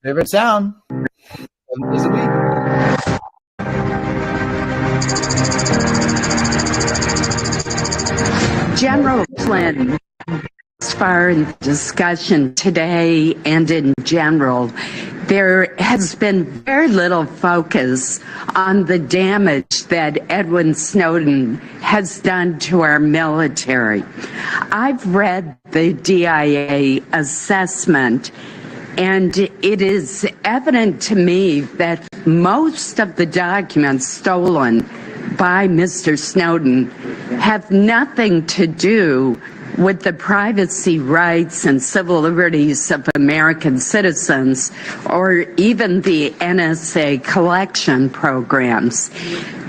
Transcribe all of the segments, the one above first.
Favorite sound. 7 days a week. General Flynn, as far as discussion today and in general, there has been very little focus on the damage that Edward Snowden has done to our military. I've read the DIA assessment, and it is evident to me that most of the documents stolen by Mr. Snowden have nothing to do with the privacy rights and civil liberties of American citizens or even the NSA collection programs.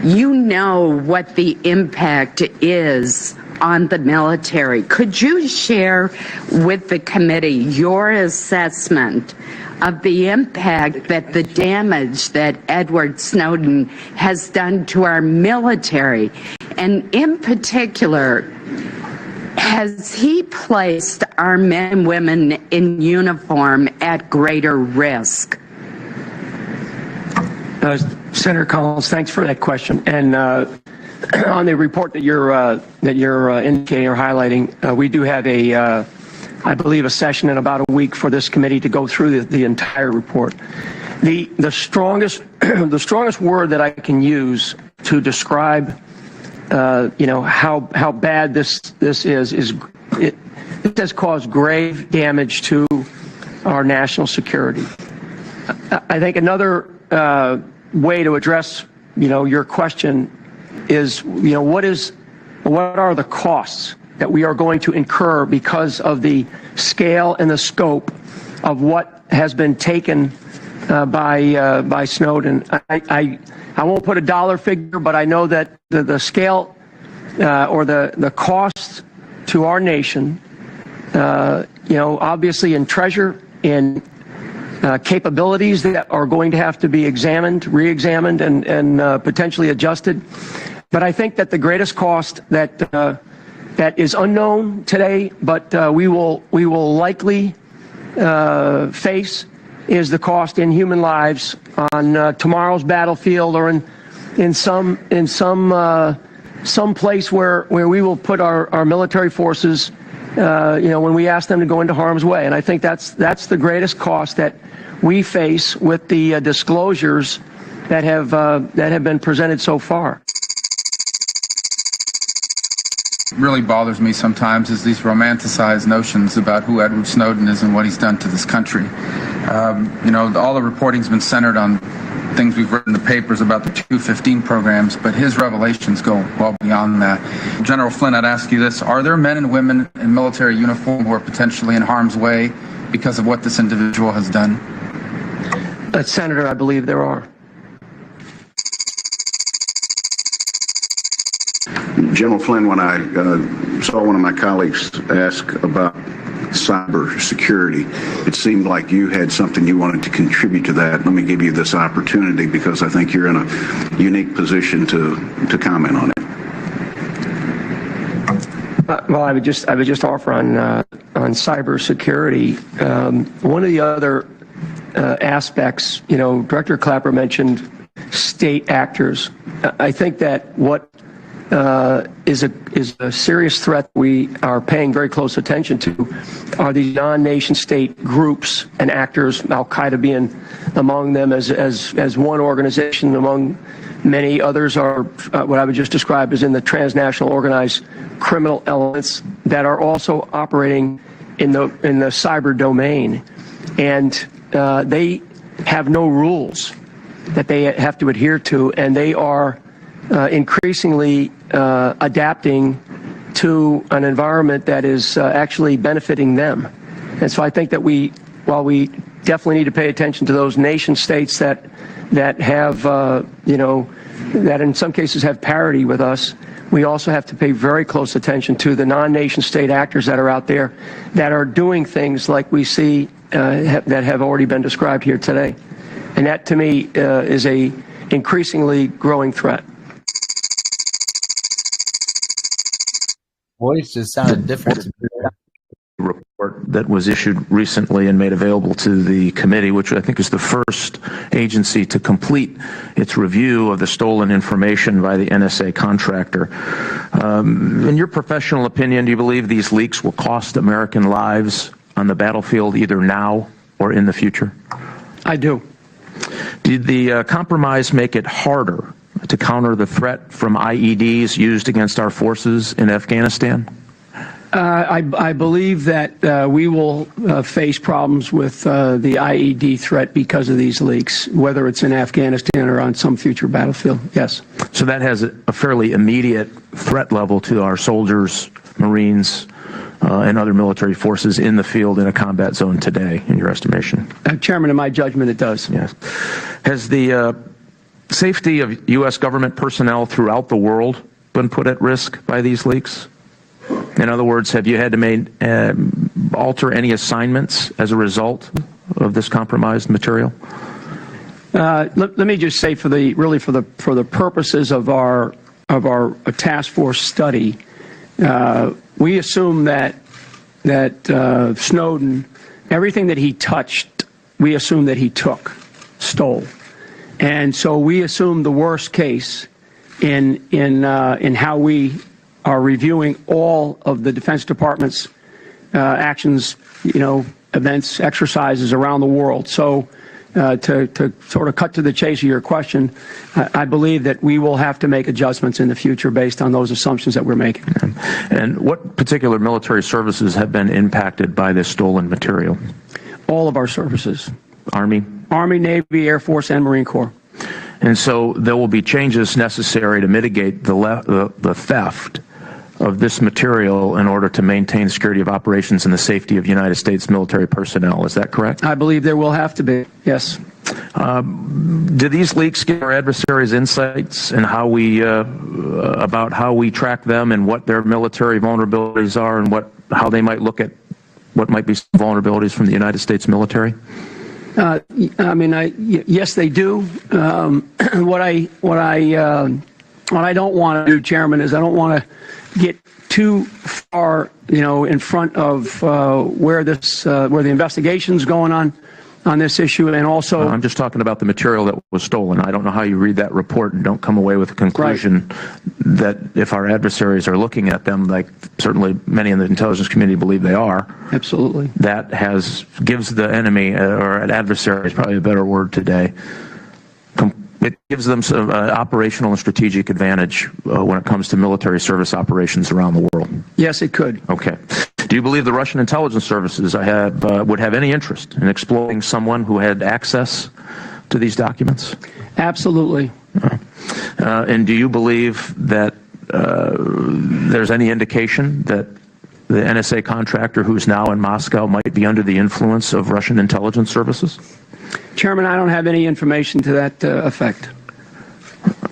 You know what the impact is on the military. Could you share with the committee your assessment of the impact that the damage that Edward Snowden has done to our military? And in particular, has he placed our men and women in uniform at greater risk? Senator Collins, thanks for that question. And on the report that you're indicating or highlighting, we do have I believe, a session in about a week for this committee to go through the entire report. The strongest word that I can use to describe how bad this is it has caused grave damage to our national security. I think another way to address your question is what are the costs that we are going to incur because of the scale and the scope of what has been taken by Snowden. I won't put a dollar figure, but I know that the scale or the cost to our nation, obviously in treasure, in capabilities that are going to have to be examined, re-examined, and potentially adjusted. But I think that the greatest cost that is unknown today, but we will likely face is the cost in human lives on tomorrow's battlefield or in some place where we will put our military forces when we ask them to go into harm's way. And I think that's the greatest cost that we face with the disclosures that have been presented so far. Really bothers me sometimes is these romanticized notions about who Edward Snowden is and what he's done to this country. All the reporting's been centered on things we've read in the papers about the 215 programs, but his revelations go well beyond that. General Flynn, I'd ask you this. Are there men and women in military uniform who are potentially in harm's way because of what this individual has done? Senator, I believe there are. General Flynn, when I saw one of my colleagues ask about cyber security, it seemed like you had something you wanted to contribute to that. Let me give you this opportunity because I think you're in a unique position to comment on it. Well, I would just offer on cyber security. One of the other aspects, Director Clapper mentioned state actors. I think that what is a serious threat we are paying very close attention to are these non-nation state groups and actors, Al-Qaeda being among them as one organization among many others are what I would just describe as in the transnational organized criminal elements that are also operating in the cyber domain. And they have no rules that they have to adhere to, and they are increasingly adapting to an environment that is actually benefiting them. And so I think that while we definitely need to pay attention to those nation states that have, that in some cases have parity with us, we also have to pay very close attention to the non-nation state actors that are out there that are doing things like we see that have already been described here today. And that, to me, is a increasingly growing threat. Voice just sounded different to me. report that was issued recently and made available to the committee, which I think is the first agency to complete its review of the stolen information by the NSA contractor. In your professional opinion, do you believe these leaks will cost American lives on the battlefield either now or in the future? I do. Did the compromise make it harder to counter the threat from IEDs used against our forces in Afghanistan? I believe that we will face problems with the IED threat because of these leaks, whether it's in Afghanistan or on some future battlefield. Yes. So that has a fairly immediate threat level to our soldiers, Marines, and other military forces in the field in a combat zone today, in your estimation? Chairman, in my judgment, it does. Yes. Has the safety of U.S. government personnel throughout the world been put at risk by these leaks? In other words, have you had to alter any assignments as a result of this compromised material? Let me just say, for the purposes of our task force study, we assume that Snowden, everything that he touched, we assume that he stole, and so we assume the worst case in how we are reviewing all of the Defense Department's actions, events, exercises around the world. So to sort of cut to the chase of your question, I believe that we will have to make adjustments in the future based on those assumptions that we're making. And what particular military services have been impacted by this stolen material? All of our services. Army? Army, Navy, Air Force, and Marine Corps. And so there will be changes necessary to mitigate the theft of this material in order to maintain security of operations and the safety of United States military personnel. Is that correct? I believe there will have to be, yes. Do these leaks give our adversaries insights in how we, about how we track them and what their military vulnerabilities are and how they might look at what might be vulnerabilities from the United States military? Yes, they do. What I don't want to do, Chairman, is I don't want to get too far, in front of where the investigation's going on this issue, and also I'm just talking about the material that was stolen. I don't know how you read that report and don't come away with a conclusion that if our adversaries are looking at them, like certainly many in the intelligence community believe they are. Absolutely. That gives the enemy, or an adversary is probably a better word today, it gives them some operational and strategic advantage when it comes to military service operations around the world. Yes, it could. Okay. Do you believe the Russian intelligence services would have any interest in exploiting someone who had access to these documents? Absolutely. And do you believe that there's any indication that the NSA contractor who's now in Moscow might be under the influence of Russian intelligence services? Chairman, I don't have any information to that effect.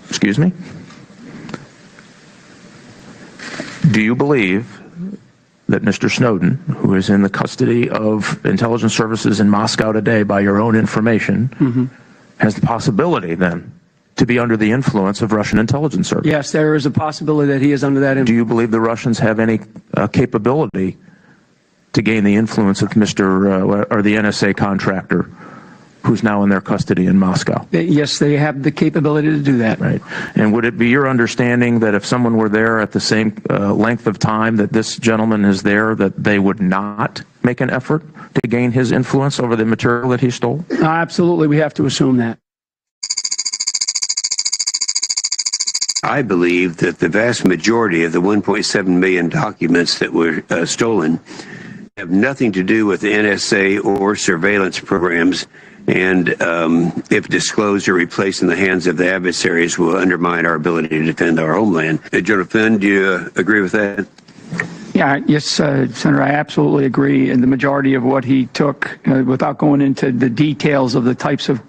Excuse me? Do you believe that Mr. Snowden, who is in the custody of intelligence services in Moscow today by your own information, has the possibility then to be under the influence of Russian intelligence services? Yes, there is a possibility that he is under that influence. Do you believe the Russians have any capability to gain the influence of or the NSA contractor who's now in their custody in Moscow? Yes, they have the capability to do that. Right. And would it be your understanding that if someone were there at the same length of time that this gentleman is there, that they would not make an effort to gain his influence over the material that he stole? Absolutely, we have to assume that. I believe that the vast majority of the 1.7 million documents that were stolen have nothing to do with the NSA or surveillance programs, and if disclosed or replaced in the hands of the adversaries, will undermine our ability to defend our homeland. General Flynn, do you agree with that? Yeah, yes, Senator, I absolutely agree. And the majority of what he took, without going into the details of the types of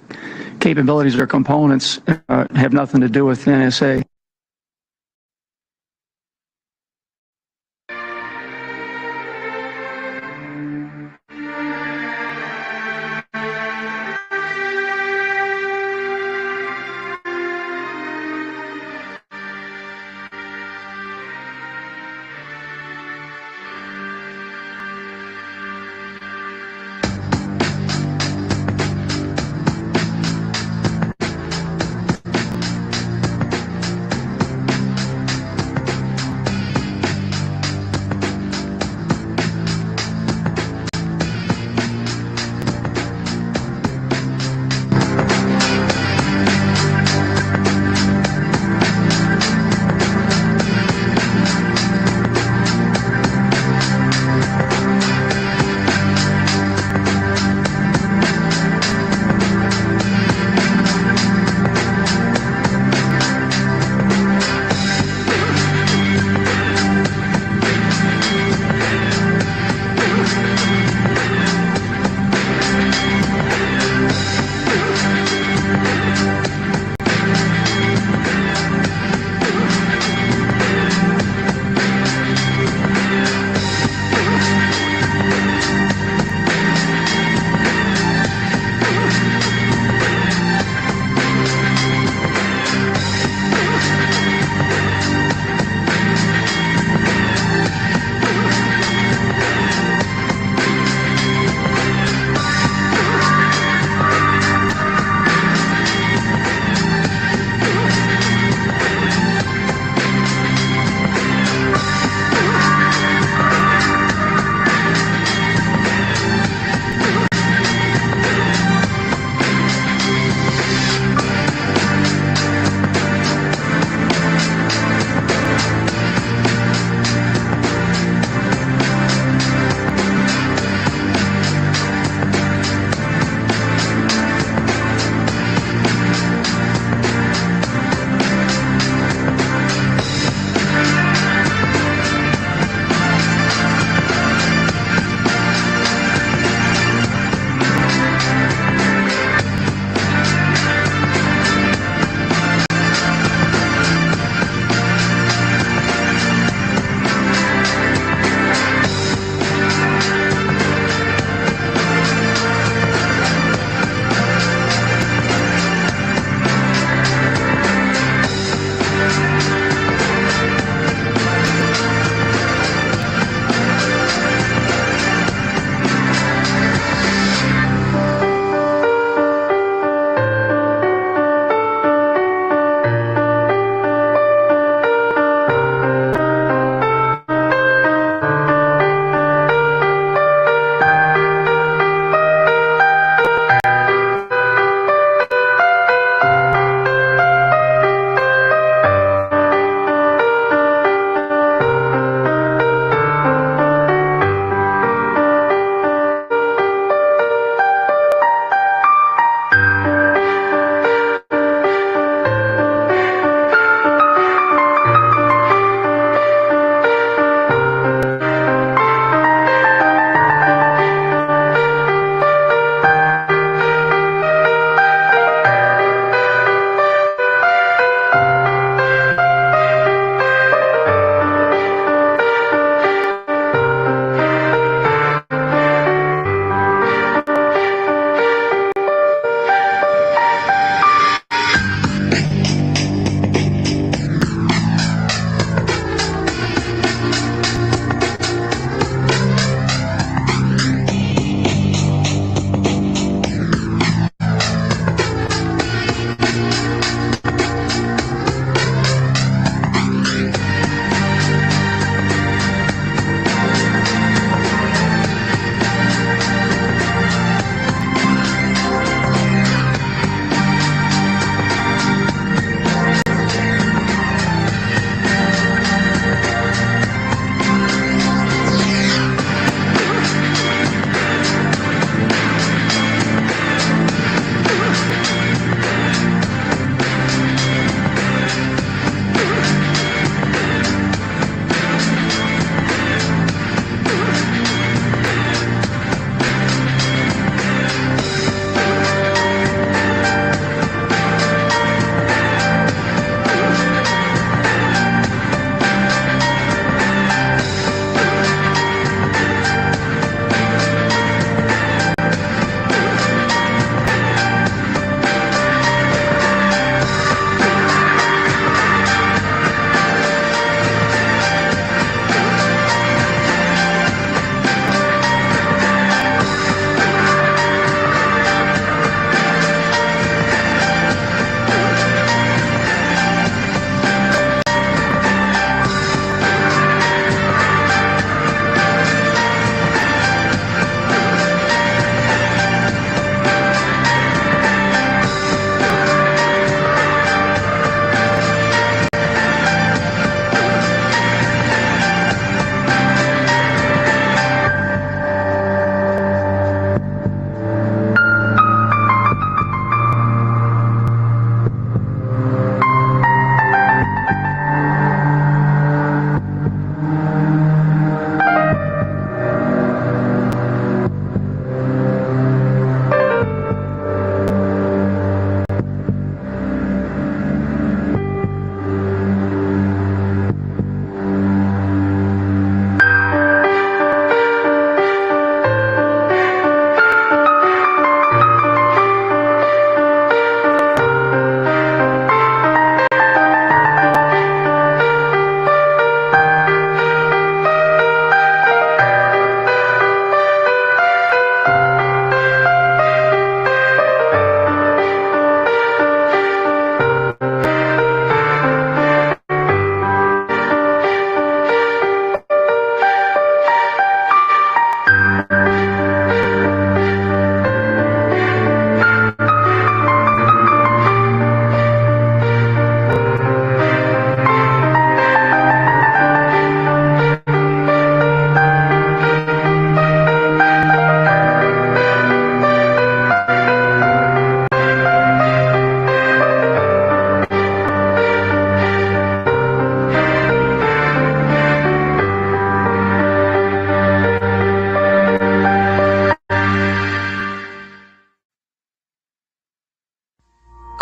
capabilities or components, have nothing to do with NSA.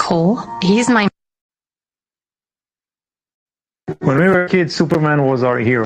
Cole. He's my... When we were kids, Superman was our hero.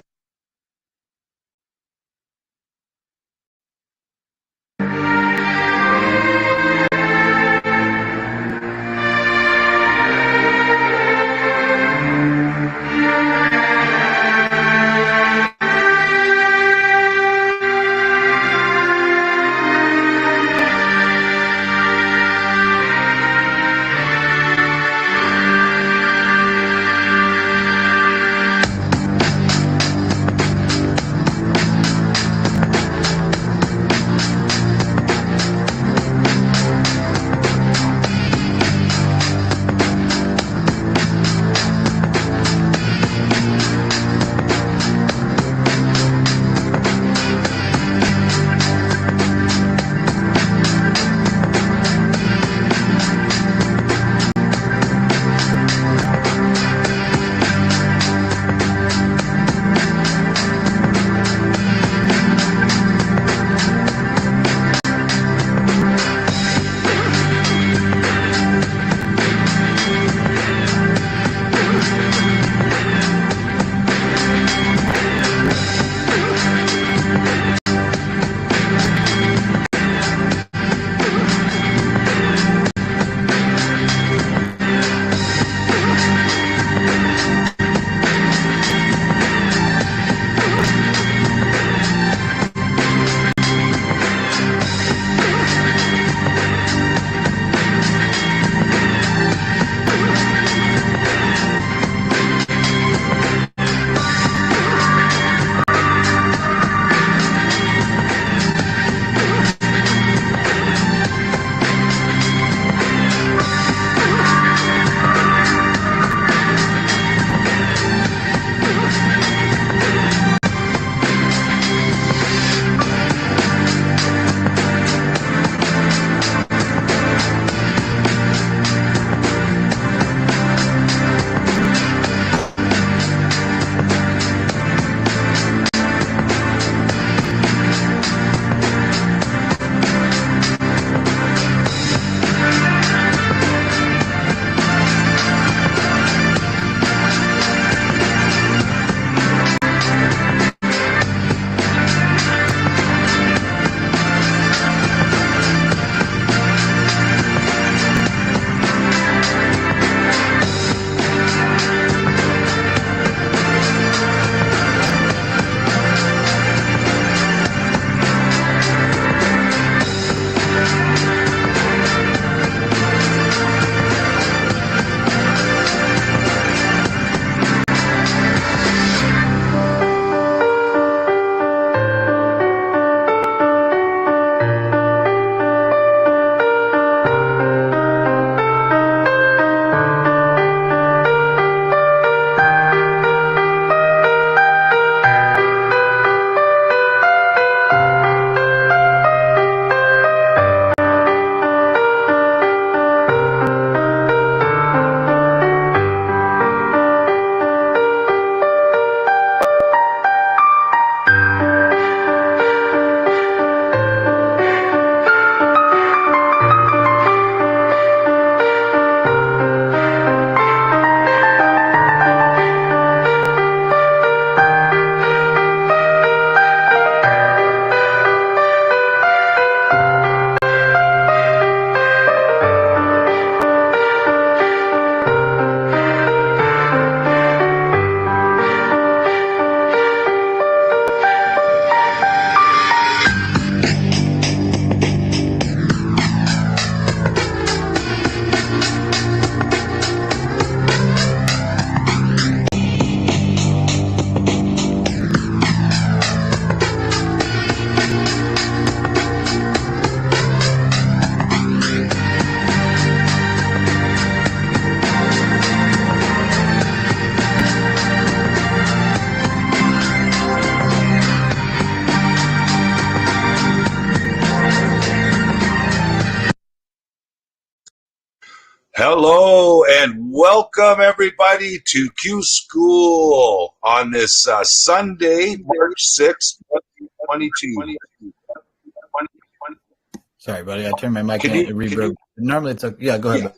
Hello and welcome everybody to Q School on this Sunday, March 6th, 2022. Sorry, buddy. I turned my mic on. Reverb. Normally it's okay. Yeah, go ahead.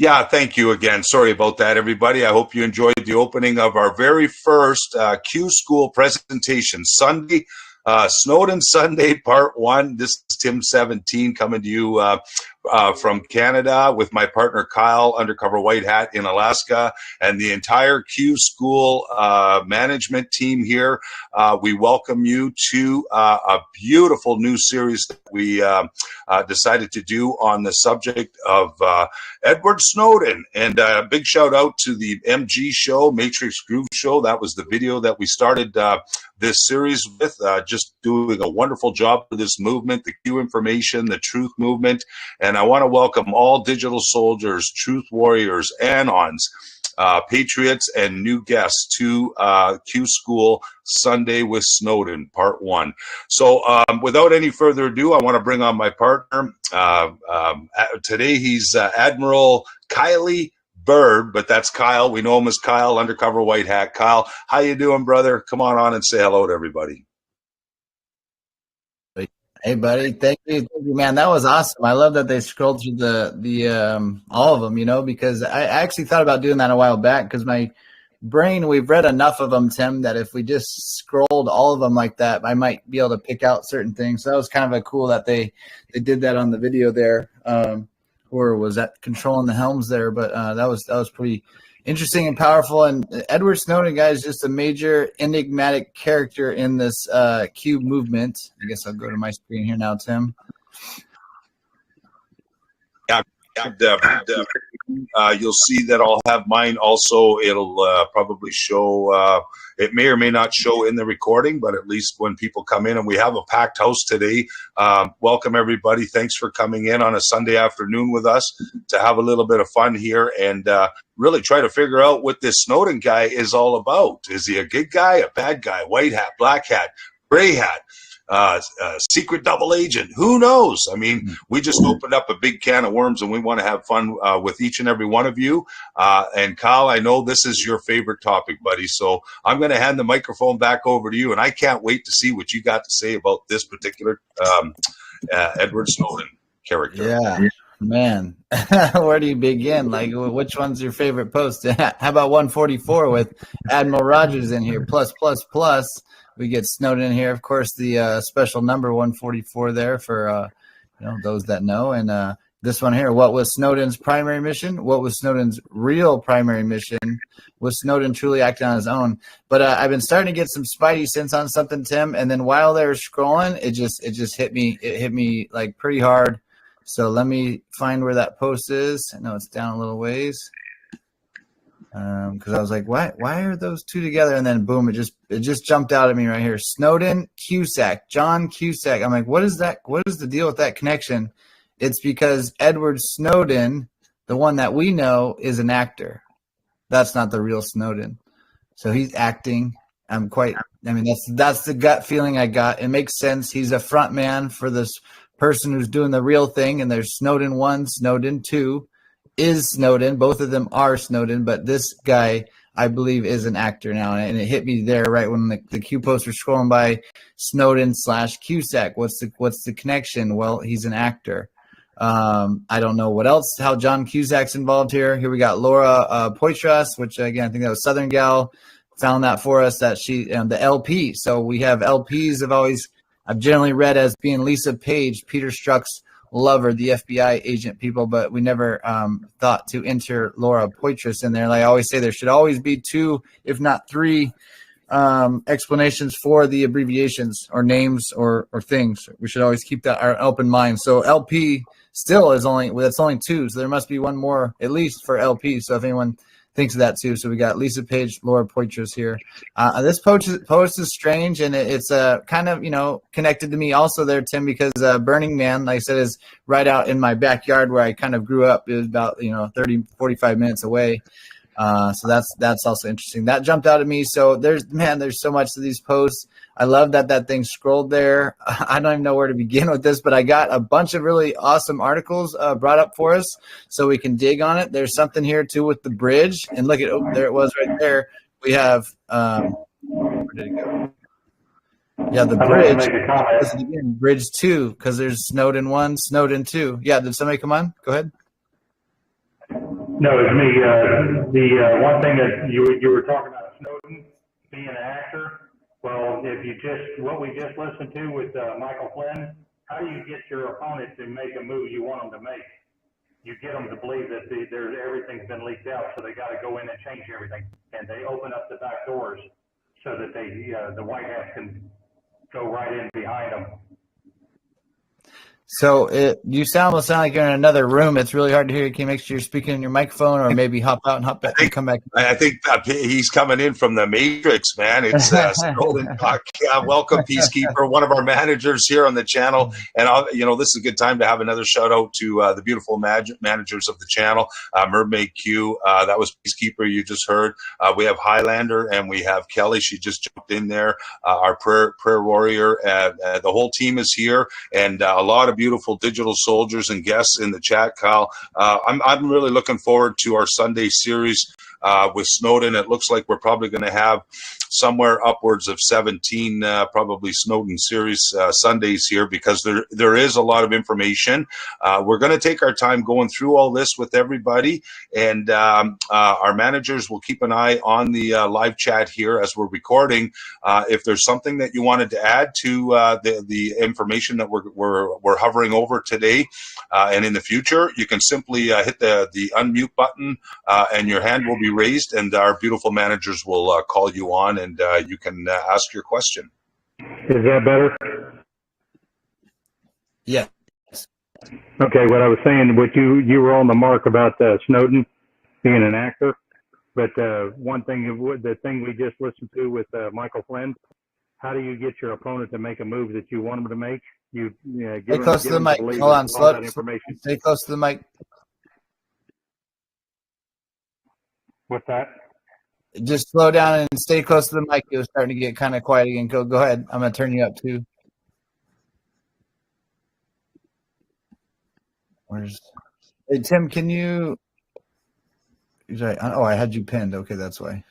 Yeah, thank you again. Sorry about that, everybody. I hope you enjoyed the opening of our very first Q School presentation, Sunday, Snowden Sunday, Part 1. This is Tim 17 coming to you from Canada with my partner Kyle, Undercover White Hat in Alaska, and the entire Q School management team here. We welcome you to a beautiful new series that we decided to do on the subject of Edward Snowden. And a big shout out to the MG show, Matrix Groove Show. That was the video that we started this series with, just doing a wonderful job for this movement, the Q information, the truth movement. And I want to welcome all digital soldiers, truth warriors, anons, patriots, and new guests to Q School Sunday with Snowden, Part 1. So without any further ado, I want to bring on my partner. Today he's Admiral Kiley Bird, but that's Kyle. We know him as Kyle, Undercover White Hat. Kyle, how you doing, brother? Come on and say hello to everybody. Hey, buddy. Thank you, man. That was awesome. I love that they scrolled through the all of them, you know, because I actually thought about doing that a while back because my brain, we've read enough of them, Tim, that if we just scrolled all of them like that, I might be able to pick out certain things. So that was kind of a cool that they did that on the video there, or was that controlling the helms there? But that was pretty interesting and powerful. And Edward Snowden, guys, is just a major enigmatic character in this Q movement. I guess I'll go to my screen here now, Tim. Yeah, you'll see that I'll have mine also. It'll probably show, it may or may not show in the recording, but at least when people come in, and we have a packed house today. Welcome, everybody. Thanks for coming in on a Sunday afternoon with us to have a little bit of fun here and really try to figure out what this Snowden guy is all about. Is he a good guy, a bad guy, white hat, black hat, gray hat? Secret double agent, who knows? I mean, we just opened up a big can of worms and we want to have fun with each and every one of you. And Kyle, I know this is your favorite topic, buddy. So I'm going to hand the microphone back over to you. And I can't wait to see what you got to say about this particular Edward Snowden character. Yeah, man. Where do you begin? Like, which one's your favorite post? How about 144 with Admiral Rogers in here? Plus. We get Snowden in here, of course, the special number 144 there for those that know. And this one here, what was Snowden's primary mission? What was Snowden's real primary mission? Was Snowden truly acting on his own? But I've been starting to get some spidey sense on something, Tim. And then while they were scrolling, it just hit me. It hit me like pretty hard. So let me find where that post is. I know it's down a little ways. Because I was like, why are those two together? And then boom, it just jumped out at me right here. Snowden Cusack, John Cusack. I'm like, what is that? What is the deal with that connection? It's because Edward Snowden, the one that we know, is an actor. That's not the real Snowden. So he's acting. That's the gut feeling I got. It makes sense. He's a front man for this person who's doing the real thing. And there's Snowden 1, Snowden 2. Is Snowden. Both of them are Snowden, but this guy, I believe, is an actor now. And it hit me there right when the Q posts were scrolling by. Snowden / Cusack. What's the connection? Well, he's an actor. I don't know what else, how John Cusack's involved here. Here we got Laura Poitras, which again, I think that was Southern gal, found that for us, that she, the LP. So we have LPs I've generally read as being Lisa Page, Peter Strzok's lover, the FBI agent people, but we never thought to enter Laura Poitras in there. Like I always say, there should always be 2, if not 3, explanations for the abbreviations or names or things. We should always keep that our open mind. So LP still is only 2, so there must be one more at least for LP. So if anyone thinks of that too. So we got Lisa Page, Laura Poitras here. This post is strange, and it's kind of, connected to me also there, Tim, because Burning Man, like I said, is right out in my backyard where I kind of grew up. It was about, 30, 45 minutes away. So that's also interesting. That jumped out at me. So there's so much to these posts. I love that thing scrolled there. I don't even know where to begin with this, but I got a bunch of really awesome articles brought up for us so we can dig on it. There's something here too with the bridge, and look at, there it was right there. We have, where did it go? Yeah, the bridge. Bridge 2, because there's Snowden 1, Snowden 2. Yeah, did somebody come on? Go ahead. No, it's me. The one thing that you were talking about Snowden being an actor. Well, if you just what we just listened to with Michael Flynn, how do you get your opponent to make a move you want them to make? You get them to believe that everything's been leaked out, so they got to go in and change everything, and they open up the back doors so that the White House can go right in behind them. So you almost sound like you're in another room. It's really hard to hear you. Can you make sure you're speaking in your microphone, or maybe hop out and hop back and come back? I think he's coming in from the Matrix, man. It's Snowden. Welcome, Peacekeeper, one of our managers here on the channel. And this is a good time to have another shout out to the beautiful managers of the channel, Mermaid Q. That was Peacekeeper you just heard. We have Highlander and we have Kelly. She just jumped in there. Our prayer warrior. The whole team is here, and a lot of beautiful digital soldiers and guests in the chat, Kyle. I'm really looking forward to our Sunday series with Snowden. It looks like we're probably going to have somewhere upwards of 17 probably Snowden series Sundays here, because there is a lot of information. We're going to take our time going through all this with everybody, and our managers will keep an eye on the live chat here as we're recording. If there's something that you wanted to add to the information that we're hovering over today and in the future, you can simply hit the unmute button and your hand will be raised, and our beautiful managers will call you on, and you can ask your question. Is that better? Yeah. Okay, what I was saying, what you were on the mark about Snowden being an actor, but one thing, the thing we just listened to with Michael Flynn, how do you get your opponent to make a move that you want them to make? Stay close to the mic. Hold on, stay close to the mic. What's that? Just slow down and stay close to the mic. It was starting to get kind of quiet again. Go ahead. I'm going to turn you up too. Hey, Tim, can you? Oh, I had you pinned. Okay, that's why.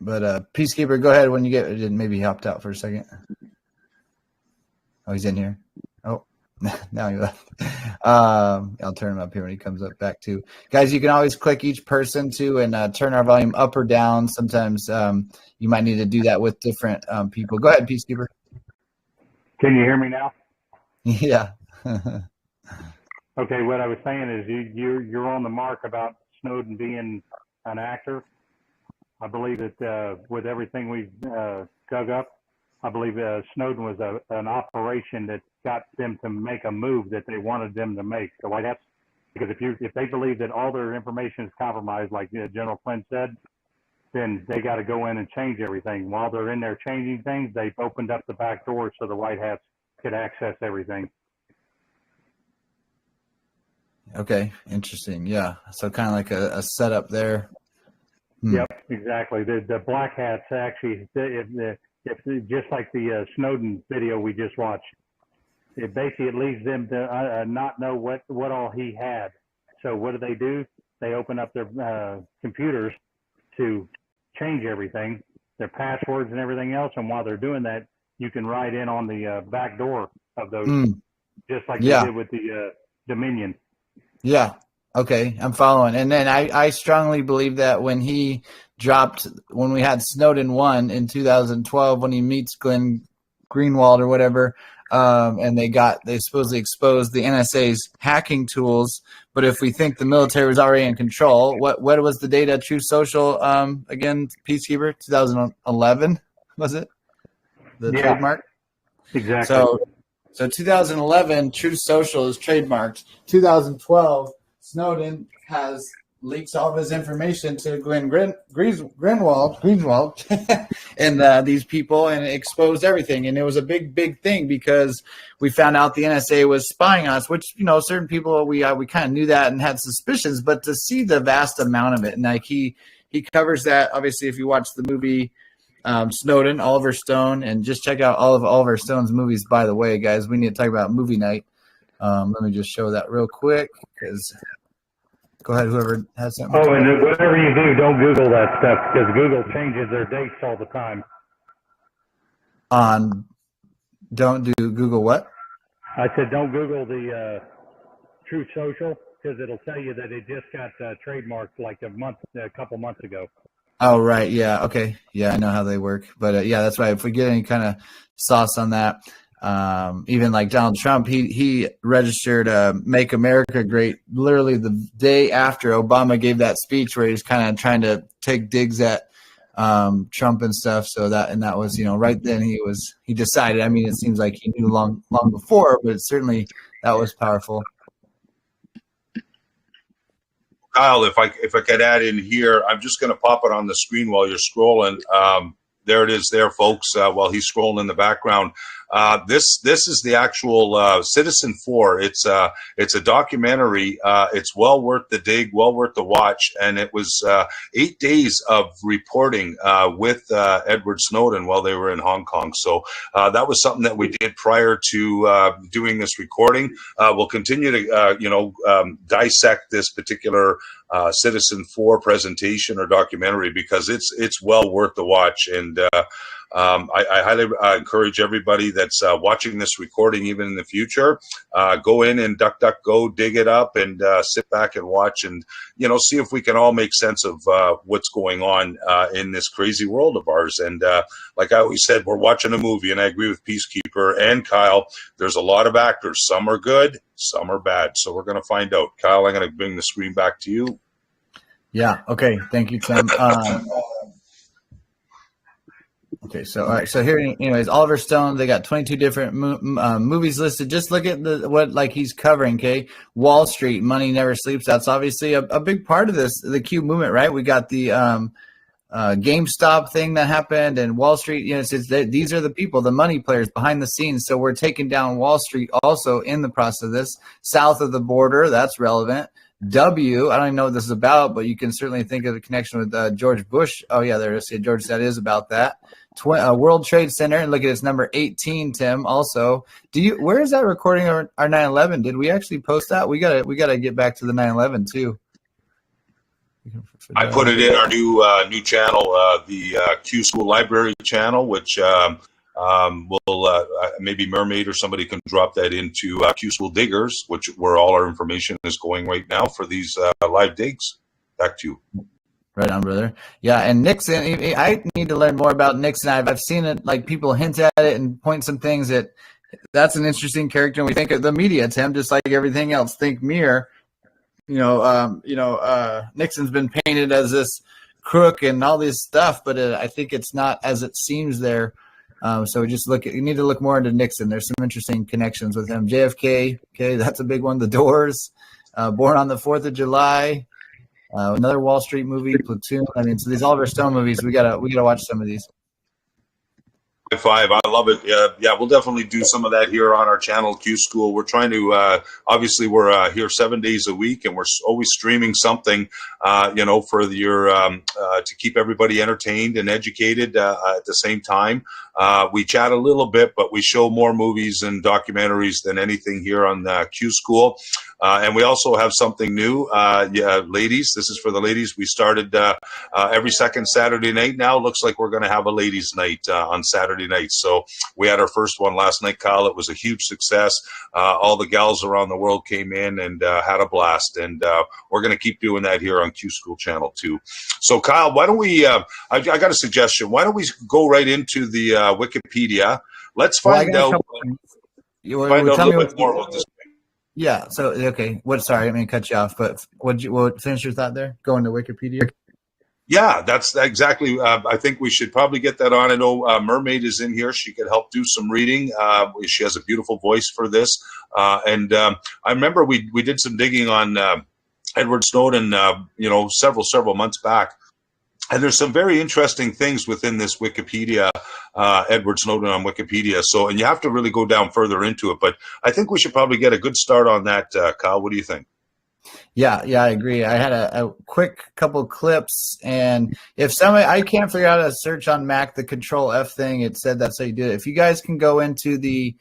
But Peacekeeper, go ahead when you get. Maybe he hopped out for a second. Oh, he's in here. Oh, now he left. I'll turn him up here when he comes up back too. Guys, you can always click each person too and turn our volume up or down. Sometimes you might need to do that with different people. Go ahead, Peacekeeper. Can you hear me now? Yeah. Okay, what I was saying is you're on the mark about Snowden being an actor. I believe that with everything we've dug up, I believe Snowden was an operation that got them to make a move that they wanted them to make. The White House, because if they believe that all their information is compromised, like General Flynn said, then they got to go in and change everything. While they're in there changing things, they've opened up the back door so the White House could access everything. Okay, interesting. Yeah, so kind of like a setup there. Yep, exactly. The black hats actually, if just like the Snowden video we just watched, it basically leads them to not know what all he had. So what do? They open up their computers to change everything, their passwords and everything else. And while they're doing that, you can ride in on the back door of those, just like they did with the Dominion. Yeah. Okay, I'm following. And then I strongly believe that when we had Snowden 1 in 2012, when he meets Glenn Greenwald or whatever, and they supposedly exposed the NSA's hacking tools. But if we think the military was already in control, what was the data? True Social, again, Peacekeeper, 2011, was it? The trademark? Exactly. So 2011, True Social is trademarked. 2012, Snowden has leaks all of his information to Glenn Greenwald, and these people, and exposed everything. And it was a big thing because we found out the NSA was spying on us, which, certain people, we kind of knew that and had suspicions, but to see the vast amount of it, and like he covers that, obviously, if you watch the movie Snowden, Oliver Stone, and just check out all of Oliver Stone's movies, by the way, guys. We need to talk about movie night. Let me just show that real quick, because go ahead, whoever has something. Oh, and whatever you do, don't Google that stuff, because Google changes their dates all the time. Don't do Google what? I said don't Google the True Social, because it'll tell you that it just got trademarked like a couple months ago. Oh, right. Yeah. Okay. Yeah, I know how they work. But yeah, that's right. If we get any kind of sauce on that, even like Donald Trump, he registered Make America Great literally the day after Obama gave that speech where he's kind of trying to take digs at Trump and stuff. So that was, right then he decided. I mean, it seems like he knew long before, but certainly that was powerful. Kyle, if I could add in here, I'm just going to pop it on the screen while you're scrolling. There it is there, folks, while he's scrolling in the background. This is the actual Citizen 4. It's a documentary. It's well worth the dig, well worth the watch. And it was 8 days of reporting with Edward Snowden while they were in Hong Kong. So that was something that we did prior to doing this recording. We'll continue to dissect this particular Citizen 4 presentation or documentary because it's well worth the watch. And I highly encourage everybody that's watching this recording, even in the future, go in and DuckDuckGo, dig it up, and sit back and watch, and see if we can all make sense of what's going on in this crazy world of ours. And like I always said, we're watching a movie, and I agree with Peacekeeper and Kyle. There's a lot of actors. Some are good, some are bad. So we're going to find out. Kyle, I'm going to bring the screen back to you. Yeah. Okay. Thank you, Tim. Okay, so all right, so here, anyways, Oliver Stone. They got 22 different movies listed. Just look at what he's covering. Okay, Wall Street, Money Never Sleeps. That's obviously a big part of this, the Q movement, right? We got the GameStop thing that happened, and Wall Street. These are the people, the money players behind the scenes. So we're taking down Wall Street also in the process of this. South of the border, that's relevant. I don't even know what this is about, but you can certainly think of the connection with George Bush. Oh yeah, there is. George, that is about that. World Trade Center, and look at it's number 18, Tim. Also, where is that recording our 9/11? Did we actually post that? We gotta get back to the 9/11 too. I put it in our new channel, the Q School Library channel, which will maybe Mermaid or somebody can drop that into Q School Diggers, where all our information is going right now for these live digs. Back to you. Right on, brother. Yeah, and Nixon, I need to learn more about Nixon. I've seen it, like people hint at it and point some things that's an interesting character. And we think of the media, Tim, just like everything else. Think mirror. Nixon's been painted as this crook and all this stuff, but I think it's not as it seems there. So you need to look more into Nixon. There's some interesting connections with him. JFK, okay, that's a big one. The Doors, Born on the 4th of July. Another Wall Street movie, Platoon. So these Oliver Stone movies, we gotta watch some of these. Five, I love it. Yeah, we'll definitely do some of that here on our channel, Q School. We're trying to, obviously, we're here 7 days a week, and we're always streaming something, for your to keep everybody entertained and educated at the same time. We chat a little bit, but we show more movies and documentaries than anything here on Q School. And we also have something new, ladies. This is for the ladies. We started every second Saturday night now. Looks like we're going to have a ladies' night on Saturday night. So we had our first one last night, Kyle. It was a huge success. All the gals around the world came in and had a blast. And we're going to keep doing that here on Q School Channel 2. So, Kyle, why don't we, I got a suggestion. Why don't we go right into the Wikipedia? Let's find out. Find out a little bit more about this. Yeah. So, okay. Sorry, I didn't mean to cut you off, but finish your thought there? Go into Wikipedia. Yeah, that's exactly. I think we should probably get that on. I know Mermaid is in here. She could help do some reading. She has a beautiful voice for this. And I remember we did some digging on Edward Snowden, several months back. And there's some very interesting things within this Wikipedia, Edward Snowden on Wikipedia. So, and you have to really go down further into it. But I think we should probably get a good start on that, Kyle. What do you think? Yeah, I agree. I had a quick couple clips, and if I can't figure out how to search on Mac the Control F thing, it said that's how you do it. If you guys can go into the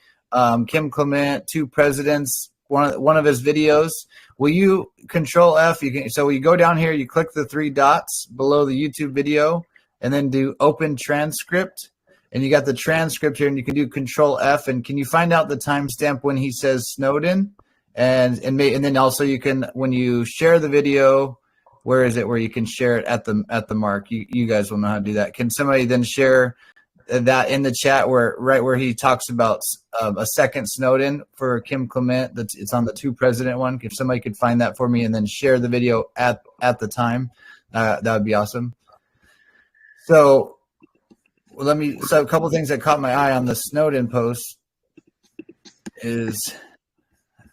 Kim Clement, Two Presidents, one of his videos, will you Control F? So you go down here, you click the 3 dots below the YouTube video, and then do Open Transcript, and you got the transcript here, and you can do Control F, and can you find out the timestamp when he says Snowden? and then also you can, when you share the video, where is it where you can share it at the mark? You guys will know how to do that. Can somebody then share that in the chat where he talks about a second Snowden for Kim Clement? It's on the two president one. If somebody could find that for me and then share the video at the time, that would be awesome. So so a couple things that caught my eye on the Snowden post is,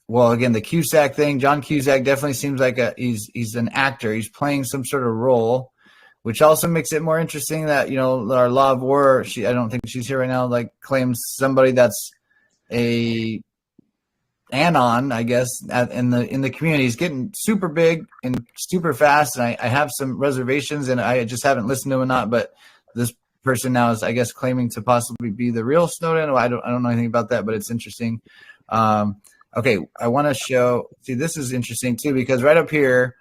well, again, the Cusack thing. John Cusack definitely seems like he's an actor. He's playing some sort of role, which also makes it more interesting that, our law of war, I don't think she's here right now, like claims somebody that's a anon, I guess, in the community is getting super big and super fast. And I have some reservations, and I just haven't listened to him or not, but this person now is, I guess, claiming to possibly be the real Snowden. I don't know anything about that, but it's interesting. Okay, I want to show. See, this is interesting too, because right up here,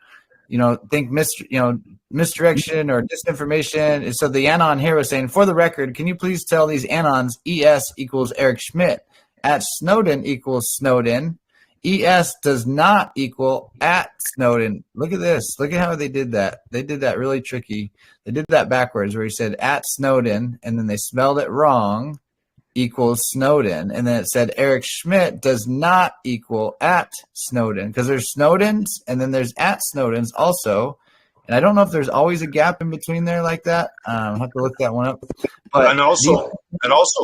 think misdirection or disinformation. And so the anon here was saying, for the record, can you please tell these anons ES equals Eric Schmidt, at Snowden equals Snowden, ES does not equal at Snowden. Look at this. Look at how they did that. They did that really tricky. They did that backwards, where he said at Snowden, and then they spelled it wrong, equals Snowden. And then it said Eric Schmidt does not equal at Snowden, because there's Snowdens and then there's at Snowdens also. And I don't know if there's always a gap in between there like that. I'll have to look that one up. But and also,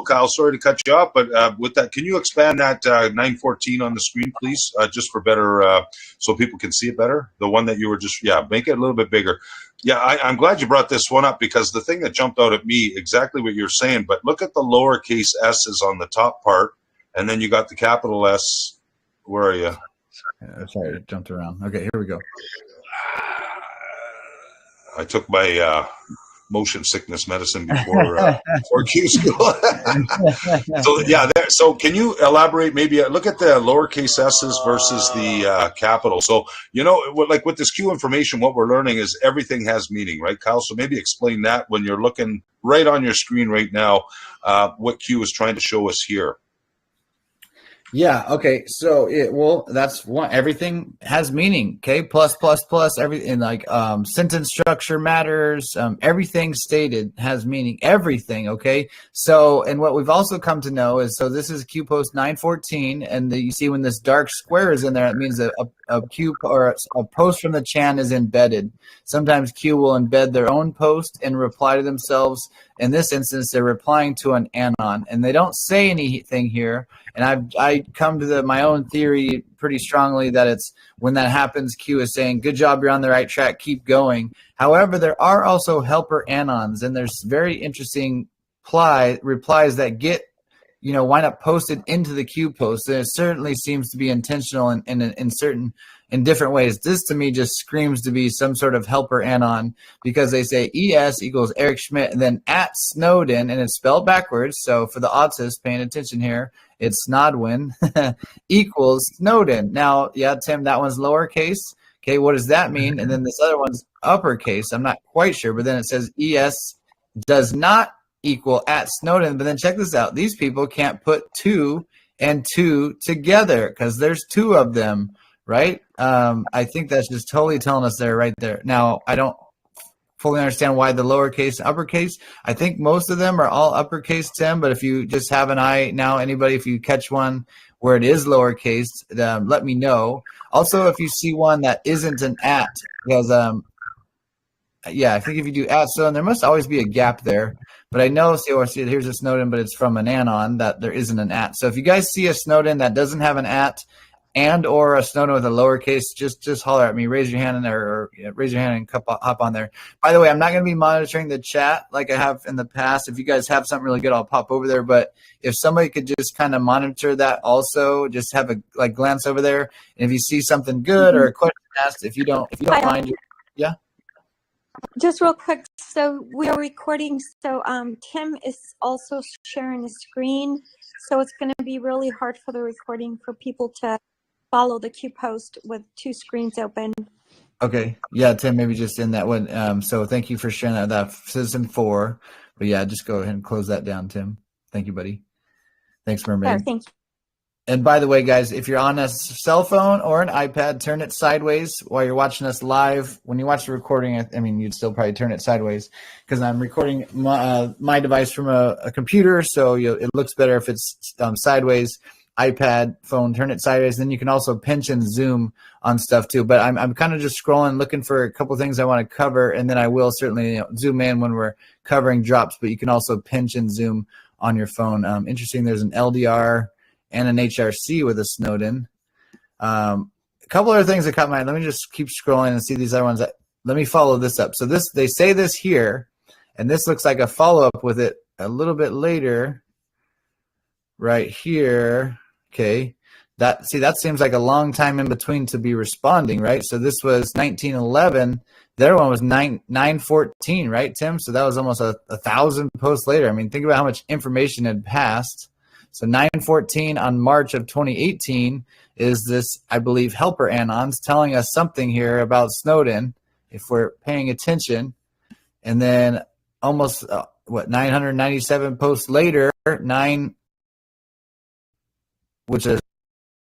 Kyle, sorry to cut you off, but with that, can you expand that 914 on the screen, please, just for better, so people can see it better? The one that you were just, make it a little bit bigger. Yeah, I'm glad you brought this one up, because the thing that jumped out at me, exactly what you're saying, but look at the lowercase s's on the top part, and then you got the capital S. Where are you? Sorry, it jumped around. Okay, here we go. I took my motion sickness medicine before Q school. So can you elaborate? Maybe look at the lowercase s's versus the capital. So like with this Q information, what we're learning is everything has meaning, right, Kyle? So maybe explain that when you're looking right on your screen right now, what Q is trying to show us here. Yeah. Okay. So that's one. Everything has meaning. Okay. Plus, everything, like sentence structure matters. Everything stated has meaning. Everything. Okay. So, and what we've also come to know is, so this is Q post 914, and you see when this dark square is in there, it means a Q or a post from the Chan is embedded. Sometimes Q will embed their own post and reply to themselves. In this instance, they're replying to an anon, and they don't say anything here. And I come to my own theory pretty strongly that it's when that happens, Q is saying, good job, you're on the right track, keep going. However, there are also helper anons, and there's very interesting replies that get, wind up posted into the Q post. And it certainly seems to be intentional in different ways. This to me just screams to be some sort of helper anon, because they say ES equals Eric Schmidt and then at Snowden, and it's spelled backwards. So for the autists paying attention here, it's Snodwin equals Snowden. Now, yeah, Tim, that one's lowercase. Okay, what does that mean? And then this other one's uppercase. I'm not quite sure, but then it says ES does not equal at Snowden. But then check this out. These people can't put 2 and 2 together because there's 2 of them, right? I think that's just totally telling us there right there. Now, I don't fully understand why the lowercase and uppercase. I think most of them are all uppercase, Tim, but if you just have an eye now, anybody, if you catch one where it is lowercase, let me know. Also, if you see one that isn't an at, because I think if you do at Snowden, there must always be a gap there. But I know, here's a Snowden, but it's from an anon, that there isn't an at. So if you guys see a Snowden that doesn't have an at, and or a Snowden with a lowercase, just holler at me, raise your hand in there, or raise your hand and hop on there. By the way, I'm not going to be monitoring the chat like I have in the past. If you guys have something really good, I'll pop over there. But if somebody could just kind of monitor that also, just have a glance over there. And if you see something good or a question asked, if you don't mind, yeah. Just real quick, so we are recording, so Tim is also sharing the screen, so it's going to be really hard for the recording for people to follow the Q post with 2 screens open. Okay, yeah, Tim, maybe just in that one. So thank you for sharing that Citizen 4, but yeah, just go ahead and close that down, Tim. Thank you, buddy. Thanks, Mermaid. Thank you. And by the way, guys, if you're on a cell phone or an iPad, turn it sideways while you're watching us live. When you watch the recording, I mean, you'd still probably turn it sideways because I'm recording my device from a computer, so it looks better if it's sideways. iPad, phone, turn it sideways. Then you can also pinch and zoom on stuff too. But I'm kind of just scrolling, looking for a couple things I want to cover, and then I will certainly zoom in when we're covering drops. But you can also pinch and zoom on your phone. Interesting. There's an LDR and an HRC with a Snowden. A couple other things that caught my eye. Let me just keep scrolling and see these other ones. Let me follow this up. So they say this here, and this looks like a follow-up with it a little bit later right here. Okay. That seems like a long time in between to be responding, right? So this was 1911. The other one was 914, right, Tim? So that was almost a 1,000 posts later. I mean, think about how much information had passed. So 914 on March of 2018 is this, I believe, helper anons telling us something here about Snowden, if we're paying attention. And then almost, 997 posts later, which is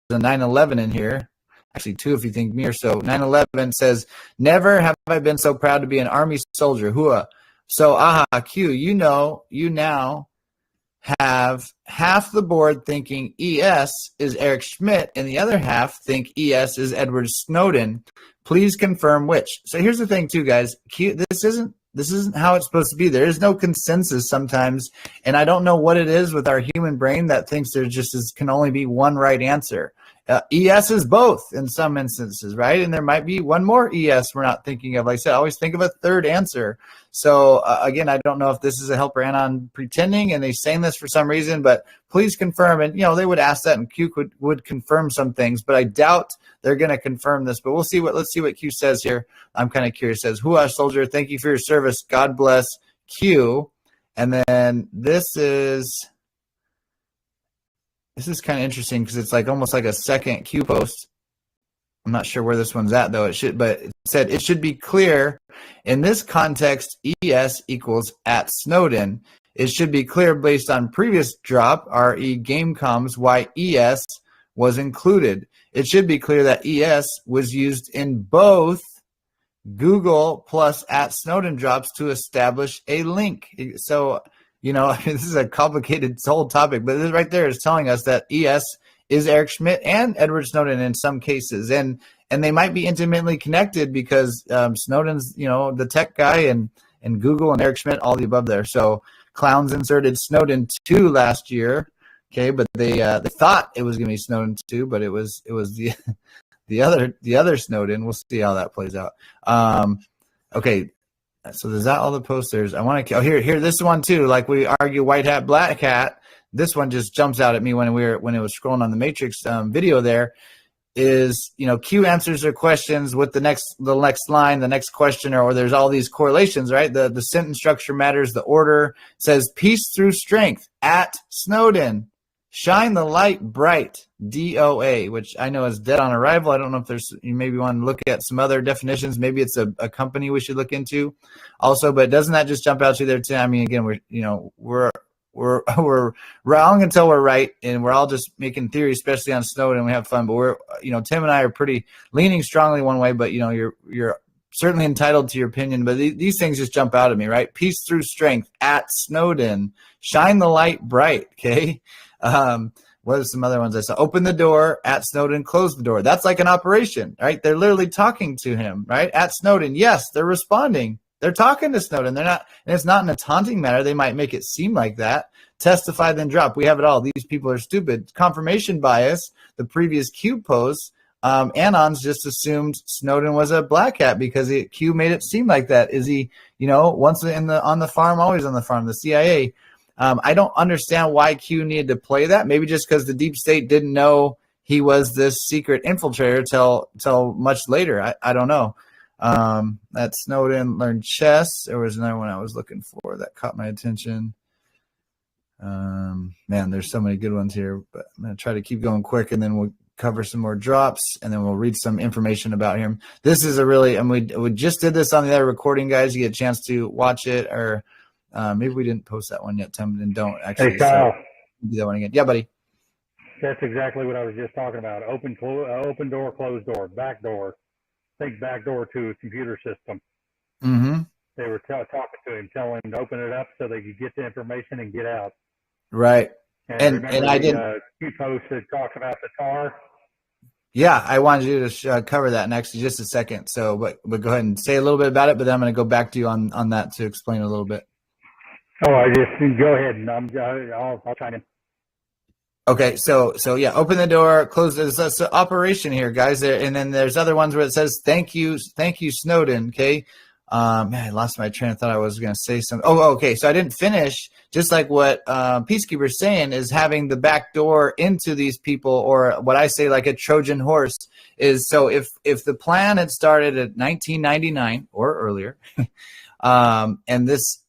the 9/11 in here. Actually, 2 if you think me or so. 9/11 says, never have I been so proud to be an Army soldier. Hua. So, Q, you now have half the board thinking ES is Eric Schmidt and the other half think ES is Edward Snowden. Please confirm which. So here's the thing too, guys. This isn't how it's supposed to be. There is no consensus sometimes, and I don't know what it is with our human brain that thinks there can only be one right answer. ES is both in some instances, right? And there might be one more ES we're not thinking of. Like I said, always think of a third answer. So again, I don't know if this is a helper anon pretending and they're saying this for some reason, but please confirm. And they would ask that, and Q would confirm some things, but I doubt they're going to confirm this. But let's see what Q says here. I'm kind of curious. It says, Hua soldier, thank you for your service. God bless Q. And then this is kind of interesting because it's like almost like a second Q post. I'm not sure where this one's at though. But it said it should be clear in this context, ES equals at Snowden. It should be clear based on previous drop, RE Gamecoms, why ES was included. It should be clear that ES was used in both Google plus at Snowden drops to establish a link. So, this is a complicated whole topic, but this right there is telling us that ES is Eric Schmidt and Edward Snowden in some cases. And they might be intimately connected because Snowden's, the tech guy and Google and Eric Schmidt, all the above there. So clowns inserted Snowden II last year. Okay. But they thought it was going to be Snowden II, but it was the other Snowden. We'll see how that plays out. Okay. So is that all the posters? I want to here this one too. Like we argue white hat, black hat. This one just jumps out at me when it was scrolling on the Matrix video. There is Q answers their questions with the next line, the next question, or there's all these correlations, right? The sentence structure matters. The order says peace through strength at Snowden. Shine the light bright, DOA, which I know is dead on arrival. I don't know if you maybe want to look at some other definitions. Maybe it's a company we should look into also, but doesn't that just jump out to you there too? I mean, again, we're wrong until we're right, and we're all just making theories, especially on Snowden. We have fun, but we're, Tim and I are pretty leaning strongly one way, but you're certainly entitled to your opinion, but these things just jump out at me, right? Peace through strength at Snowden, shine the light bright. Okay. What are some other ones I saw? Open the door at Snowden, close the door. That's like an operation, right? They're literally talking to him, right? At Snowden. Yes, they're responding. They're talking to Snowden. They're not, and it's not in a taunting manner. They might make it seem like that. Testify, then drop. We have it all. These people are stupid. Confirmation bias. The previous Q posts, Anons just assumed Snowden was a black hat because Q made it seem like that. Is he, once on the farm, always on the farm? The CIA. I don't understand why Q needed to play that. Maybe just because the deep state didn't know he was this secret infiltrator till much later. I don't know. That Snowden learned chess. There was another one I was looking for that caught my attention. Man, there's so many good ones here, but I'm going to try to keep going quick, and then we'll cover some more drops, and then we'll read some information about him. This is we just did this on the other recording, guys. You get a chance to watch it, or maybe we didn't post that one yet, Tim, and don't actually. Hey, Kyle. Do that one again. Yeah, buddy. That's exactly what I was just talking about. Open door, closed door, back door. Think back door to a computer system. Mm-hmm. They were talking to him, telling him to open it up so they could get the information and get out. Right. And And remember I the didn't. Q post that talked about the tar? Yeah, I wanted you to cover that next in just a second. So, but go ahead and say a little bit about it. But then I'm going to go back to you on that to explain a little bit. Oh, I just go ahead and I'll chime in. Okay, so yeah, open the door, close. There's an operation here, guys. And then there's other ones where it says thank you, Snowden. Okay, man, I lost my train of thought. I was going to say something. Oh, okay. So I didn't finish. Just like what Peacekeeper's saying is having the back door into these people, or what I say like a Trojan horse is. So if the plan had started at 1999 or earlier, and this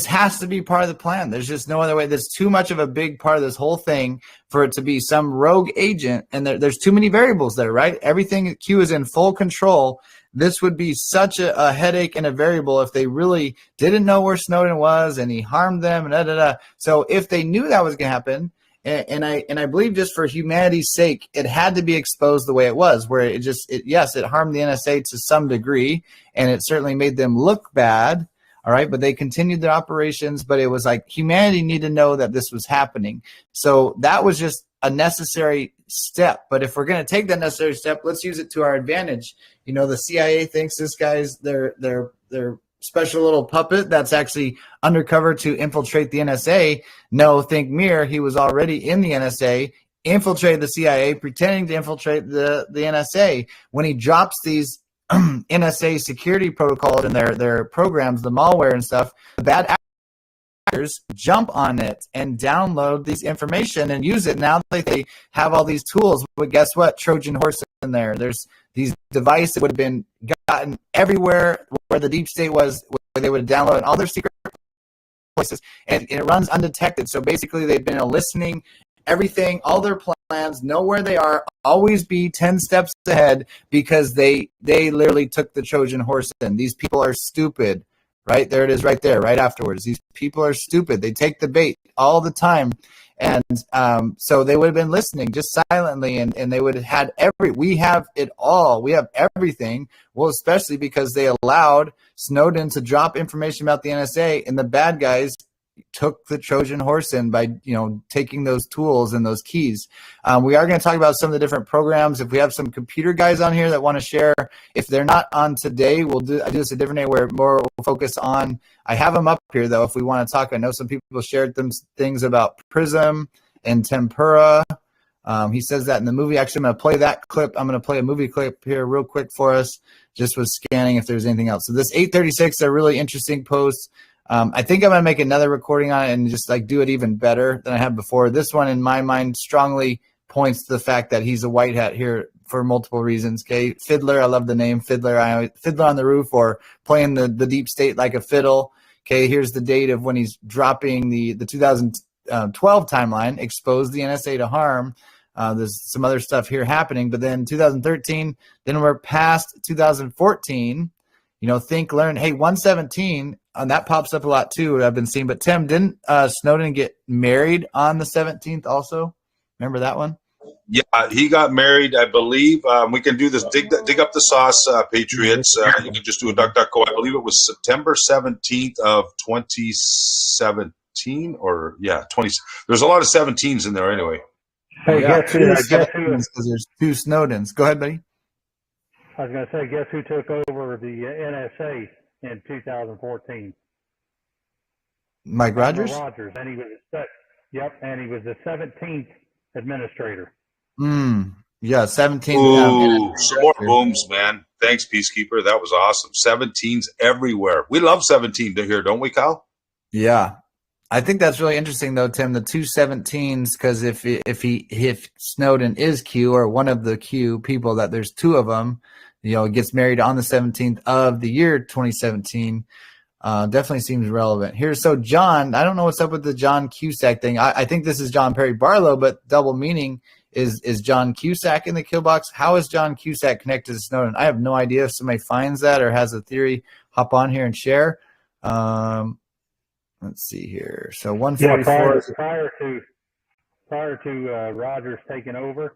has to be part of the plan. There's just no other way. There's too much of a big part of this whole thing for it to be some rogue agent. And there's too many variables there, right? Everything at Q is in full control. This would be such a headache and a variable if they really didn't know where Snowden was and he harmed them and da, da, da. So if they knew that was going to happen, and I believe just for humanity's sake, it had to be exposed the way it was, where yes, it harmed the NSA to some degree, and it certainly made them look bad. All right, but they continued their operations, but it was like humanity needed to know that this was happening. So that was just a necessary step. But if we're going to take that necessary step, let's use it to our advantage. You know, the CIA thinks this guy's their special little puppet that's actually undercover to infiltrate the NSA. No, think mirror, he was already in the NSA, infiltrated the CIA, pretending to infiltrate the NSA. When he drops these NSA security protocols and their programs, the malware and stuff, the bad actors jump on it and download these information and use it. Now they have all these tools, but guess what? Trojan horse in there. There's these devices that would have been gotten everywhere where the deep state was, where they would have downloaded all their secret places, and it runs undetected. So basically they've been listening everything, all their plans, know where they are, always be 10 steps ahead, because they literally took the Trojan horse in. These people are stupid, right? There it is right there, right afterwards. These people are stupid. They take the bait all the time. And so they would have been listening just silently, and they would have had we have it all. We have everything. Well, especially because they allowed Snowden to drop information about the NSA, and the bad guys took the Trojan horse in by, taking those tools and those keys. We are going to talk about some of the different programs. If we have some computer guys on here that want to share, if they're not on today, I do this a different day where more we'll focus on. I have them up here though, if we want to talk. I know some people shared them things about Prism and Tempura. He says that in the movie. Actually, I'm going to play that clip. I'm going to play a movie clip here real quick for us, just with scanning if there's anything else. So this 836, a really interesting post. I think I'm going to make another recording on it and just do it even better than I have before. This one, in my mind, strongly points to the fact that he's a white hat here for multiple reasons. Okay, Fiddler, I love the name Fiddler. Fiddler on the Roof, or playing the deep state like a fiddle. Okay, here's the date of when he's dropping the 2012 timeline, exposed the NSA to harm. There's some other stuff here happening, but then 2013, then we're past 2014. Think, learn. Hey, 117, and that pops up a lot too, I've been seeing. But Tim, didn't Snowden get married on the 17th also? Remember that one? Yeah, he got married, I believe. We can do this. Dig up the sauce, Patriots. You can just do a DuckDuckGo. I believe it was September 17th of 2017, or 20. There's a lot of 17s in there anyway. Hey, guess who? Because there's two Snowdens. Go ahead, buddy. I was going to say, guess who took over the NSA in 2014? Mike Rogers? Rogers, and he was and he was the 17th administrator. Yeah, 17th. Ooh, some more booms, man. Thanks, Peacekeeper. That was awesome. 17s everywhere. We love 17 here, don't we, Kyle? Yeah. I think that's really interesting, though, Tim, the two 17s, because if Snowden is Q, or one of the Q people, that there's two of them, gets married on the 17th of the year 2017, definitely seems relevant here. So John, I don't know what's up with the John Cusack thing. I think this is John Perry Barlow, but double meaning is John Cusack in the kill box. How is John Cusack connected to Snowden? I have no idea. If somebody finds that or has a theory, hop on here and share. Let's see here. So 144. prior to Rogers taking over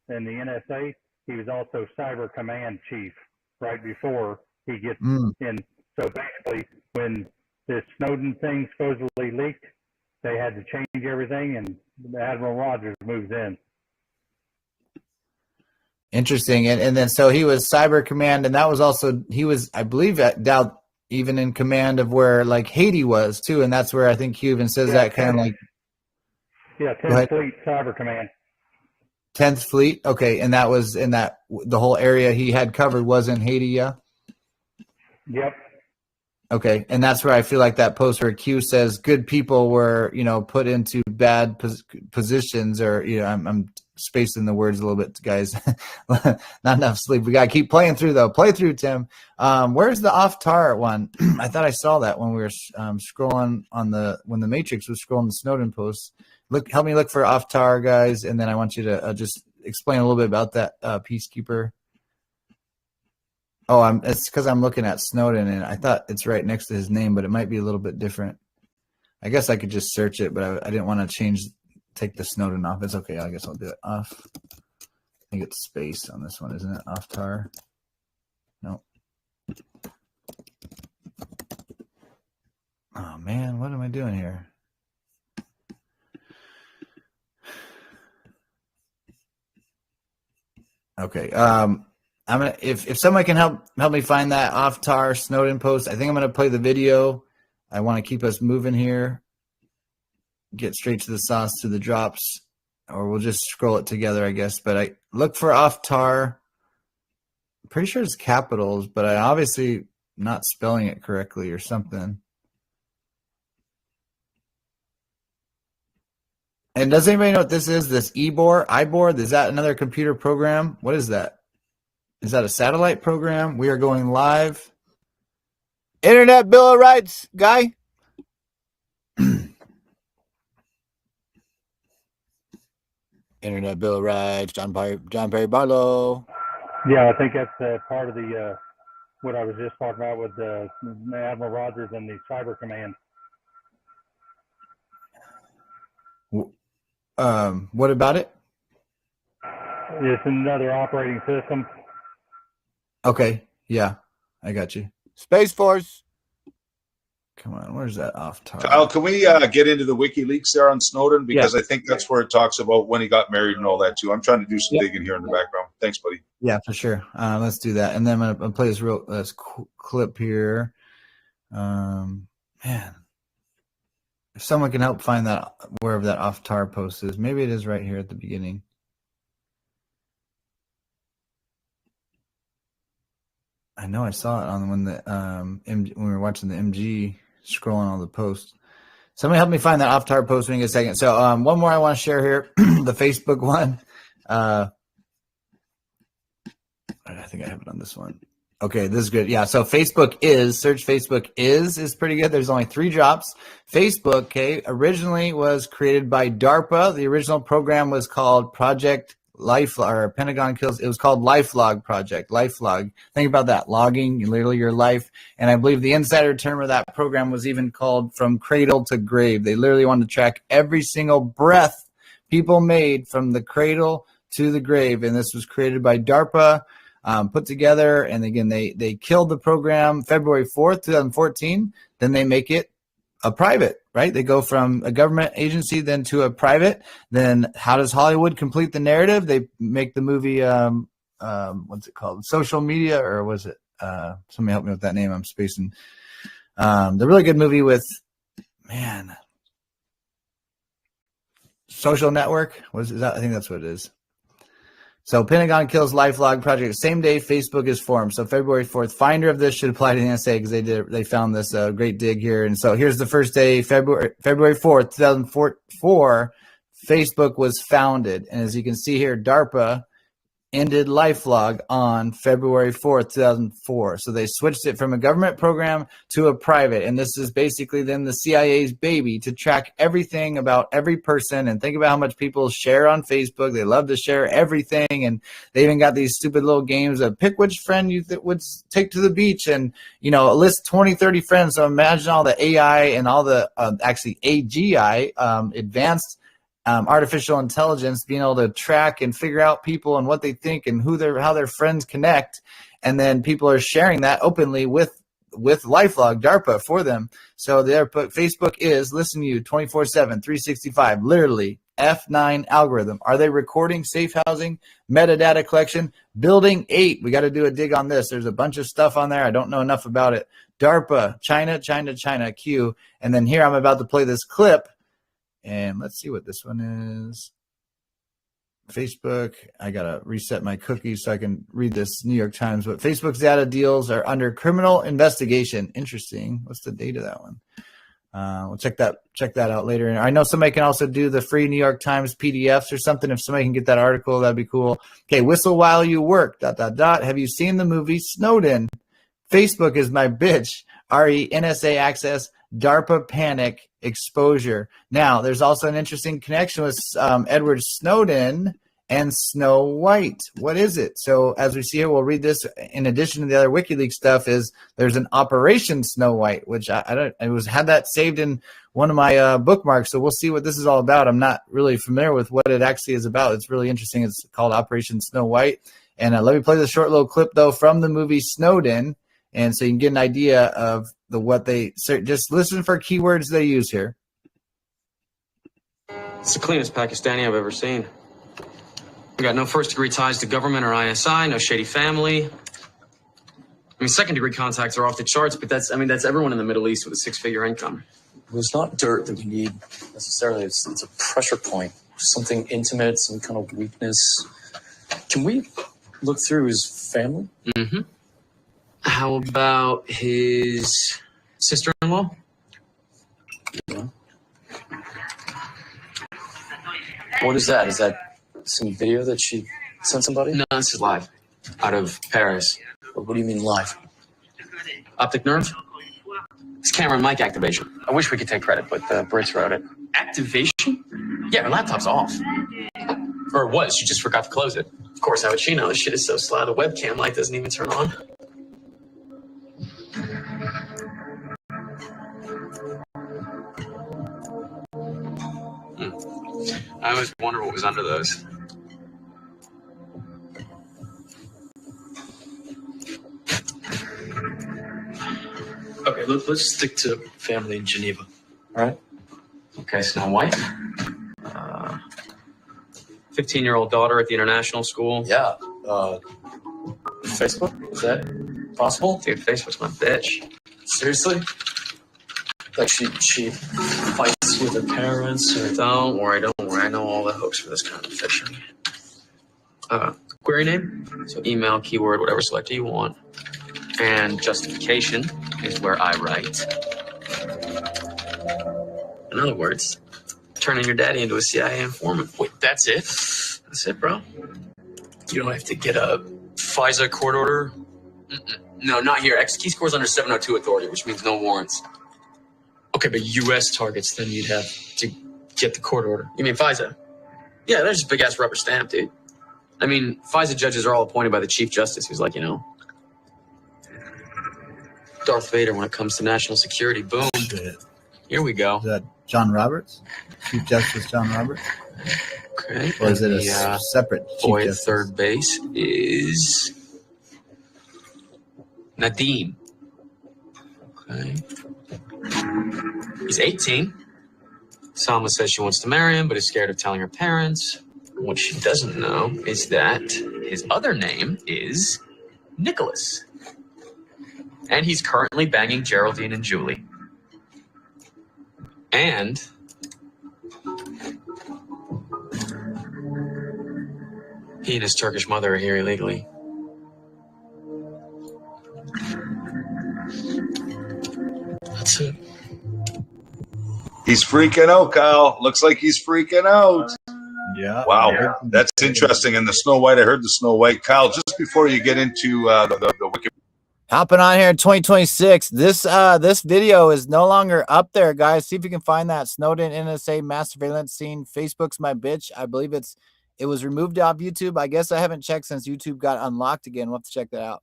in the NSA, he was also Cyber Command Chief right before he gets in. So basically, when this Snowden thing supposedly leaked, they had to change everything, and Admiral Rogers moves in. Interesting. And then so he was Cyber Command, and that was also, he was, I believe, doubt even in command of where like Haiti was too, and that's where I think he even says that kind of like. Yeah, 10th Fleet Cyber Command. 10th Fleet, okay, and that was in that the whole area he had covered was in Haiti, yeah. Yep. Okay, and that's where I feel like that post where Q says good people were, put into bad positions, or I'm spacing the words a little bit, guys. Not enough sleep. We gotta keep playing through though. Play through, Tim. Where's the off-tar one? I thought I saw that when we were scrolling on when the Matrix was scrolling the Snowden posts. Help me look for off-tar, guys, and then I want you to just explain a little bit about that Peacekeeper. Oh, it's because I'm looking at Snowden, and I thought it's right next to his name, but it might be a little bit different. I guess I could just search it, but I didn't want to take the Snowden off. It's okay. I guess I'll do it off. I think it's space on this one, isn't it? Off-tar. No. Oh, man, what am I doing here? Okay. I'm gonna if someone can help me find that off-tar Snowden post. I think I'm gonna play the video. I want to keep us moving here. Get straight to the sauce, to the drops, or we'll just scroll it together, I guess. But I look for off-tar. I'm pretty sure it's capitals, but I obviously not spelling it correctly or something. And does anybody know what this is? This IBOR? Is that another computer program? What is that? Is that a satellite program? We are going live. Internet Bill of Rights, guy. Internet Bill of Rights, John Perry Barlow. Yeah, I think that's part of the what I was just talking about with Admiral Rogers and the Cyber Command. What about it? It's another operating system. Okay, yeah, I got you. Space Force. Come on, where's that off-tar? Kyle, can we get into the WikiLeaks there on Snowden? Because I think that's where it talks about when he got married and all that too. I'm trying to do some digging here in the background. Thanks, buddy. Yeah, for sure. Let's do that. And then I'm going to play this clip here. Man, if someone can help find that, wherever that off-tar post is. Maybe it is right here at the beginning. I know I saw it on when we were watching the MG, scrolling all the posts. Somebody help me find that off-tar post when you get a second. So one more I want to share here, the Facebook one. I think I have it on this one. Okay, this is good. Yeah, so search Facebook is pretty good. There's only 3 drops. Facebook, okay, originally was created by DARPA. The original program was called Project LifeLog, or Pentagon Kills. It was called LifeLog Project. LifeLog. Think about that. Logging literally your life. And I believe the insider term of that program was even called From Cradle to Grave. They literally wanted to track every single breath people made from the cradle to the grave. And this was created by DARPA, put together. And again, they killed the program February 4th, 2014. Then they make it a private, right? They go from a government agency then to a private. Then how does Hollywood complete the narrative? They make the movie, what's it called? Social Media, or was it? Somebody help me with that name. I'm spacing. The really good movie with, Social Network. Is that? I think that's what it is. So Pentagon Kills LifeLog Project. Same day Facebook is formed. So February 4th. Finder of this should apply to the NSA because they found this great dig here. And so here's the first day, February 4th, 2004. Facebook was founded. And as you can see here, DARPA ended LifeLog on February 4th, 2004. So they switched it from a government program to a private. And this is basically then the CIA's baby to track everything about every person. And think about how much people share on Facebook. They love to share everything. And they even got these stupid little games of pick which friend you would take to the beach and, list 20, 30 friends. So imagine all the AI and all the actually AGI, advanced artificial intelligence being able to track and figure out people and what they think and how their friends connect, and then people are sharing that openly with LifeLog, DARPA, for them. So Facebook is listen to you 24/7, 365, literally. F9 algorithm. Are they recording safe housing, metadata collection, building 8? We got to do a dig on this. There's a bunch of stuff on there. I don't know enough about it. DARPA, China, Q. And then here I'm about to play this clip. And let's see what this one is. Facebook. I got to reset my cookies so I can read this New York Times. But Facebook's data deals are under criminal investigation. Interesting. What's the date of that one? We'll check that out later. And I know somebody can also do the free New York Times PDFs or something. If somebody can get that article, that'd be cool. Okay, whistle while you work, ... Have you seen the movie Snowden? Facebook is my bitch. RE, NSA access, DARPA panic, exposure. Now, there's also an interesting connection with Edward Snowden and Snow White. What is it? So as we see here, we'll read this. In addition to the other WikiLeaks stuff, there's an Operation Snow White, which I had that saved in one of my bookmarks. So we'll see what this is all about. I'm not really familiar with what it actually is about. It's really interesting. It's called Operation Snow White. And let me play this short little clip though from the movie Snowden, and so you can get an idea of just listen for keywords they use here. It's the cleanest Pakistani I've ever seen. We got no first-degree ties to government or ISI, no shady family. I mean, second-degree contacts are off the charts, but that's everyone in the Middle East with a six-figure income. Well, it's not dirt that we need necessarily. It's a pressure point, something intimate, some kind of weakness. Can we look through his family? Mm-hmm. How about his sister-in-law? Yeah. What is that? Is that some video that she sent somebody? No, this is live. Out of Paris. What do you mean live? Optic nerve? It's camera and mic activation. I wish we could take credit, but the Brits wrote it. Activation? Yeah, her laptop's off. Or it was, she just forgot to close it. Of course, how would she know? This shit is so slow. The webcam light doesn't even turn on. I always wonder what was under those. Okay, let's stick to family in Geneva. All right? Okay, Snow White. 15-year-old daughter at the international school. Yeah. Facebook? Is that possible? Dude, Facebook's my bitch. Seriously? Like she fights with her parents or... Don't worry. I know all the hooks for this kind of phishing. Query name, so email, keyword, whatever selector you want. And justification is where I write. In other words, turning your daddy into a CIA informant. Wait, that's it? That's it, bro. You don't have to get a FISA court order? No, not here. Key score's under 702 authority, which means no warrants. Okay, but U.S. targets, then you'd have to get the court order. You mean FISA? Yeah, there's just a big-ass rubber stamp, dude. I mean, FISA judges are all appointed by the Chief Justice, who's like, Darth Vader when it comes to national security. Boom. Here we go. Is that John Roberts? Chief Justice John Roberts? Okay. Or is it a separate Chief boy Justice? At third base is Nadeem. Okay. He's 18. Salma says she wants to marry him, but is scared of telling her parents. What she doesn't know is that his other name is Nicholas. And he's currently banging Geraldine and Julie. And he and his Turkish mother are here illegally. That's it. He's freaking out, Kyle. Looks like he's freaking out. Yeah. Wow. That's interesting. And the Snow White, I heard the Snow White. Kyle, just before you get into the Wiki. Hopping on here in 2026. This video is no longer up there, guys. See if you can find that Snowden NSA mass surveillance scene. Facebook's my bitch. I believe it was removed off YouTube. I guess I haven't checked since YouTube got unlocked again. We'll have to check that out.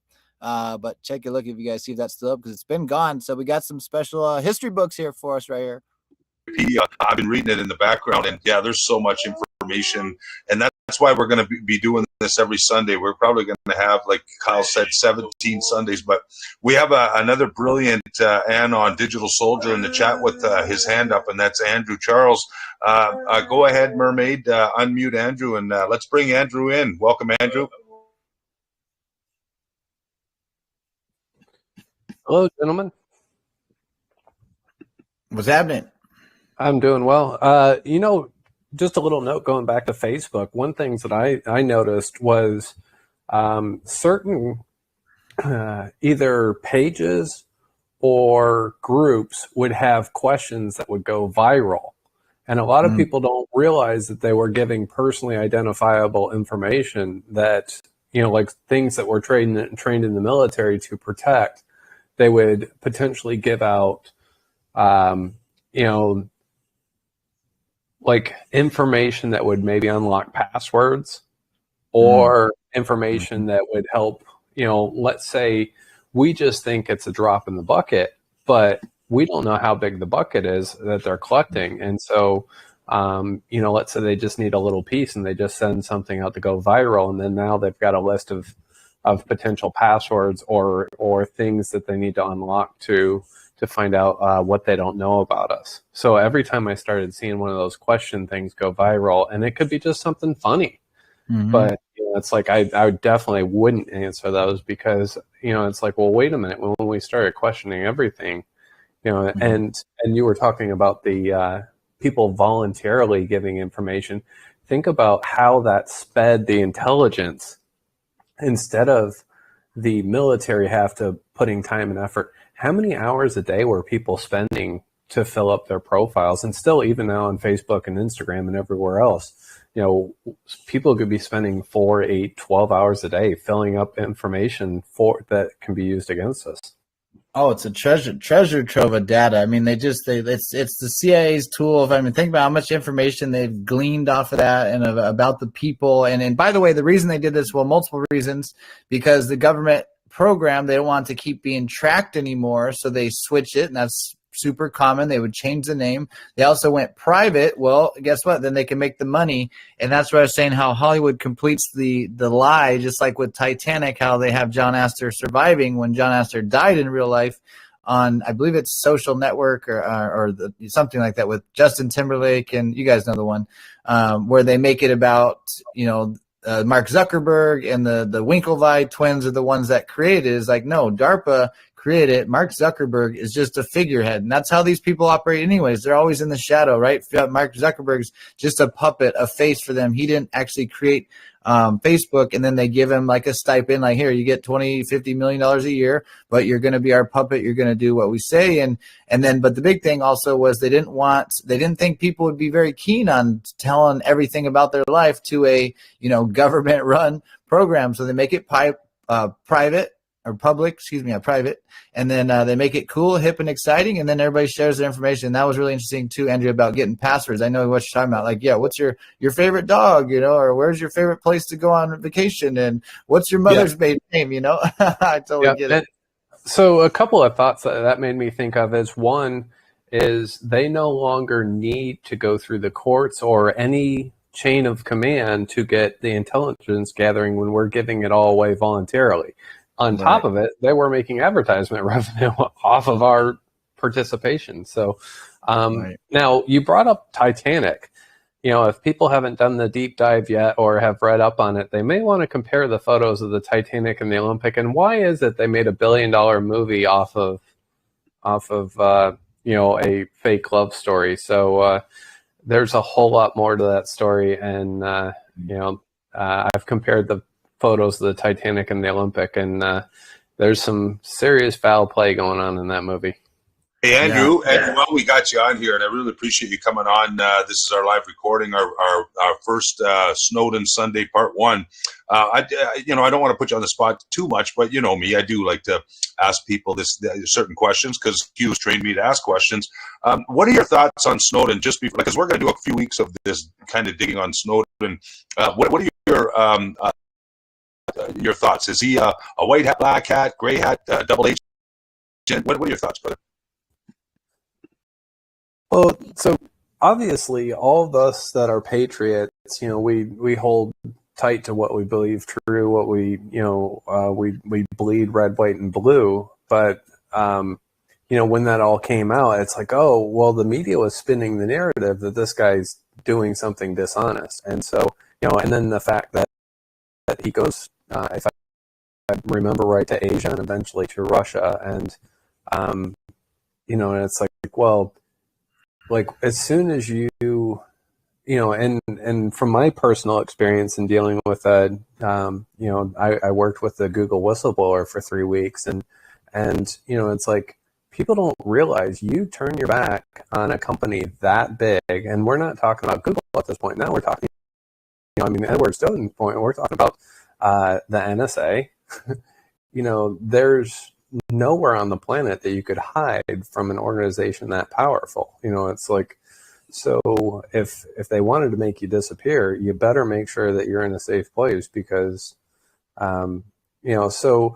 But check your look if you guys see if that's still up because it's been gone. So we got some special history books here for us right here. I've been reading it in the background, and yeah, there's so much information, and that's why we're going to be doing this every Sunday. We're probably going to have, like Kyle said, 17 Sundays, but we have another brilliant Ann on Digital Soldier in the chat with his hand up, and that's Andrew Charles. Go ahead, Mermaid, unmute Andrew, and let's bring Andrew in. Welcome, Andrew. Hello, gentlemen. What's happening? I'm doing well. You know, just a little note going back to Facebook. One thing that I noticed was certain either pages or groups would have questions that would go viral. And a lot of people don't realize that they were giving personally identifiable information that, you know, like things that were trained in the military to protect. They would potentially give out, you know, like information that would maybe unlock passwords or information that would help, you know, let's say we just think it's a drop in the bucket, but we don't know how big the bucket is that they're collecting. And so, you know, let's say they just need a little piece and they just send something out to go viral. And then now they've got a list of potential passwords or things that they need to unlock to find out what they don't know about us. So every time I started seeing one of those question things go viral, and it could be just something funny, but you know, it's like I definitely wouldn't answer those because, you know, it's like, well, wait a minute, when we started questioning everything, you know, and you were talking about the people voluntarily giving information. Think about how that sped the intelligence instead of the military have to putting time and effort. How many hours a day were people spending to fill up their profiles? And still, even now on Facebook and Instagram and everywhere else, you know, people could be spending 4, 8, 12 hours a day filling up information that can be used against us. Oh, it's a treasure trove of data. I mean, it's the CIA's tool. Think about how much information they've gleaned off of that and about the people. And by the way, the reason they did this, well, multiple reasons, because the government program, they don't want to keep being tracked anymore. So they switch it, and that's super common. They would change the name. They also went private. Well, guess what? Then they can make the money. And that's what I was saying, how Hollywood completes the lie, just like with Titanic, how they have John Astor surviving when John Astor died in real life on, I believe it's Social Network or something like that with Justin Timberlake. And you guys know the one where they make it about, you know, Mark Zuckerberg and the Winklevi twins are the ones that created it. Is like, no, DARPA created it. Mark Zuckerberg is just a figurehead. And that's how these people operate anyways. They're always in the shadow, right? Mark Zuckerberg's just a puppet, a face for them. He didn't actually create Facebook, and then they give him like a stipend, like, here, you get $20-50 million a year, but you're going to be our puppet. You're going to do what we say. And then, but the big thing also was they didn't think people would be very keen on telling everything about their life to a, you know, government run program. So they make it private. Or public, private, and then they make it cool, hip, and exciting, and then everybody shares their information. That was really interesting too, Andrea, about getting passwords. I know what you're talking about. Like, yeah, what's your favorite dog, you know, or where's your favorite place to go on vacation, and what's your mother's maiden name, you know? I totally get it. So a couple of thoughts that made me think of is, one is they no longer need to go through the courts or any chain of command to get the intelligence gathering when we're giving it all away voluntarily. On top of it, they were making advertisement revenue off of our participation. So now you brought up Titanic. You know, if people haven't done the deep dive yet or have read up on it, they may want to compare the photos of the Titanic and the Olympic. And why is it they made $1 billion movie off of you know, a fake love story? So there's a whole lot more to that story. And, you know, I've compared the photos of the Titanic and the Olympic, and there's some serious foul play going on in that movie. Hey, Andrew, and well, we got you on here, and I really appreciate you coming on. This is our live recording, our first Snowden Sunday Part 1. I don't want to put you on the spot too much, but you know me, I do like to ask people certain questions because Q has trained me to ask questions. What are your thoughts on Snowden? Just because we're going to do a few weeks of this kind of digging on Snowden. What are your thoughts? Is he a white hat, black hat, gray hat, double agent? What are your thoughts, brother? Well, so obviously, all of us that are patriots, we hold tight to what we believe true, what we bleed red, white, and blue. But when that all came out, it's like, oh, well, the media was spinning the narrative that this guy's doing something dishonest, and so and then the fact that he goes, if I remember right, to Asia and eventually to Russia, and and it's like, well, like as soon as and from my personal experience in dealing with that, I worked with the Google whistleblower for 3 weeks, and it's like people don't realize you turn your back on a company that big, and we're not talking about Google at this point. Now we're talking, Edward Snowden point. We're talking about the NSA. There's nowhere on the planet that you could hide from an organization that powerful. It's like, so if they wanted to make you disappear, you better make sure that you're in a safe place, because, so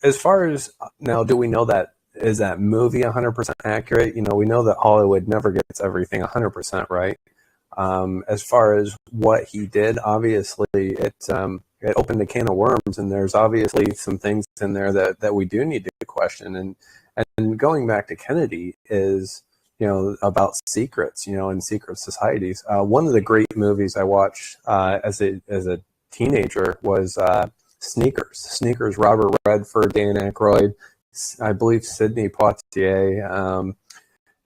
as far as now, do we know that, is that movie 100% accurate? We know that Hollywood never gets everything 100% right. As far as what he did, obviously it opened a can of worms, and there's obviously some things in there that we do need to question. And going back to Kennedy is, about secrets, and secret societies. One of the great movies I watched as a teenager was Sneakers. Robert Redford, Dan Aykroyd, I believe Sidney Poitier,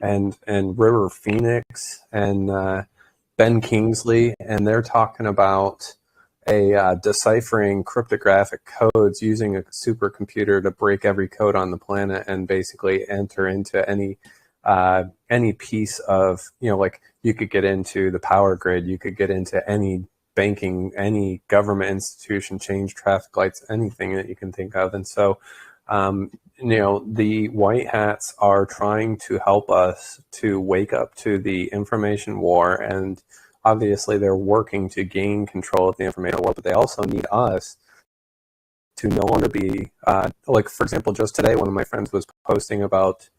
and River Phoenix, and Ben Kingsley, and they're talking about deciphering cryptographic codes using a supercomputer to break every code on the planet and basically enter into any piece of, like you could get into the power grid, you could get into any banking, any government institution, change traffic lights, anything that you can think of. And so, the white hats are trying to help us to wake up to the information war, and obviously they're working to gain control of the information war, but they also need us to no longer be, like, for example, just today, one of my friends was posting about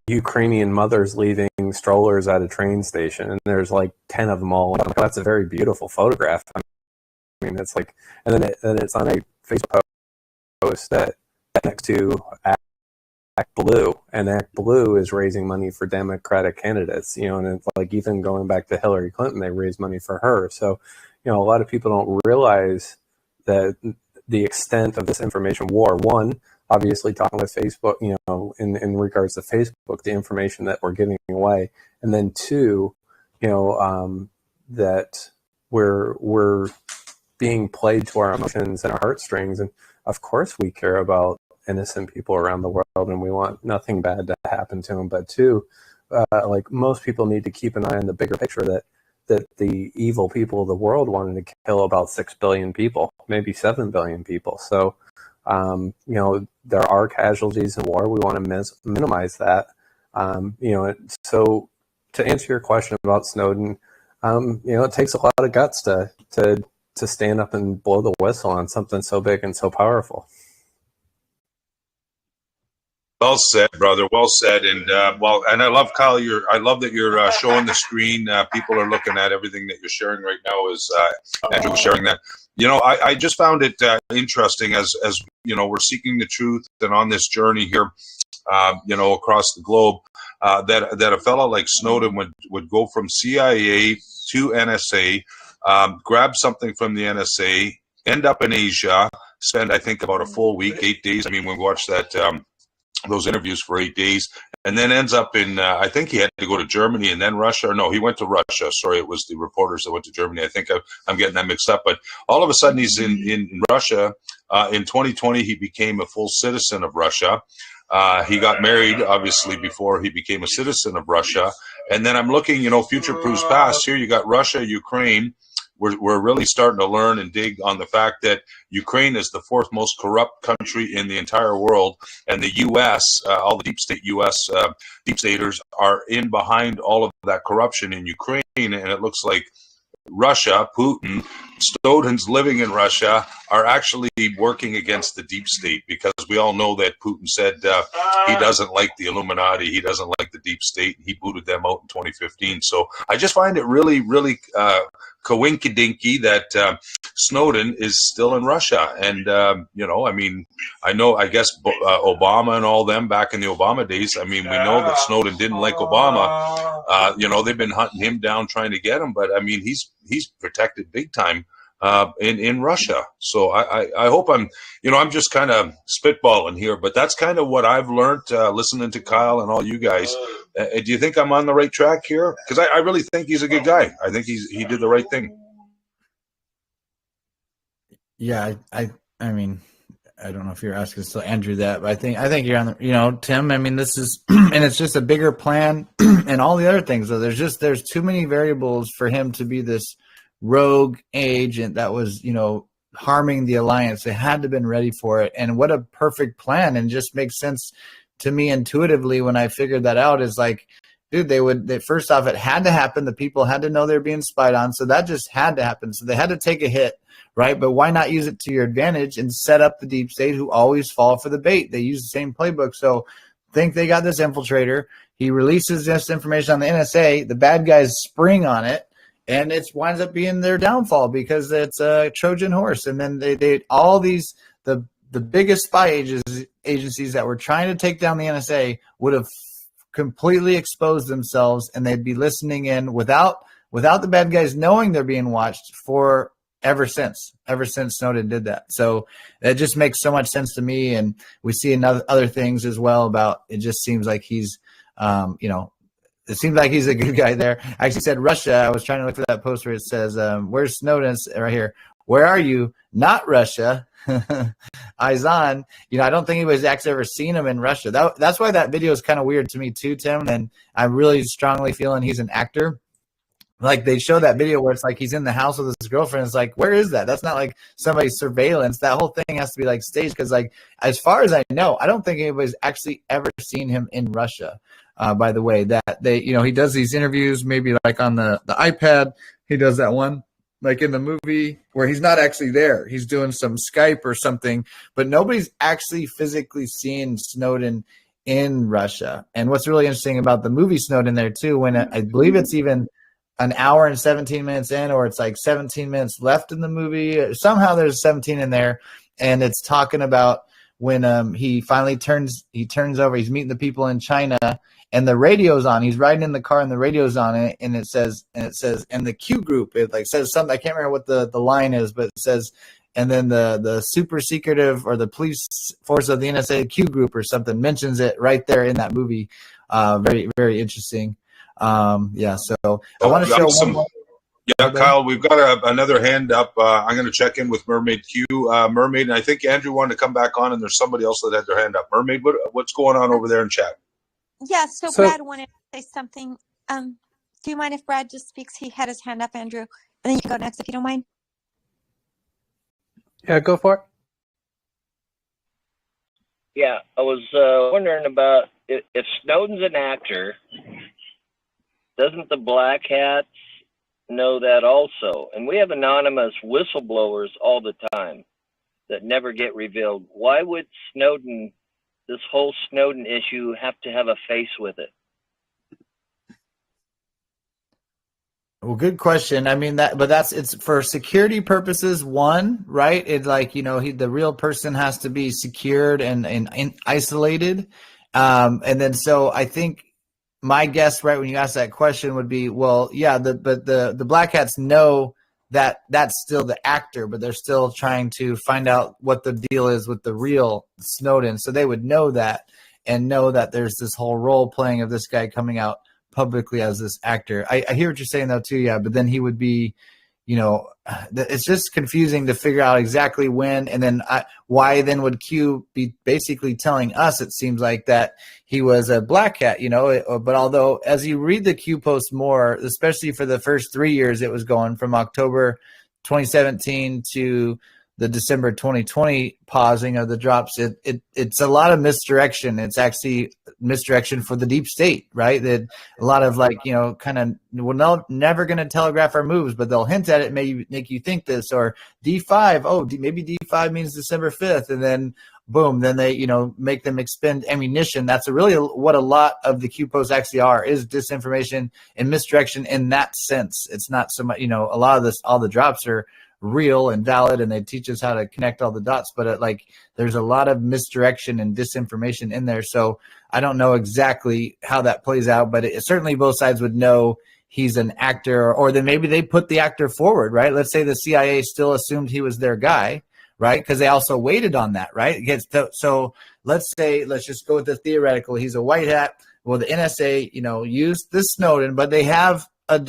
Ukrainian mothers leaving strollers at a train station, and there's like 10 of them all. I'm like, oh, that's a very beautiful photograph. It's like, and then it's on a Facebook post that next to Act Blue, and Act Blue is raising money for Democratic candidates, and it's like, even going back to Hillary Clinton, they raised money for her. So, a lot of people don't realize that the extent of this information war. One, obviously talking with Facebook, in regards to Facebook, the information that we're giving away, and then two, that we're being played to our emotions and our heartstrings, and of course we care about innocent people around the world, and we want nothing bad to happen to them. But two, like, most people need to keep an eye on the bigger picture, that the evil people of the world wanted to kill about 6 billion people, maybe 7 billion people. So, there are casualties in war. We want to minimize that. So to answer your question about Snowden, it takes a lot of guts to stand up and blow the whistle on something so big and so powerful. Well said, brother. Well said. And and I love, Kyle. I love that you're showing the screen. People are looking at everything that you're sharing right now. Is Andrew was sharing that. I just found it interesting as we're seeking the truth and on this journey here, across the globe, that a fellow like Snowden would go from CIA to NSA, grab something from the NSA, end up in Asia, spend, I think, about a full week, 8 days. I mean, we watched that. Those interviews for 8 days, and then ends up in, I think he had to go to Germany and then Russia, or no, he went to Russia. Sorry, it was the reporters that went to Germany. I think I'm getting that mixed up, but all of a sudden he's in Russia. In 2020, he became a full citizen of Russia. He got married, obviously, before he became a citizen of Russia. And then I'm looking, future proves past. Here you got Russia, Ukraine. We're really starting to learn and dig on the fact that Ukraine is the fourth most corrupt country in the entire world, and the U.S., all the deep state U.S. Deep staters are in behind all of that corruption in Ukraine, and it looks like Russia, Putin, Snowden's living in Russia are actually working against the deep state, because we all know that Putin said he doesn't like the Illuminati, he doesn't like the deep state, he booted them out in 2015. So I just find it really, really coinkydinky that Snowden is still in Russia. And, I guess Obama and all them back in the Obama days, we know that Snowden didn't like Obama. They've been hunting him down, trying to get him, but he's protected big time in Russia. So I hope I'm just kind of spitballing here, but that's kind of what I've learned listening to Kyle and all you guys. Do you think I'm on the right track here? Because I really think he's a good guy. I think he did the right thing. Yeah, I mean, I don't know if you're asking still Andrew that, but I think you're on the, Tim, this is, and it's just a bigger plan and all the other things. So there's too many variables for him to be this rogue agent that was, harming the alliance. They had to have been ready for it. And what a perfect plan. And just makes sense to me intuitively when I figured that out, is like, dude, first off, it had to happen. The people had to know they're being spied on. So that just had to happen. So they had to take a hit, right? But why not use it to your advantage and set up the deep state, who always fall for the bait? They use the same playbook. So think they got this infiltrator. He releases this information on the NSA. The bad guys spring on it, and it winds up being their downfall because it's a Trojan horse. And then they all these, the biggest spy agencies that were trying to take down the NSA would have completely exposed themselves, and they'd be listening in without the bad guys knowing they're being watched for ever since Snowden did that. So it just makes so much sense to me. And we see other things as well about, it just seems like he's, it seems like he's a good guy there. I actually said Russia. I was trying to look for that post where it says, where's Snowden? Right here. Where are you? Not Russia. Eyes on. I don't think anybody's actually ever seen him in Russia. That's why that video is kind of weird to me too, Tim. And I'm really strongly feeling he's an actor. Like, they show that video where it's like he's in the house with his girlfriend. It's like, where is that? That's not like somebody's surveillance. That whole thing has to be like staged. Because, like, as far as I know, I don't think anybody's actually ever seen him in Russia. By the way, that he does these interviews, maybe like on the iPad. He does that one, like in the movie, where he's not actually there. He's doing some Skype or something, but nobody's actually physically seen Snowden in Russia. And what's really interesting about the movie Snowden there too, when I believe it's even an hour and 17 minutes in, or it's like 17 minutes left in the movie. Somehow there's 17 in there, and it's talking about when he finally turns over. He's meeting the people in China, and the radio's on. He's riding in the car, and the radio's on it, and it says, and the Q group, it like says something. I can't remember what the line is, but it says, and then the super secretive, or the police force of the NSA Q group or something, mentions it right there in that movie. Very, very interesting. So I want to show one more. Yeah, Kyle, we've got another hand up. I'm going to check in with Mermaid Q. Mermaid, and I think Andrew wanted to come back on, and there's somebody else that had their hand up. Mermaid, what's going on over there in chat? Yeah, so Brad wanted to say something. Do you mind if Brad just speaks? He had his hand up, Andrew. And then you can go next if you don't mind. Yeah, go for it. Yeah, I was wondering about if Snowden's an actor, doesn't the Black Hats know that also? And we have anonymous whistleblowers all the time that never get revealed. Why would this whole Snowden issue have to have a face with it? Well, good question. I mean, it's for security purposes. One, right? It's like, the real person has to be secured and isolated. And then, so I think my guess, right, when you ask that question would be, well, yeah, but the Black Hats know that that's still the actor, but they're still trying to find out what the deal is with the real Snowden. So they would know that, and know that there's this whole role playing of this guy coming out publicly as this actor. I hear what you're saying though too, yeah, but then he would be, it's just confusing to figure out exactly when, and then why then would Q be basically telling us, it seems like, that he was a Black Hat, but although as you read the Q post more, especially for the first 3 years, it was going from October 2017 to the December 2020 pausing of the drops, it's a lot of misdirection. It's actually misdirection for the deep state, right? That a lot of like, kind of, we're never going to telegraph our moves, but they'll hint at it, maybe make you think this, or D5, maybe D5 means December 5th, and then boom, then they, make them expend ammunition. That's really what a lot of the Q posts actually are, is disinformation and misdirection in that sense. It's not so much, a lot of this, all the drops are real and valid, and they teach us how to connect all the dots, but there's a lot of misdirection and disinformation in there. So I don't know exactly how that plays out, but certainly both sides would know he's an actor, or then maybe they put the actor forward, right? Let's say the CIA still assumed he was their guy, right? Because they also waited on that, right? So let's just go with the theoretical. He's a white hat. Well, the NSA, used this Snowden, but they have a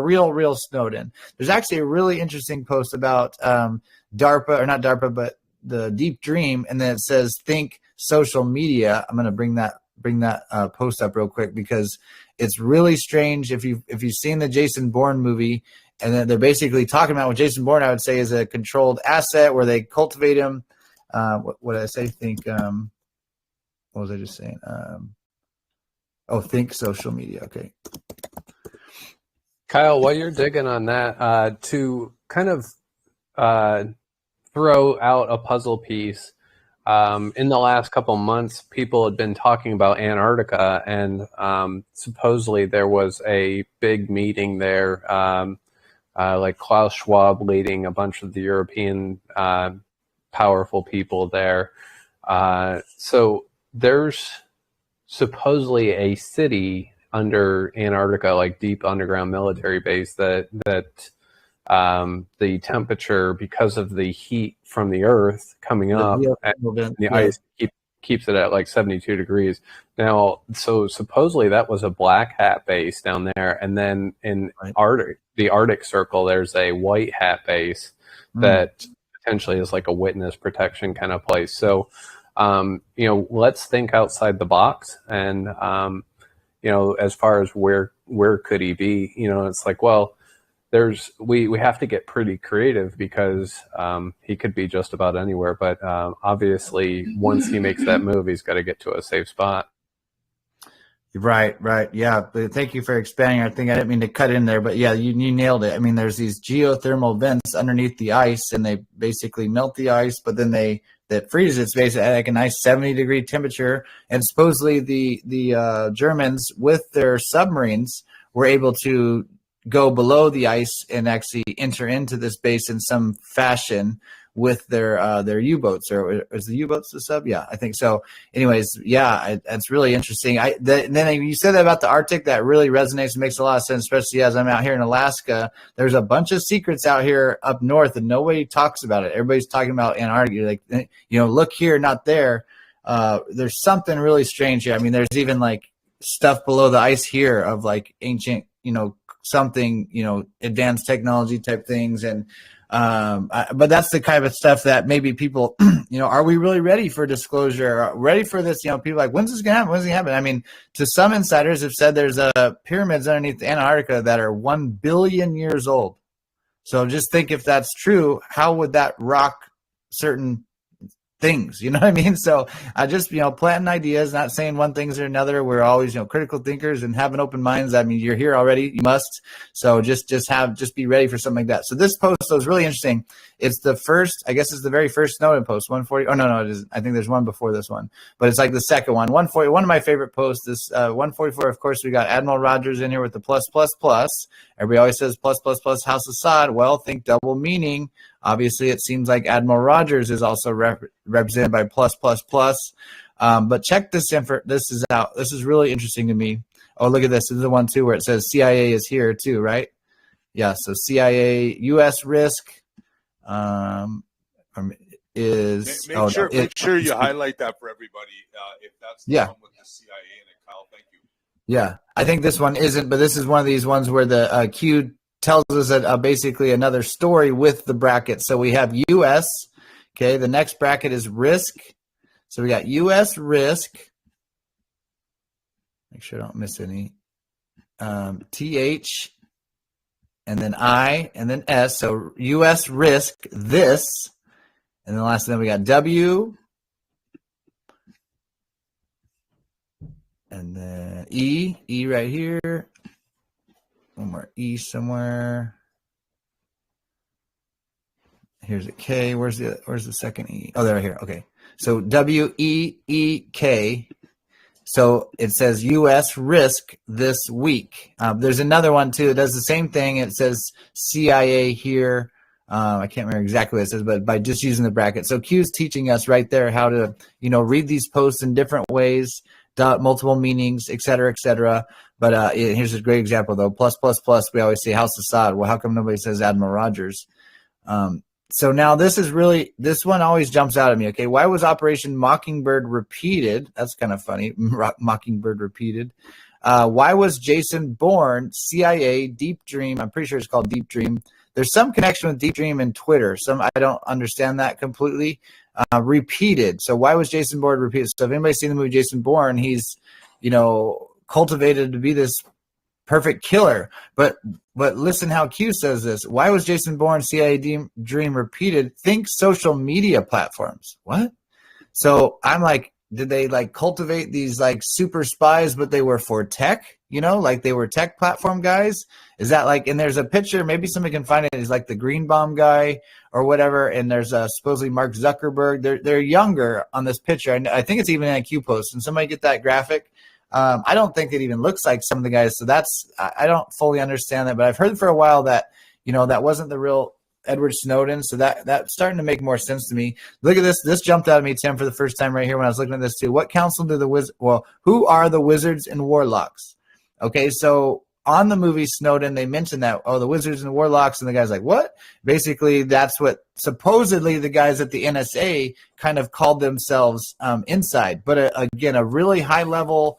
real Snowden. There's actually a really interesting post about DARPA, or not DARPA, but the Deep Dream, and then it says think social media. I'm going to bring that post up real quick, because it's really strange. If you've seen the Jason Bourne movie, and then they're basically talking about what Jason Bourne, I would say, is a controlled asset where they cultivate him. What did I say? What was I just saying? Think social media. Okay. Kyle, while you're digging on that, to kind of throw out a puzzle piece, in the last couple months, people had been talking about Antarctica, and supposedly there was a big meeting there, like Klaus Schwab leading a bunch of the European powerful people there. So there's supposedly a city under Antarctica, like deep underground military base, that the temperature, because of the heat from the Earth coming up, and the ice keeps it at like 72 degrees. Now, so supposedly that was a black hat base down there, and then in the Arctic Circle, there's a white hat base that potentially is like a witness protection kind of place. So, let's think outside the box, and as far as where could he be, it's like, well, we have to get pretty creative, because he could be just about anywhere. But obviously, once he makes that move, he's got to get to a safe spot. Right. Yeah. But thank you for expanding. I think I didn't mean to cut in there, but yeah, you nailed it. I mean, there's these geothermal vents underneath the ice, and they basically melt the ice, but then that freezes its base at like a nice 70-degree temperature. And supposedly the Germans, with their submarines, were able to go below the ice and actually enter into this base in some fashion with their U-boats. Or is the U-boats the sub? Yeah, I think so. Anyways, yeah, it's really interesting. Then you said that about the Arctic. That really resonates and makes a lot of sense, especially as I'm out here in Alaska. There's a bunch of secrets out here up north, and nobody talks about it. Everybody's talking about Antarctica. Like, look here, not there. There's something really strange here. I mean, there's even like stuff below the ice here of like ancient, something, advanced technology type things. And but that's the kind of stuff that maybe people, are we really ready for disclosure? Ready for this? People are like, when's this gonna happen? When's it gonna happen? I mean, to some insiders have said there's pyramids underneath Antarctica that are 1 billion years old. So just think, if that's true, how would that rock certain things? You know what I mean? So I just, planting ideas, not saying one thing's or another. We're always, critical thinkers and having open minds. I mean, you're here already, you must. So just be ready for something like that. So this post was really interesting. It's the very first Snowden post, 140. Oh, no, it isn't. I think there's one before this one, but it's like the second one, 140. One of my favorite posts, this 144, of course, we got Admiral Rogers in here with the plus. Everybody always says plus, House Assad. Well, think double meaning. Obviously, it seems like Admiral Rogers is also represented by plus. But check this this is out. This is really interesting to me. Oh, look at this. This is the one, too, where it says CIA is here, too, right? Yeah, so CIA, U.S. risk is... Make sure you highlight that for everybody, if that's the one with the CIA in it, Kyle. Thank you. Yeah, I think this one isn't, but this is one of these ones where the Q tells us that basically another story with the bracket. So we have U.S. Okay, the next bracket is risk. So we got U.S. risk. Make sure I don't miss any. TH, and then I, and then S. So U.S. risk this. And then last then we got W. And then E right here. One more E somewhere. Here's a K. Where's the second E? Oh, they're right here. Okay. So WEEK. So it says U.S. risk this week. There's another one too. It does the same thing. It says CIA here. I can't remember exactly what it says, but by just using the bracket. So Q is teaching us right there how to, read these posts in different ways, multiple meanings, et cetera, et cetera. But here's a great example though. Plus. We always say House Assad. Well, how come nobody says Admiral Rogers? So now this one always jumps out at me. Okay, why was Operation Mockingbird repeated? That's kind of funny. Mockingbird repeated. Why was Jason Bourne, CIA, Deep Dream? I'm pretty sure it's called Deep Dream. There's some connection with Deep Dream and Twitter. I don't understand that completely. Repeated. So why was Jason Bourne repeated? So if anybody's seen the movie Jason Bourne, he's cultivated to be this perfect killer. But listen how Q says this. Why was Jason Bourne CIA Dream repeated? Think social media platforms. What? So I'm like, did they cultivate these super spies, but they were for tech? They were tech platform guys? Is that and there's a picture, maybe somebody can find it. He's the green bomb guy or whatever. And there's supposedly Mark Zuckerberg. They're younger on this picture. And I think it's even in a Q post. And somebody get that graphic. I don't think it even looks like some of the guys. So I don't fully understand that, but I've heard for a while that, that wasn't the real Edward Snowden. So that's starting to make more sense to me. Look at this. This jumped out at me, Tim, for the first time right here when I was looking at this too. What council do who are the wizards and warlocks? Okay. So on the movie Snowden, they mentioned that, the wizards and warlocks, and the guy's like, what? Basically, that's what supposedly the guys at the NSA kind of called themselves inside. But again, a really high level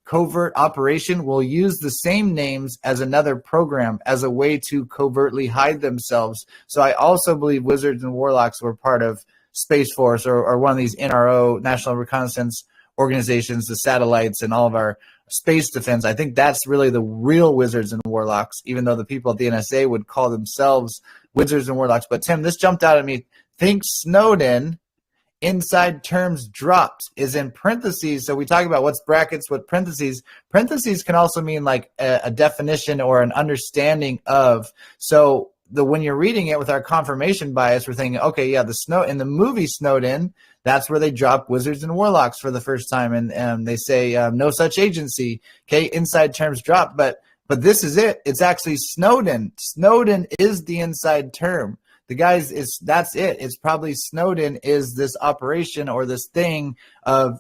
covert operation will use the same names as another program as a way to covertly hide themselves. So I also believe wizards and warlocks were part of Space Force or one of these NRO, National Reconnaissance Organizations, the satellites and all of our space defense. I think that's really the real wizards and warlocks, even though the people at the NSA would call themselves wizards and warlocks. But Tim, this jumped out at me. Think Snowden inside terms dropped is in parentheses. So we talk about what's brackets, what parentheses. Parentheses can also mean a definition or an understanding of. So when you're reading it with our confirmation bias, we're thinking, okay, yeah, in the movie Snowden, that's where they drop wizards and warlocks for the first time, and they say no such agency. Okay, inside terms dropped, but this is it. It's actually Snowden. Snowden is the inside term. The guys, that's it. It's probably Snowden is this operation or this thing of,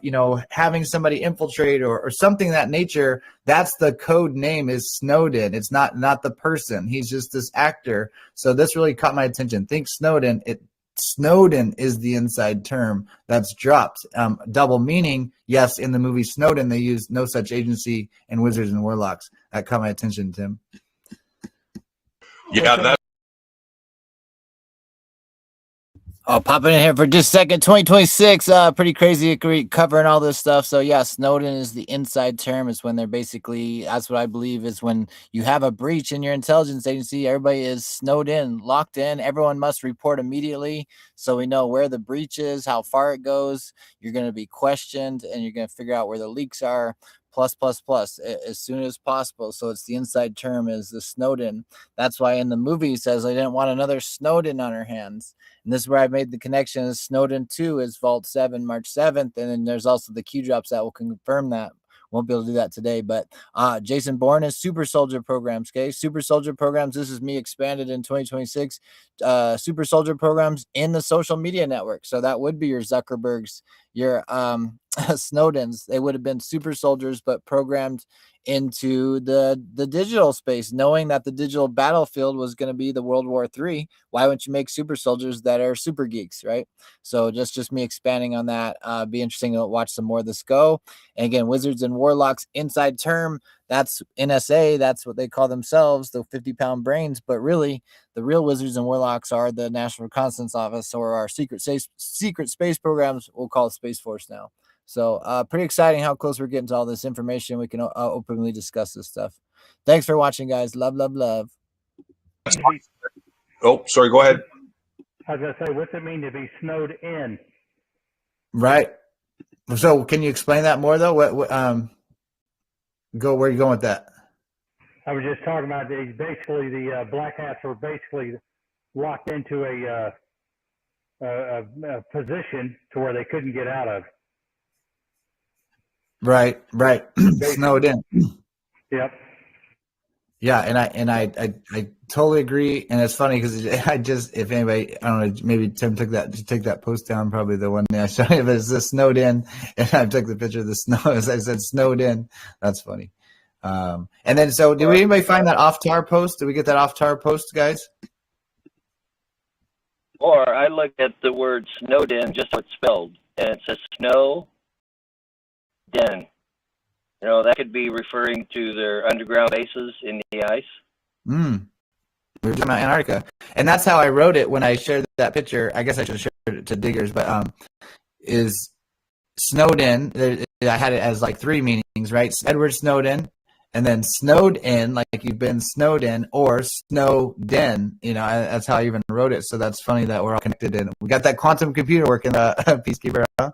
having somebody infiltrate or something of that nature. That's the code name is Snowden. It's not the person. He's just this actor. So this really caught my attention. Think Snowden. Snowden is the inside term that's dropped. Double meaning, yes, in the movie Snowden, they used no such agency and wizards and warlocks. That caught my attention, Tim. Yeah, that. I'll pop in here for just a second. 2026, pretty crazy covering all this stuff. So yeah, Snowden is the inside term. It's when they're basically, that's what I believe is when you have a breach in your intelligence agency, everybody is snowed in, locked in. Everyone must report immediately. So we know where the breach is, how far it goes. You're going to be questioned and you're going to figure out where the leaks are. Plus, as soon as possible. So it's the inside term is the Snowden. That's why in the movie it says I didn't want another Snowden on her hands. And this is where I made the connection. SNOWDEN II is Vault 7, March 7th. And then there's also the Q drops that will confirm that. Won't be able to do that today. But Jason Bourne is Super Soldier Programs. Okay, Super Soldier Programs. This is me expanded in 2026. Super Soldier Programs in the social media network. So that would be your Zuckerbergs, your Snowdens. They would have been super soldiers, but programmed into the digital space, knowing that the digital battlefield was going to be the World War III. Why wouldn't you make super soldiers that are super geeks, right? So just me expanding on that. Be interesting to watch some more of this go. And again, wizards and warlocks inside term. That's NSA. That's what they call themselves, the 50-pound brains. But really, the real wizards and warlocks are the National Reconnaissance Office or our secret space programs. We'll call it Space Force now. So pretty exciting how close we're getting to all this information. We can openly discuss this stuff. Thanks for watching, guys. Love. Oh, sorry. Go ahead. I was going to say, what's it mean to be snowed in? Right. So can you explain that more though? Where are you going with that? I was just talking about basically the black hats were basically locked into a position to where they couldn't get out of. Right. Snowed in. Yep. Yeah, and I totally agree, and it's funny because if anybody, I don't know, maybe Tim take that post down, probably the one I showed you, but it's the snowed in, and I took the picture of the snow as I said snowed in. That's funny. And then so did anybody find that off tar post? Did we get that off tar post, guys? Or I looked at the word snowed in, just how it's spelled, and it says snow den. You know, that could be referring to their underground bases in the ice. We were talking about Antarctica. And that's how I wrote it when I shared that picture. I guess I should have shared it to diggers, but is snowed in. I had it as like 3 meanings, right? Edward Snowden, and then snowed in, like you've been snowed in, or snowden. You know, that's how I even wrote it. So that's funny that we're all connected in. We got that quantum computer working, Peacekeeper, huh?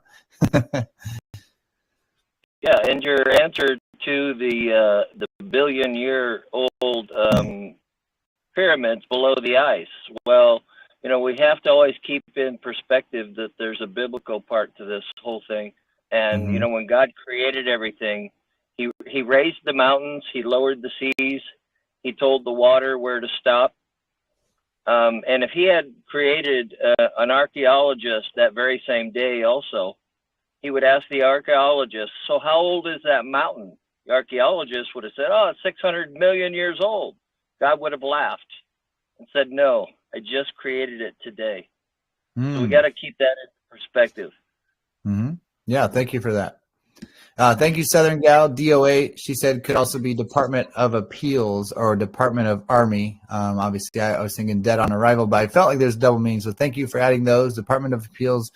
Yeah, and your answer to the billion-year-old pyramids below the ice. Well, you know, we have to always keep in perspective that there's a biblical part to this whole thing. And you know, when God created everything, He raised the mountains, He lowered the seas, He told the water where to stop. And if He had created an archaeologist that very same day, also, He would ask the archaeologist, so how old is that mountain? The archaeologist would have said, oh, it's 600 million years old. God would have laughed and said, no, I just created it today. So we got to keep that in perspective. Yeah, thank you for that. Thank you, Southern Gal, DOA. She said could also be Department of Appeals or Department of Army. Obviously, I was thinking dead on arrival, but I felt like there's double meanings. So thank you for adding those. Department of Appeals,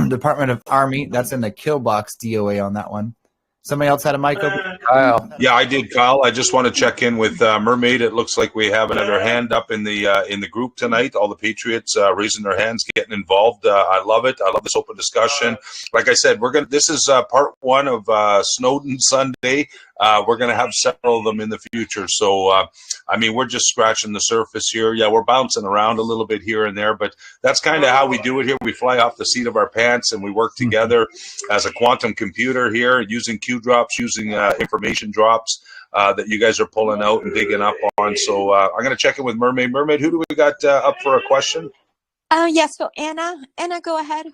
Department of Army. That's in the kill box, DOA on that one. Somebody else had a mic open? Kyle. Yeah, I did, Kyle. I just want to check in with Mermaid. It looks like we have another hand up in the group tonight. All the Patriots raising their hands, getting involved. I love it. I love this open discussion. Like I said, this is part 1 of Snowden Sunday. We're going to have several of them in the future. So, I mean, we're just scratching the surface here. Yeah, we're bouncing around a little bit here and there, but that's kind of how we do it here. We fly off the seat of our pants and we work together as a quantum computer here, using Q drops, using information drops that you guys are pulling out and digging up on. So I'm going to check in with Mermaid. Mermaid, who do we got up for a question? Yeah, so Anna, go ahead.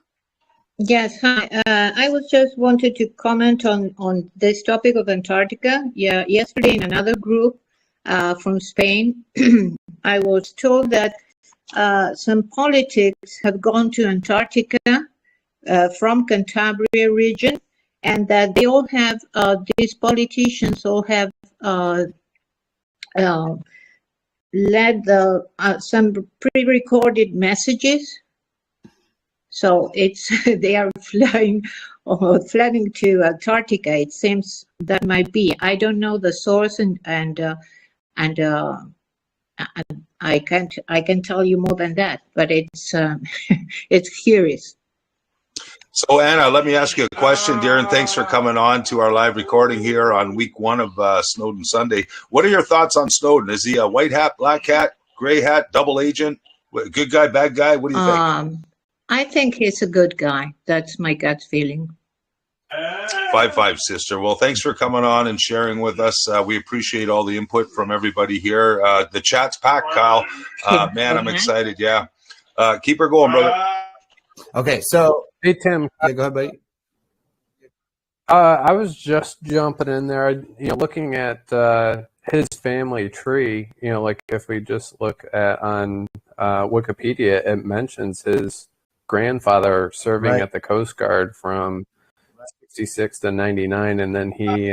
Yes, hi. I was just wanted to comment on this topic of Antarctica. Yeah, yesterday in another group from Spain, I was told that some politics have gone to Antarctica from Cantabria region, and that they all have, these politicians all have led some pre-recorded messages. So it's they are flying to Antarctica. It seems that might be. I don't know the source, and I can tell you more than that. But it's it's curious. So, Anna, let me ask you a question. Darren, thanks for coming on to our live recording here on week 1 of Snowden Sunday. What are your thoughts on Snowden? Is he a white hat, black hat, gray hat, double agent, good guy, bad guy? What do you think? I think he's a good guy. That's my gut feeling. 5-5, sister. Well, thanks for coming on and sharing with us. We appreciate all the input from everybody here. The chat's packed, Kyle. Man, I'm excited. Yeah. Keep her going, brother. Okay, so hey, Tim. Yeah, go ahead, buddy. I was just jumping in there, looking at his family tree. Like if we just look at on Wikipedia, it mentions his grandfather serving at the Coast Guard from 66 to 99, and then he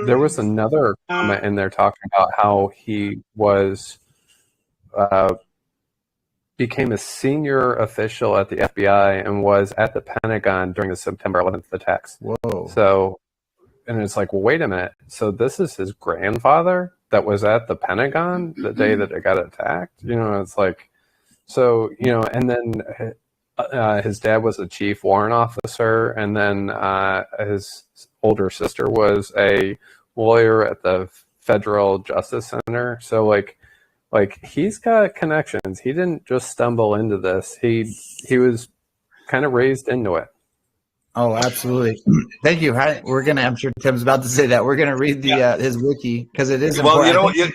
there was another comment in there talking about how he was became a senior official at the FBI and was at the Pentagon during the September 11th attacks. Whoa. So, and it's like, well, wait a minute. So this is his grandfather that was at the Pentagon the day that it got attacked? It's like, So, you know, and then his dad was a chief warrant officer, and then his older sister was a lawyer at the Federal Justice Center. So, like he's got connections. He didn't just stumble into this. He was kind of raised into it. Oh, absolutely. Thank you. We're gonna. I'm sure Tim's about to say that. We're gonna read the his wiki because it is Well, important.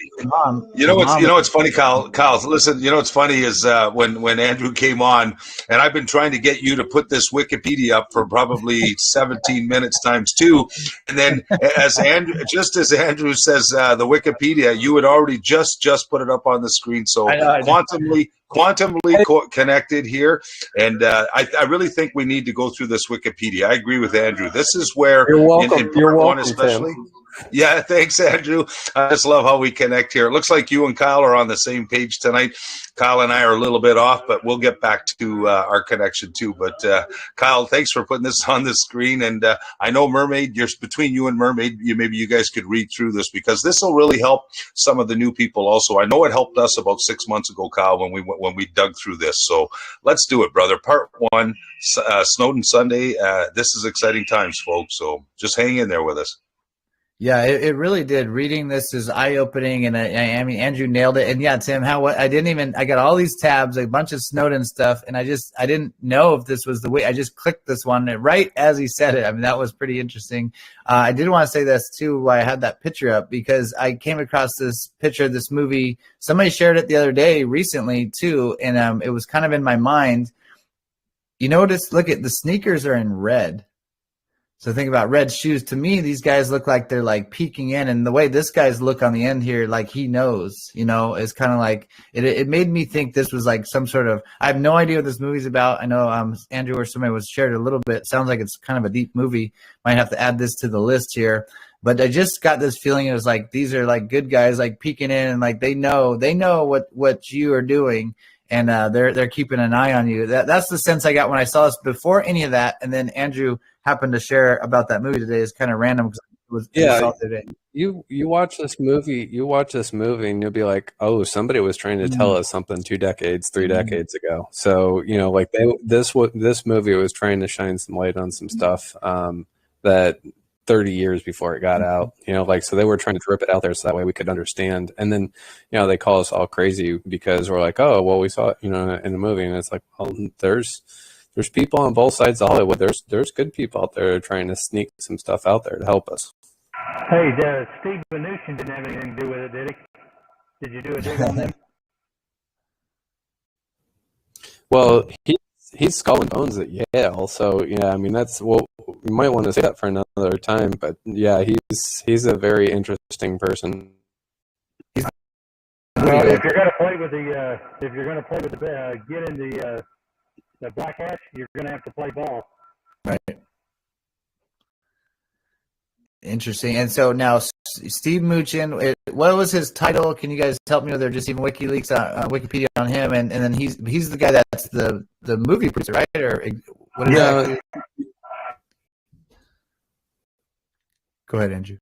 you know what's funny, Kyle. Listen, you know what's funny is when Andrew came on, and I've been trying to get you to put this Wikipedia up for probably 17 minutes times 2, and then as Andrew says the Wikipedia, you had already just put it up on the screen. So quantumly connected here, and I really think we need to go through this Wikipedia. I agree with Andrew. This is where you're welcome. In part one especially. Tim. Yeah, thanks, Andrew. I just love how we connect here. It looks like you and Kyle are on the same page tonight. Kyle and I are a little bit off, but we'll get back to our connection too. But Kyle, thanks for putting this on the screen. And I know Mermaid, between you and Mermaid, maybe you guys could read through this because this will really help some of the new people also. I know it helped us about 6 months ago, Kyle, when we dug through this. So let's do it, brother. Part 1, Snowden Sunday. This is exciting times, folks. So just hang in there with us. Yeah, it really did. Reading this is eye-opening, and I mean, Andrew nailed it. And yeah, Tim, I got all these tabs, a bunch of Snowden stuff, and I didn't know if this was the way. I just clicked this one right as he said it. I mean, that was pretty interesting. I did want to say this too, why I had that picture up, because I came across this picture of this movie. Somebody shared it the other day recently too, and it was kind of in my mind. You notice, look at the sneakers are in red. So think about red shoes. To me, these guys look like they're like peeking in, and the way this guy's look on the end here, like he knows, is kind of like it made me think this was like some sort of. I have no idea what this movie's about. I know Andrew or somebody was shared a little bit. Sounds like it's kind of a deep movie. Might have to add this to the list here. But I just got this feeling it was like these are like good guys like peeking in, and like they know what you are doing. And they're keeping an eye on you. That's the sense I got when I saw this before any of that. And then Andrew happened to share about that movie today. It's kind of random because it was today. You watch this movie, and you'll be like, oh, somebody was trying to tell us something 2 decades, 3 decades ago. So like this movie was trying to shine some light on some stuff that 30 years before it got out, so they were trying to rip it out there so that way we could understand. And then, they call us all crazy because we're like, oh, well, we saw it, in the movie. And it's like, well, there's people on both sides of Hollywood. There's good people out there trying to sneak some stuff out there to help us. Hey, Steve Mnuchin didn't have anything to do with it, did he? Did you do a dig on them? Well, he's skull and bones at Yale, so yeah, I mean we might want to say that for another time, but yeah, he's a very interesting person. Well, if you're gonna play with get in the black hat, you're gonna have to play ball. Right. Interesting. And so now Steve Mnuchin, what was his title? Can you guys help me with there? Just even WikiLeaks, Wikipedia on him, and then he's the guy that's the movie producer, right? Or what is that? Go ahead, Andrew.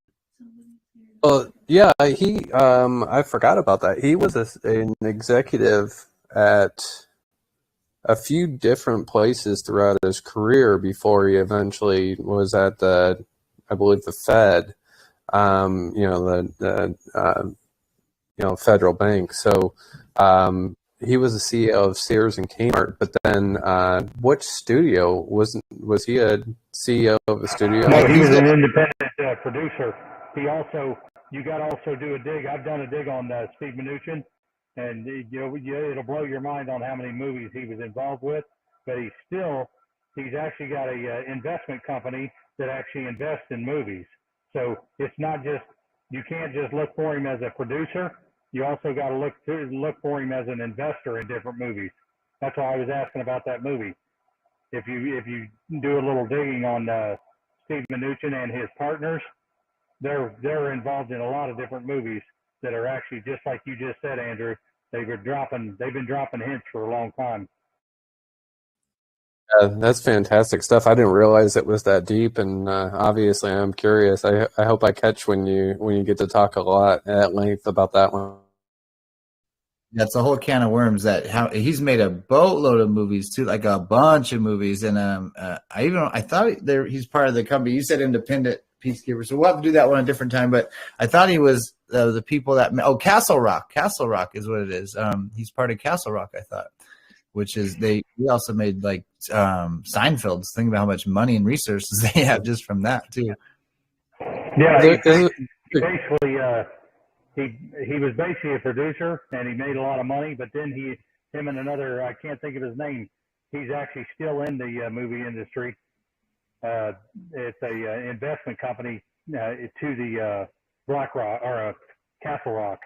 Well, yeah, I forgot about that. He was an executive at a few different places throughout his career before he eventually was at I believe the Fed, the federal bank. So he was the CEO of Sears and Kmart. But then, which studio was he a CEO of a studio? No, he was an independent producer. You got to also do a dig. I've done a dig on Steve Mnuchin, and it'll blow your mind on how many movies he was involved with. But he's actually got a investment company that actually invests in movies. So it's not just, you can't just look for him as a producer. You also got to look for him as an investor in different movies. That's why I was asking about that movie. If you do a little digging on Steve Mnuchin and his partners, they're involved in a lot of different movies that are actually just like you just said, Andrew. They've been dropping hints for a long time. That's fantastic stuff. I didn't realize it was that deep, and obviously I'm curious. I hope I catch when you get to talk a lot at length about that one. That's a whole can of worms. That how he's made a boatload of movies too, like a bunch of movies. And I thought he's part of the company. You said independent peacekeeper, so we'll have to do that one a different time. But I thought he was the people that Castle Rock. Castle Rock is what it is. He's part of Castle Rock, I thought, which is he also made like Seinfeld's. Think about how much money and resources they have just from that too. Yeah, basically, he was basically a producer, and he made a lot of money. But then him and another, I can't think of his name. He's actually still in the movie industry. It's a investment company to the Black Rock or Castle Rock.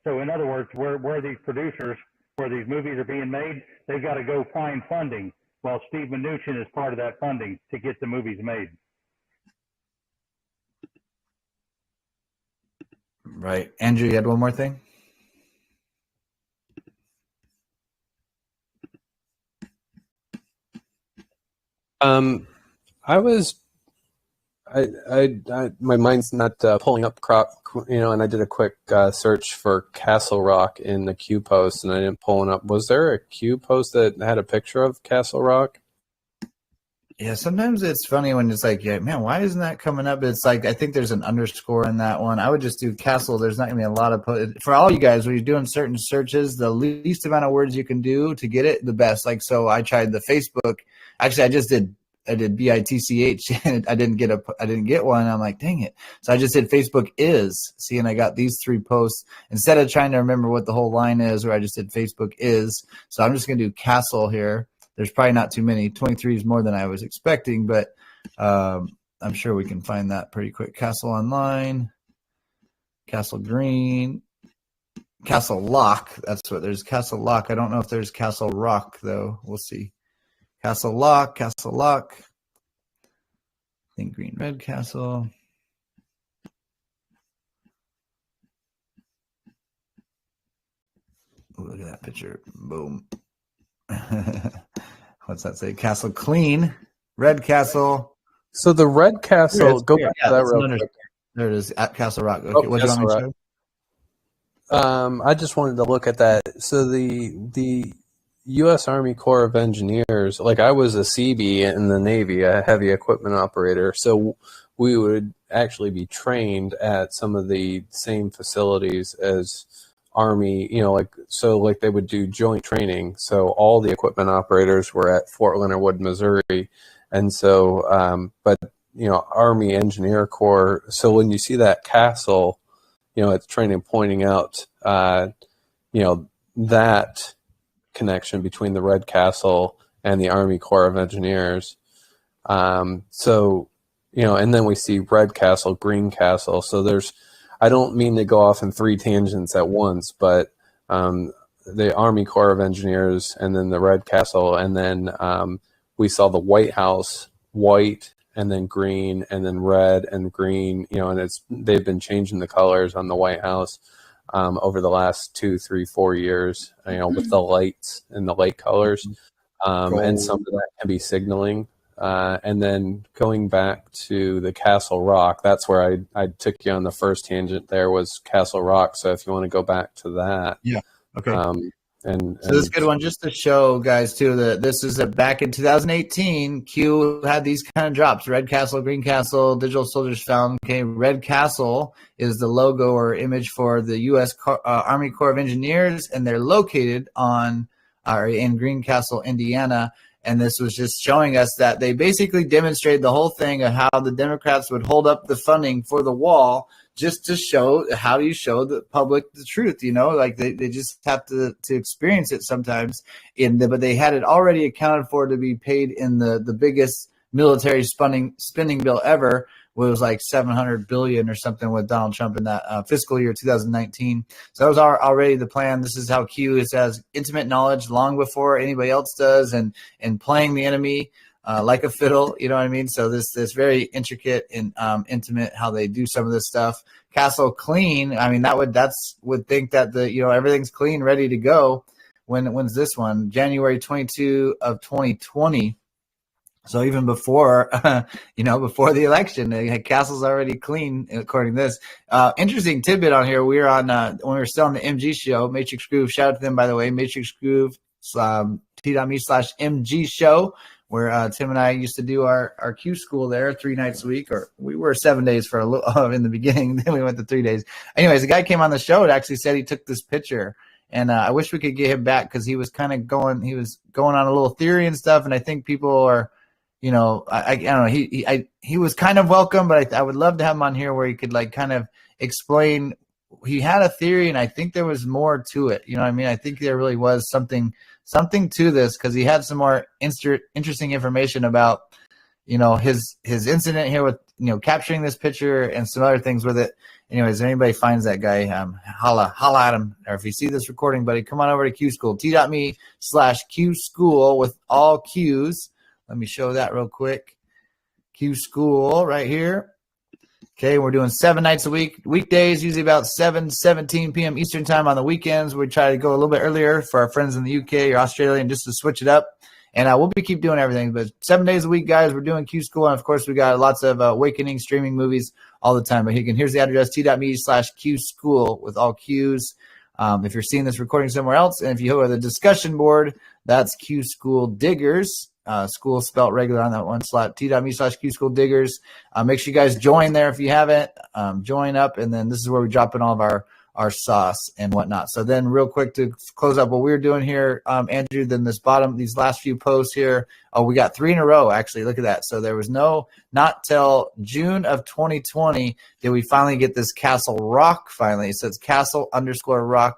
So in other words, where these producers, where these movies are being made, they've got to go find funding. Well, Steve Mnuchin is part of that funding to get the movies made. Right. Andrew, you had one more thing? My mind's not pulling up and I did a quick search for Castle Rock in the Q post, and I didn't pull it up. Was there a Q post that had a picture of Castle Rock? Yeah, sometimes it's funny when it's like, yeah, man, why isn't that coming up? It's like, I think there's an underscore in that one. I would just do Castle. There's not going to be a lot of for all you guys, when you're doing certain searches, the least amount of words you can do to get it, the best. Like, so I tried the Facebook. Actually, I did BITCH and I didn't get one. I'm like, dang it. So I just did Facebook is. See, and I got these 3 posts instead of trying to remember what the whole line is, where I just did Facebook is. So I'm just going to do Castle here. There's probably not too many. 23 is more than I was expecting, but I'm sure we can find that pretty quick. Castle Online, Castle Green, Castle Lock. That's what there's. Castle Lock. I don't know if there's Castle Rock though. We'll see. Castle Lock, Castle Lock. I think Green Red Castle. Ooh, look at that picture. Boom. What's that say? Castle Clean, Red Castle. So the Red Castle, go back to that real quick. There it is at Castle Rock. Okay, what do you want me to show? I just wanted to look at that. So the U.S. Army Corps of Engineers, like I was a CB in the Navy, a heavy equipment operator. So we would actually be trained at some of the same facilities as Army, like they would do joint training. So all the equipment operators were at Fort Leonard Wood, Missouri. And so, Army Engineer Corps. So when you see that castle, it's training pointing out, that connection between the Red Castle and the Army Corps of Engineers. And then we see Red Castle, Green Castle. So I don't mean to go off in 3 tangents at once, but the Army Corps of Engineers and then the Red Castle, and then we saw the White House, white, and then green, and then red and green, and they've been changing the colors on the White House over the last 2, 3, 4 years, with the lights and the light colors, and some of that can be signaling. And then going back to the Castle Rock, that's where I took you on the first tangent. There was Castle Rock. So if you want to go back to that, yeah, okay. So this is a good one just to show guys too that this is back in 2018. Q had these kind of drops: Red Castle, Green Castle, Digital Soldiers Found. Okay, Red Castle is the logo or image for the U.S. Army Corps of Engineers, and they're located in Green Castle, Indiana. And this was just showing us that they basically demonstrated the whole thing of how the Democrats would hold up the funding for the wall, just to show how do you show the public the truth, like they just have to experience it sometimes. But they had it already accounted for to be paid in the biggest military spending bill ever. Was like $700 billion or something with Donald Trump in that fiscal year 2019. So that was already the plan. This is how Q has intimate knowledge long before anybody else does, and playing the enemy like a fiddle. You know what I mean? So this very intricate and intimate how they do some of this stuff. Castle Clean. I mean, would think that everything's clean, ready to go. When's this one? January 22 of 2020. So even before, before the election, Castle's already clean, according to this. Interesting tidbit on here. We were on, when we were still on the MG show, Matrix Groove, shout out to them, by the way, Matrix Groove, t.me/MG show, where Tim and I used to do our Q school there 3 nights a week, or we were 7 days for a little in the beginning. Then we went to 3 days. Anyways, the guy came on the show and actually said he took this picture. And I wish we could get him back because he was going on a little theory and stuff. And I think people are, I don't know. He was kind of welcome, but I would love to have him on here where he could like kind of explain. He had a theory, and I think there was more to it. You know what I mean? I think there really was something to this because he had some more interesting information about, his incident here with, capturing this picture and some other things with it. Anyways, if anybody finds that guy, holla at him. Or if you see this recording, buddy, come on over to Q School, t.me/Q School with all Q's. Let me show that real quick. Q School right here. Okay, we're doing 7 nights a week. Weekdays, usually about 7:17 p.m. Eastern time. On the weekends, we try to go a little bit earlier for our friends in the UK or Australia and just to switch it up. And we'll keep doing everything. But 7 days a week, guys, we're doing Q School. And, of course, we got lots of Awakening streaming movies all the time. But here's the address, t.me/Q School with all Q's. If you're seeing this recording somewhere else, and if you go to the discussion board, that's Q School Diggers. School spelled regular on that one slot, t.me/Q School Diggers. Make sure you guys join there if you haven't. Join up, and then this is where we drop in all of our sauce and whatnot. So then real quick to close up what we're doing here, Andrew, then these last few posts here. Oh, we got 3 in a row, actually. Look at that. So there was not till June of 2020 did we finally get this Castle Rock finally. So it's Castle_Rock.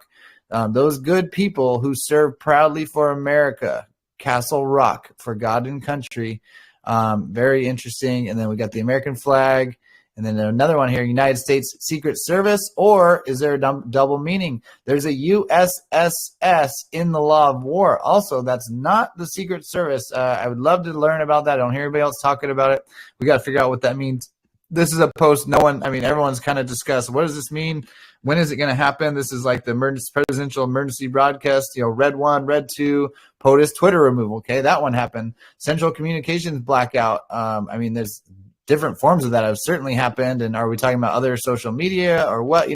Those good people who serve proudly for America. Castle Rock, Forgotten Country. Very interesting. And then we got the American flag. And then another one here, United States Secret Service, or is there a double meaning? There's a USSS in the law of war. Also, that's not the Secret Service. I would love to learn about that. I don't hear anybody else talking about it. We got to figure out what that means. This is a post everyone's kind of discussed. What does this mean? When is it going to happen? This is like the presidential emergency broadcast, Red 1, Red 2, POTUS Twitter removal. Okay, that one happened. Central communications blackout. There's different forms of that have certainly happened. And are we talking about other social media or what?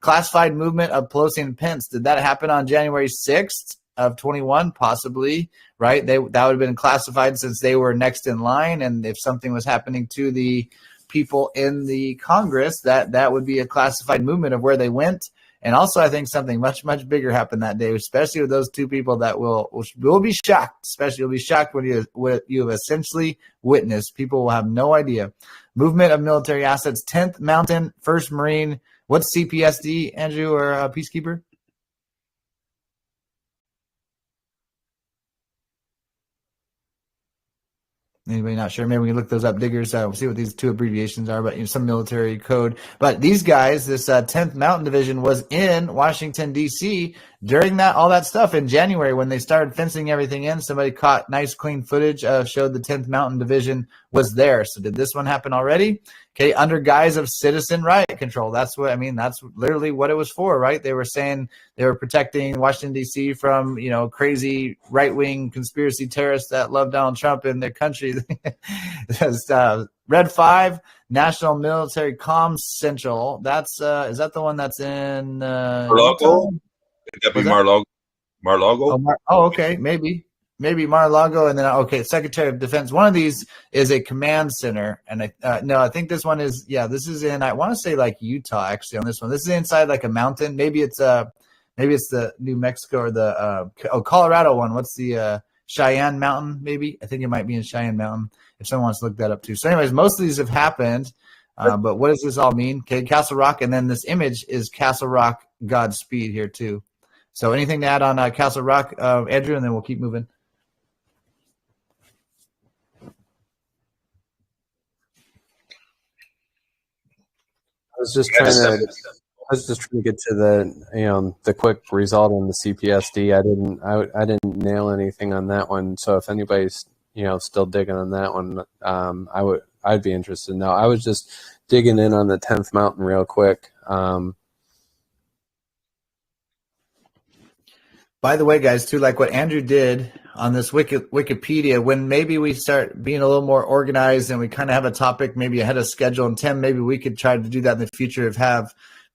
Classified movement of Pelosi and Pence. Did that happen on January 6th of 21? Possibly, right? That would have been classified since they were next in line. And if something was happening to the people in the Congress, that would be a classified movement of where they went. And also, I think something much, much bigger happened that day, especially with those 2 people that will be shocked. Especially, you'll be shocked when you have essentially witnessed. People will have no idea. Movement of military assets, 10th Mountain, 1st Marine. What's CPSD, Andrew, or Peacekeeper? Anybody not sure? Maybe we can look those up, Diggers. We'll see what these 2 abbreviations are, but some military code. But these guys, this 10th Mountain Division was in Washington, D.C. during all that stuff in January when they started fencing everything in. Somebody caught nice, clean footage, showed the 10th Mountain Division was there. So did this one happen already? Okay, under guise of citizen riot control. That's literally what it was for, right? They were saying they were protecting Washington, D.C. from, crazy right-wing conspiracy terrorists that love Donald Trump in their country. Red 5, National Military Comms Central. That's is that the one that's in Mar-a-Lago? Could that be Mar-a-Lago? Mar-a-Lago? Okay, maybe Mar-a-Lago, and then Secretary of Defense. One of these is a command center, and I think this one is this is in, I want to say like Utah actually on this one. This is inside like a mountain. Maybe it's the New Mexico or the Colorado one. What's the Cheyenne Mountain? Maybe I think it might be in Cheyenne Mountain. If someone wants to look that up too. So, anyways, most of these have happened, but what does this all mean? Okay, Castle Rock, and then this image is Castle Rock Godspeed here too. So, anything to add on Castle Rock, Andrew, and then we'll keep moving. I was just trying to get to the quick result on the CPSD. I didn't nail anything on that one. So if anybody's still digging on that one, I'd be interested to know. I was just digging in on the 10th Mountain real quick. By the way, guys, too, like what Andrew did on this Wikipedia, when maybe we start being a little more organized and we kind of have a topic maybe ahead of schedule. And Tim, maybe we could try to do that in the future,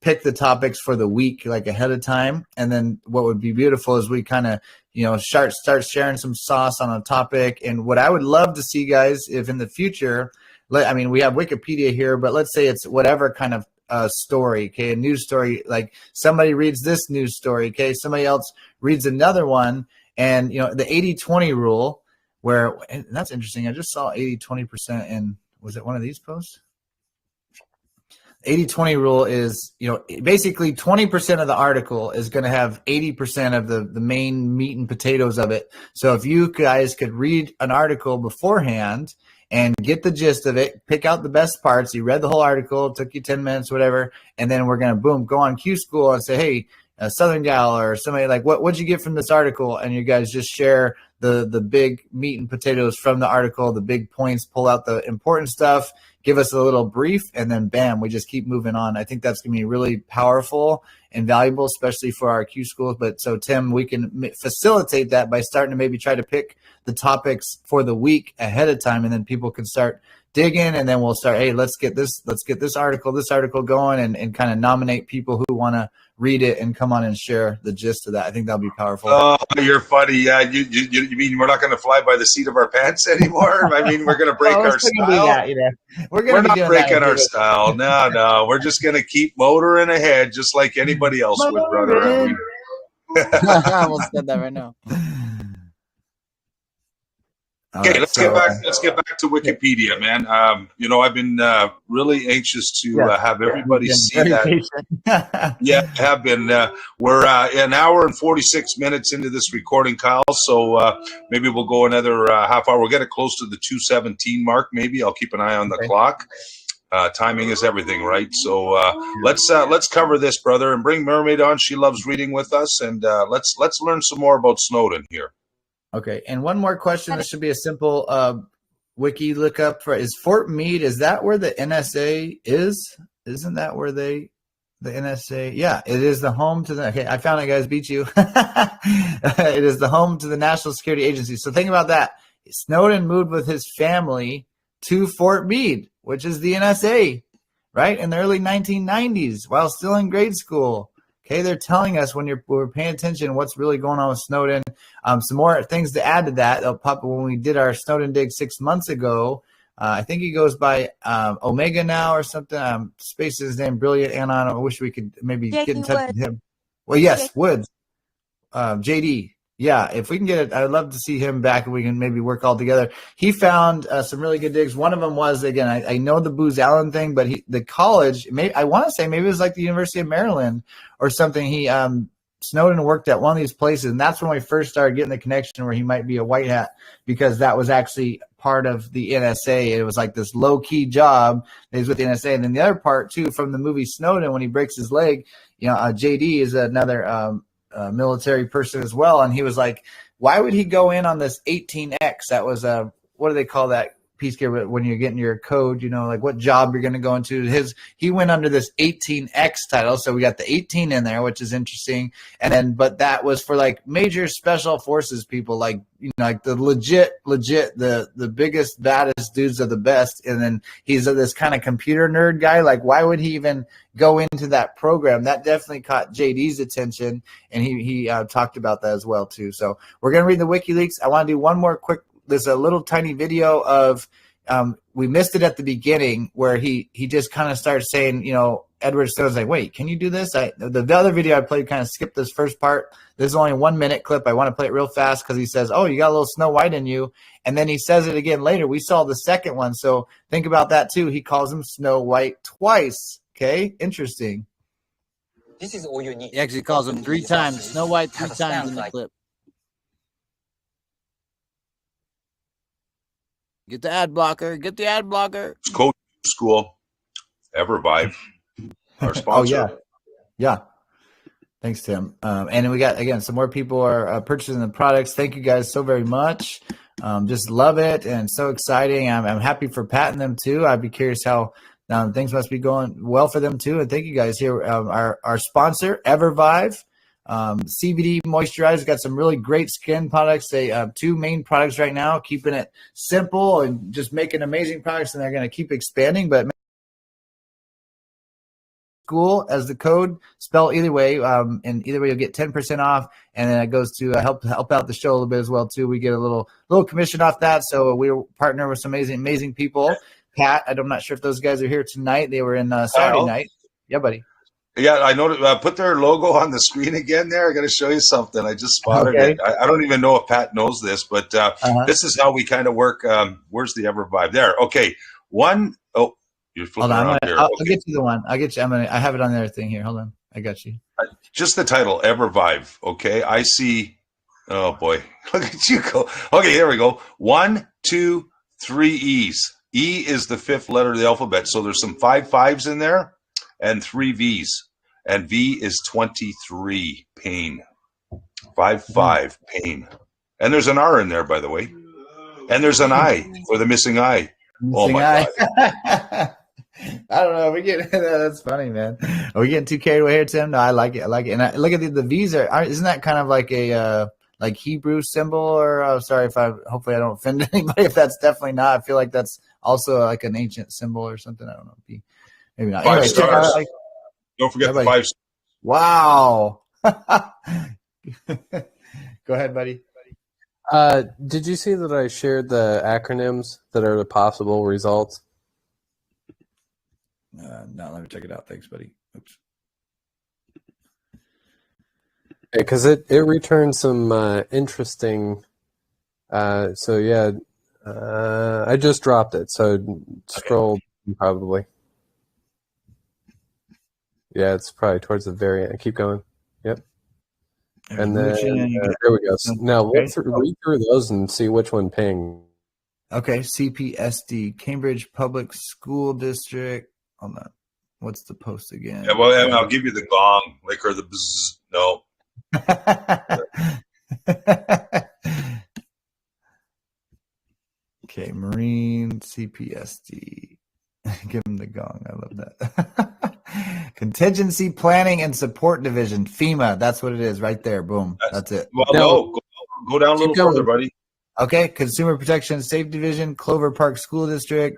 pick the topics for the week like ahead of time. And then what would be beautiful is we kind of, start sharing some sauce on a topic. And what I would love to see, guys, if in the future, we have Wikipedia here, but let's say it's whatever kind of story, okay, a news story, like somebody reads this news story, okay, somebody else reads another one, and the 80-20 rule, and that's interesting. I just saw 80-20% in, was it one of these posts? 80-20 rule is, basically 20% of the article is going to have 80% of the main meat and potatoes of it. So if you guys could read an article beforehand and get the gist of it, pick out the best parts. You read the whole article, it took you 10 minutes, whatever, and then we're going to, go on Q School and say, hey, a Southern gal or somebody, like, what'd you get from this article? And you guys just share the big meat and potatoes from the article, the big points, pull out the important stuff, give us a little brief, and then bam, we just keep moving on. I think that's going to be really powerful and valuable, especially for our Q schools. But so, Tim, we can facilitate that by starting to maybe try to pick the topics for the week ahead of time, and then people can start digging, and then we'll start, hey, let's get this article going, and kind of nominate people who want to read it and come on and share the gist of that. I think that'll be powerful. Oh, you're funny. Yeah, you mean we're not going to fly by the seat of our pants anymore? I mean, we're going to break our style. We're not breaking our style. No. We're just going to keep motoring ahead, just like anybody else would, brother. I almost said that right now. Okay, let's get back to Wikipedia, man. I've been really anxious to have everybody see that. Yeah, I have been. We're an hour and 46 minutes into this recording, Kyle. So maybe we'll go another half hour. We'll get it close to the 2:17 mark. Maybe I'll keep an eye on the clock. Timing is everything, right? So let's cover this, brother, and bring Mermaid on. She loves reading with us, and let's learn some more about Snowden here. Okay, and one more question. This should be a simple wiki lookup for, is Fort Meade, is that where the NSA is? Isn't that where the NSA? Yeah, it is the home to the, okay, I found it, guys, beat you. It is the home to the National Security Agency. So think about that. Snowden moved with his family to Fort Meade, which is the NSA, right? In the early 1990s, while still in grade school. Okay, they're telling us when we're paying attention what's really going on with Snowden. Some more things to add to that. They'll pop when we did our Snowden dig 6 months ago. I think he goes by Omega now or something. Space is his name, Brilliant Anon. I wish we could maybe get in touch with him. Well, yes, Woods. JD. Yeah, if we can get it, I'd love to see him back and we can maybe work all together. He found some really good digs. One of them was, again, I know the Booz Allen thing, but the college, I want to say maybe it was like the University of Maryland or something. Snowden worked at one of these places, and that's when we first started getting the connection where he might be a white hat, because that was actually part of the NSA. It was like this low-key job that he's with the NSA. And then the other part, too, from the movie Snowden, when he breaks his leg, JD is another military person as well, and he was like, why would he go in on this 18X? That was what do they call that piece here when you're getting your code, like what job you're going to go into. He went under this 18X title, so we got the 18 in there, which is interesting. And then, but that was for like major special forces people, like like the legit, the biggest, baddest dudes are the best. And then he's this kind of computer nerd guy. Like, why would he even go into that program? That definitely caught JD's attention, and he talked about that as well too. So we're going to read the WikiLeaks. I want to do one more quick. There's a little tiny video of we missed it at the beginning where he just kind of starts saying, Edward Snowden's like, wait, can you do this? The other video I played kind of skipped this first part. This is only a 1 minute clip. I want to play it real fast because he says, oh, you got a little Snow White in you. And then he says it again later. We saw the second one. So think about that too. He calls him Snow White twice. Okay, interesting. This is all you need. He actually calls him 3 times. Snow White 3 times in the clip. Get the ad blocker. Get the ad blocker. It's Code School. Evervive, our sponsor. Oh, yeah. Thanks, Tim. And then we got, again, some more people are purchasing the products. Thank you guys so very much. Just love it and so exciting. I'm happy for Pat and them too. I'd be curious how things must be going well for them too. And thank you guys here. Our sponsor, Evervive. CBD moisturizer. Got some really great skin products. They have 2 main products right now, keeping it simple and just making amazing products, and they're going to keep expanding. But school as the code, spell either way, and either way you'll get 10% off, and then it goes to help out the show a little bit as well too. We get a little commission off that, so we partner with some amazing people. Pat, I'm not sure if those guys are here tonight. They were in Saturday night. Yeah, buddy. Yeah, I know. Put their logo on the screen again there. I got to show you something. I just spotted it. I don't even know if Pat knows this, but this is how we kind of work. Where's the EverVibe? There. Okay. Oh, you're flipping around here. I'll get you the one. I'll get you. I have it on the other thing here. Hold on. I got you. Just the title, EverVibe. Okay. I see. Oh, boy. Look at you go. Okay, there we go. 1, 2, 3 E's. E is the 5th letter of the alphabet. So there's some 5 5s in there and 3 V's. And V is 23, pain. 5 5, pain. And there's an R in there, by the way. And there's an I for the missing eye. Oh, my God. I don't know. That's funny, man. Are we getting too carried away here, Tim? No, I like it. And look at the V's. Isn't that kind of like a like Hebrew symbol? Or hopefully I don't offend anybody if that's definitely not. I feel like that's also like an ancient symbol or something. I don't know. Maybe not. 5 anyway, stars. Don't forget the 5 stars. Wow. Go ahead, buddy. Did you see that I shared the acronyms that are the possible results? No, let me check it out. Thanks, buddy. Oops. Because it returns some interesting. I just dropped it, so scroll probably. Yeah, it's probably towards the very end. Keep going. Yep. And then there we go. Now read through those and see which one pinged. Okay, CPSD, Cambridge Public School District. Hold on. What's the post again? Yeah, well, I'll give you the gong, or the bzzz. No. Okay, Marine CPSD. Give him the gong. I love that. Contingency Planning and Support Division, FEMA. That's what it is right there. Boom. That's it. Well, go down a little further, buddy. Okay, Consumer Protection and Safety Division, Clover Park School District,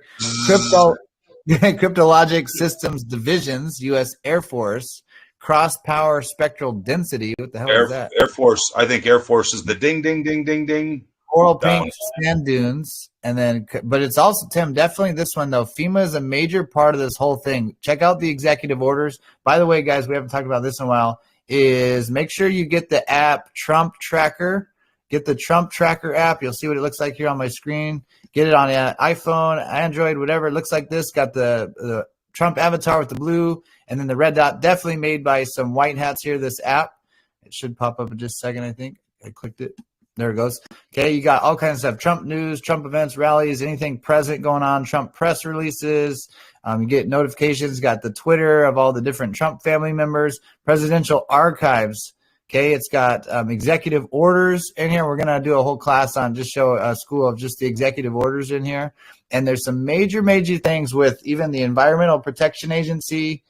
Cryptologic Systems Divisions, U.S. Air Force, Cross Power Spectral Density. What the hell is that? Air Force. I think Air Force is the ding, ding, ding, ding, ding. Coral paint, sand dunes, and then, but it's also, Tim, definitely this one though. FEMA is a major part of this whole thing. Check out the executive orders. By the way, guys, we haven't talked about this in a while. Is make sure you get the app Trump Tracker. Get the Trump Tracker app. You'll see what it looks like here on my screen. Get it on iPhone, Android, whatever. It looks like this. Got the Trump avatar with the blue, and then the red dot. Definitely made by some white hats here. This app. It should pop up in just a second. I think I clicked it. There it goes. Okay, you got all kinds of stuff. Trump news, Trump events, rallies, anything present going on, Trump press releases. You get notifications, got the Twitter of all the different Trump family members, presidential archives. Okay, it's got executive orders in here. We're going to do a whole class on just show a school of just the executive orders in here. And there's some major things with even the Environmental Protection Agency,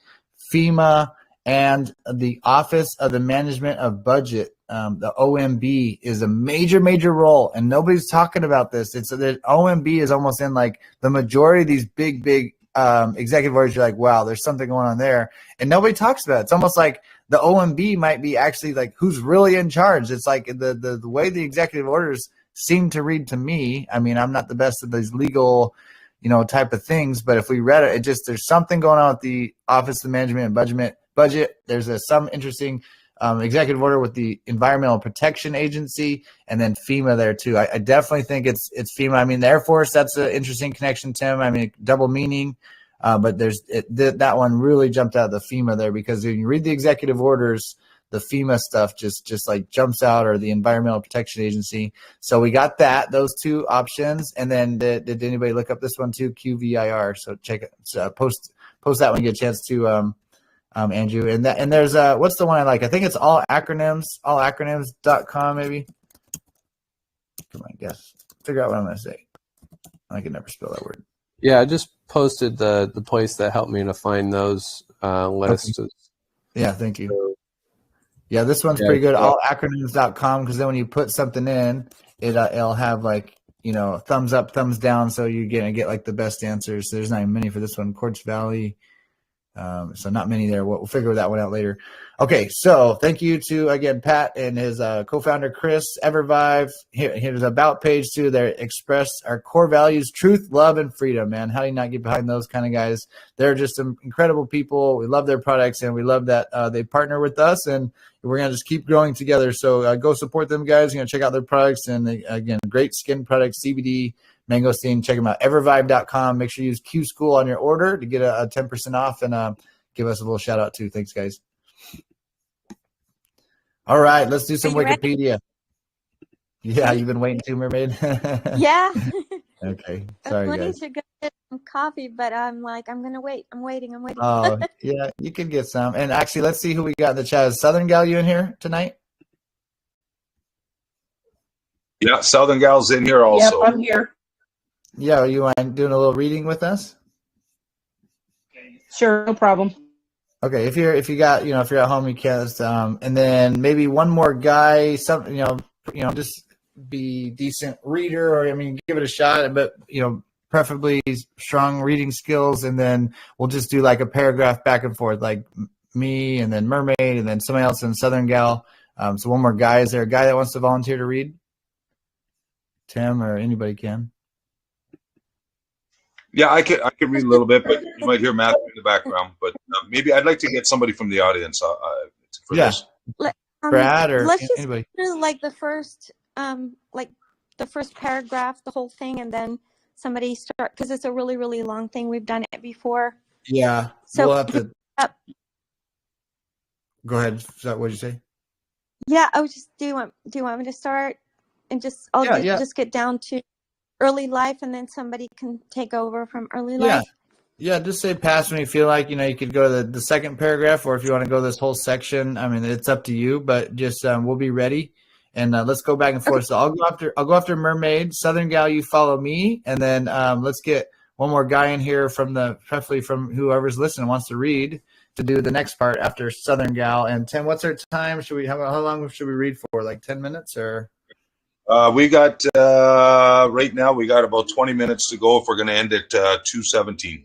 FEMA, and the Office of the Management of Budget. The OMB is a major role, and nobody's talking about this. It's that OMB is almost in like the majority of these big executive orders. You're like, wow, there's something going on there, and nobody talks about it. It's almost like the OMB might be actually like who's really in charge. It's like the way the executive orders seem to read to me. I mean, I'm not the best at these legal, type of things, but if we read it, there's something going on with the Office of the Management and Budget. There's some interesting executive order with the Environmental Protection Agency, and then FEMA there too. I definitely think it's FEMA. I mean, the Air Force, that's an interesting connection, Tim. I mean, double meaning, but that one really jumped out of the FEMA there, because when you read the executive orders, the FEMA stuff just like jumps out, or the Environmental Protection Agency. So we got those two options, and then did anybody look up this one too? QVIR. So check it. So post that when you get a chance to. Andrew, and there's what's the one I like? I think it's allacronyms.com maybe. Come on, guess. Figure out what I'm gonna say. I can never spell that word. Yeah, I just posted the place that helped me to find those lists. Okay. Yeah, thank you. So, Yeah, this one's pretty good. Allacronyms.com, because then when you put something in, it'll have like, thumbs up, thumbs down, so you're gonna get like the best answers. So there's not even many for this one. Quartz Valley. So not many there. We'll figure that one out later. Okay, so thank you to, again, Pat and his co-founder, Chris, Evervive. Here's the About page, too. They express our core values, truth, love, and freedom, man. How do you not get behind those kind of guys? They're just some incredible people. We love their products, and we love that they partner with us, and we're going to just keep growing together. So go support them, guys. You're going to check out their products, and again, great skin products, CBD, mangosteen. Check them out, evervive.com. Make sure you use Q School on your order to get a 10% off, and give us a little shout out too. Thanks, guys. All right, let's do some Wikipedia. Yeah, you've been waiting too, Mermaid? Yeah. Okay, I sorry, was wanting guys. to go get some coffee, but I'm like, I'm going to wait. I'm waiting. Oh, yeah, you can get some. And actually, let's see who we got in the chat. Is Southern Gal you in here tonight? Yeah, Southern Gal's in here also. Yep, I'm here. Yeah, you mind doing a little reading with us? Sure, no problem. Okay, if you're at home, you can. And then maybe one more guy, just be decent reader, or give it a shot, but preferably strong reading skills. And then we'll just do like a paragraph back and forth, like me, and then Mermaid, and then somebody else in Southern Gal. So one more guy. Is there a guy that wants to volunteer to read? Tim or anybody can. Yeah, I can read a little bit, but you might hear Matthew in the background. But maybe I'd like to get somebody from the audience for this. Brad or let's just anybody. do like the first paragraph, the whole thing, and then somebody start, because it's a really, really long thing. We've done it before. Yeah, So we'll have to. Go ahead. Is that what you say? Yeah, I was just. Do you want me to start and just just get down to early life, and then somebody can take over from early life? Yeah, just say pass when you feel like, you could go to the second paragraph, or if you want to go this whole section, it's up to you, but just we'll be ready, and let's go back and forth. So I'll go after Mermaid. Southern Gal, you follow me, and then let's get one more guy in here preferably from whoever's listening wants to read, to do the next part after Southern Gal. And Tim, what's our time? How long should we read for? Like 10 minutes or? We got right now. We got about 20 minutes to go if we're going to end at 2:17.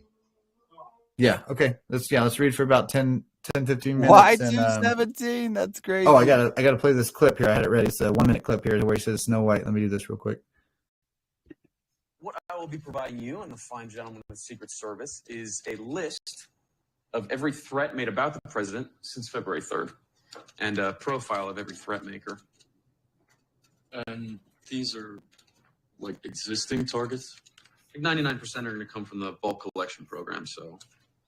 Yeah. Okay. Let's read for about 10, 15 minutes. Why 2:17? That's crazy. Oh, I gotta play this clip here. I had it ready. It's a 1-minute clip here where he says Snow White. Let me do this real quick. What I will be providing you and the fine gentleman of the Secret Service is a list of every threat made about the president since February 3rd, and a profile of every threat maker. And these are like existing targets? Like 99% are going to come from the bulk collection program, so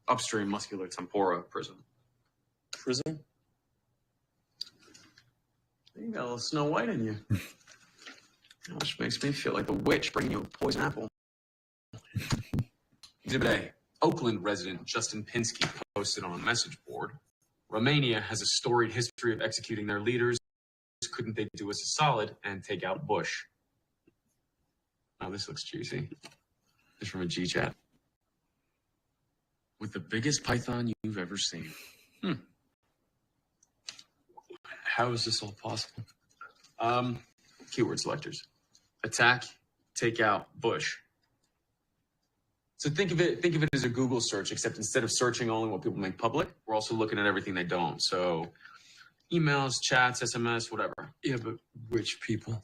upstream muscular tempora prism. Prism? You got a little Snow White in you. Which makes me feel like a witch bringing you a poison apple. Exhibit A. Oakland resident Justin Pinsky posted on a message board. Romania has a storied history of executing their leaders. Couldn't they do us a solid and take out Bush? Oh, this looks juicy. It's from a G-chat. With the biggest python you've ever seen. How is this all possible? Keyword selectors. Attack, take out Bush. So think of it as a Google search, except instead of searching only what people make public, we're also looking at everything they don't. So emails, chats, SMS, whatever. Yeah, but which people?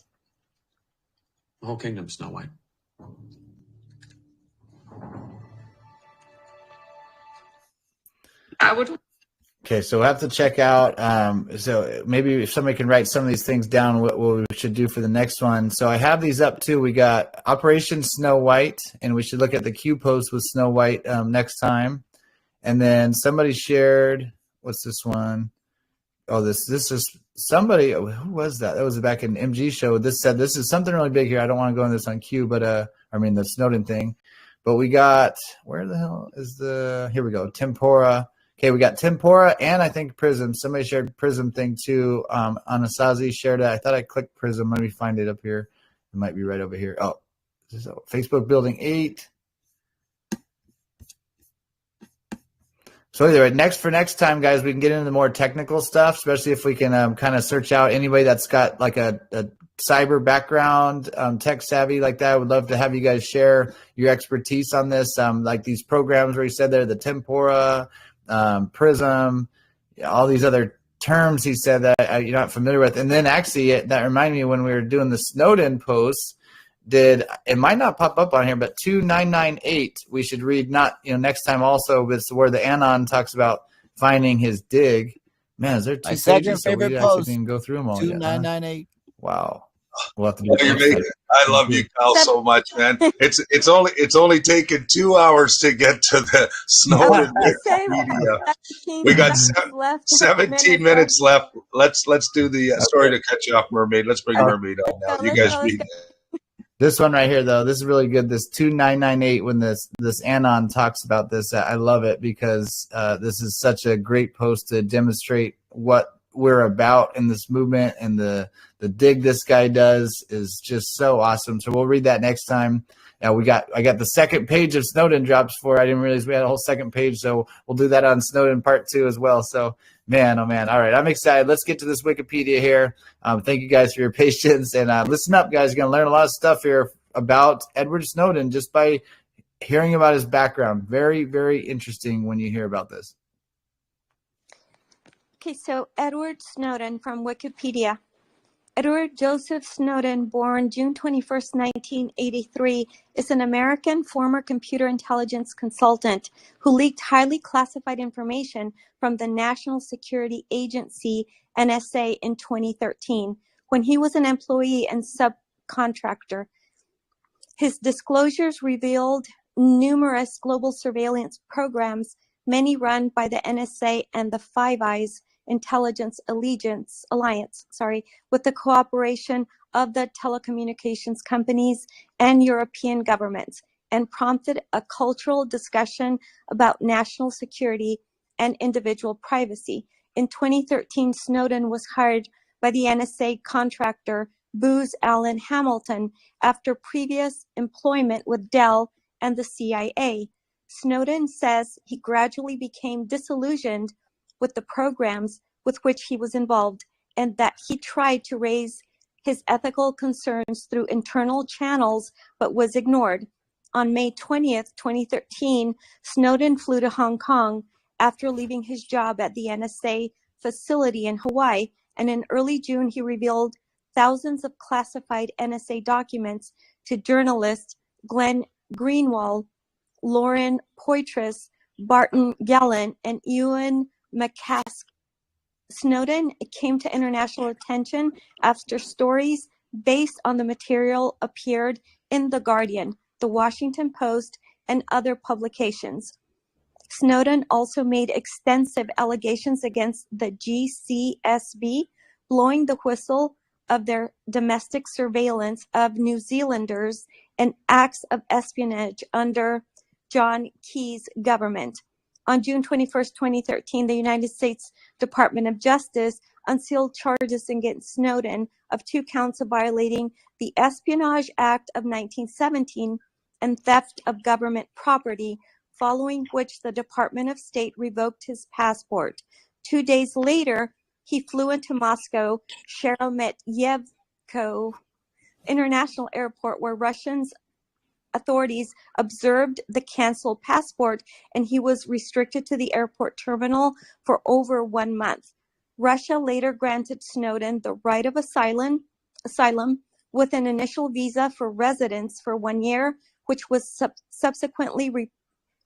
The whole kingdom, Snow White. I would. Okay, so we'll have to check out. So maybe if somebody can write some of these things down, what we should do for the next one. So I have these up too. We got Operation Snow White, and we should look at the Q post with Snow White next time. And then somebody shared, what's this one? Oh, this is somebody. Who was that? That was back in MG show. This said this is something really big here. I don't want to go on this on Q, but the Snowden thing. But we got, where the hell is here we go. Tempora. Okay, we got Tempora and I think Prism. Somebody shared Prism thing too. Anasazi shared it. I thought I clicked Prism. Let me find it up here. It might be right over here. Oh, Facebook Building 8. So anyway, next time, guys, we can get into the more technical stuff, especially if we can kind of search out anybody that's got like a cyber background, tech savvy like that. I would love to have you guys share your expertise on this, like these programs where you said there, the Tempora, Prism, all these other terms he said that you're not familiar with. And then actually that reminded me when we were doing the Snowden posts, it might not pop up on here, but 2998 we should read next time also. It's where the Anon talks about finding his dig. Man, is there 2 My second pages? So we favorite actually post. didn't go through them all yet. 2998. Wow. We'll have to do I love you, Kyle, so much, man. It's only taken 2 hours to get to the Snowden Wikipedia. We got 17 minutes left. Let's do the sorry to cut you off, Mermaid. Let's bring Mermaid on now. You guys read it. This one right here, though, this is really good. This 2998, when this Anon talks about this, I love it because this is such a great post to demonstrate what we're about in this movement, and the dig this guy does is just so awesome. So we'll read that next time. I got the second page of Snowden drops for. I didn't realize we had a whole second page, so we'll do that on Snowden Part 2 as well. So man, oh man. All right, I'm excited. Let's get to this Wikipedia here. Thank you guys for your patience, and listen up, guys. You're gonna learn a lot of stuff here about Edward Snowden just by hearing about his background. Very, very interesting when you hear about this. Okay, so Edward Snowden from Wikipedia. Edward Joseph Snowden, born June 21st, 1983, is an American former computer intelligence consultant who leaked highly classified information from the National Security Agency, NSA, in 2013, when he was an employee and subcontractor. His disclosures revealed numerous global surveillance programs, many run by the NSA and the Five Eyes Intelligence Alliance, with the cooperation of the telecommunications companies and European governments, and prompted a cultural discussion about national security and individual privacy. In 2013, Snowden was hired by the NSA contractor Booz Allen Hamilton after previous employment with Dell and the CIA. Snowden says he gradually became disillusioned with the programs with which he was involved, and that he tried to raise his ethical concerns through internal channels but was ignored. On May 20th, 2013, Snowden flew to Hong Kong after leaving his job at the NSA facility in Hawaii, and in early June he revealed thousands of classified NSA documents to journalists Glenn Greenwald, Lauren Poitras, Barton Gallant, and Ewan McCaskill. Snowden came to international attention after stories based on the material appeared in The Guardian, The Washington Post, and other publications. Snowden also made extensive allegations against the GCSB, blowing the whistle of their domestic surveillance of New Zealanders and acts of espionage under John Key's government. On June 21st, 2013, the United States Department of Justice unsealed charges against Snowden of 2 counts of violating the Espionage Act of 1917 and theft of government property, following which the Department of State revoked his passport. 2 days later, he flew into Moscow Sheremetyevo International Airport, where Russian authorities observed the canceled passport, and he was restricted to the airport terminal for over 1 month. Russia later granted Snowden the right of asylum with an initial visa for residence for 1 year, which was subsequently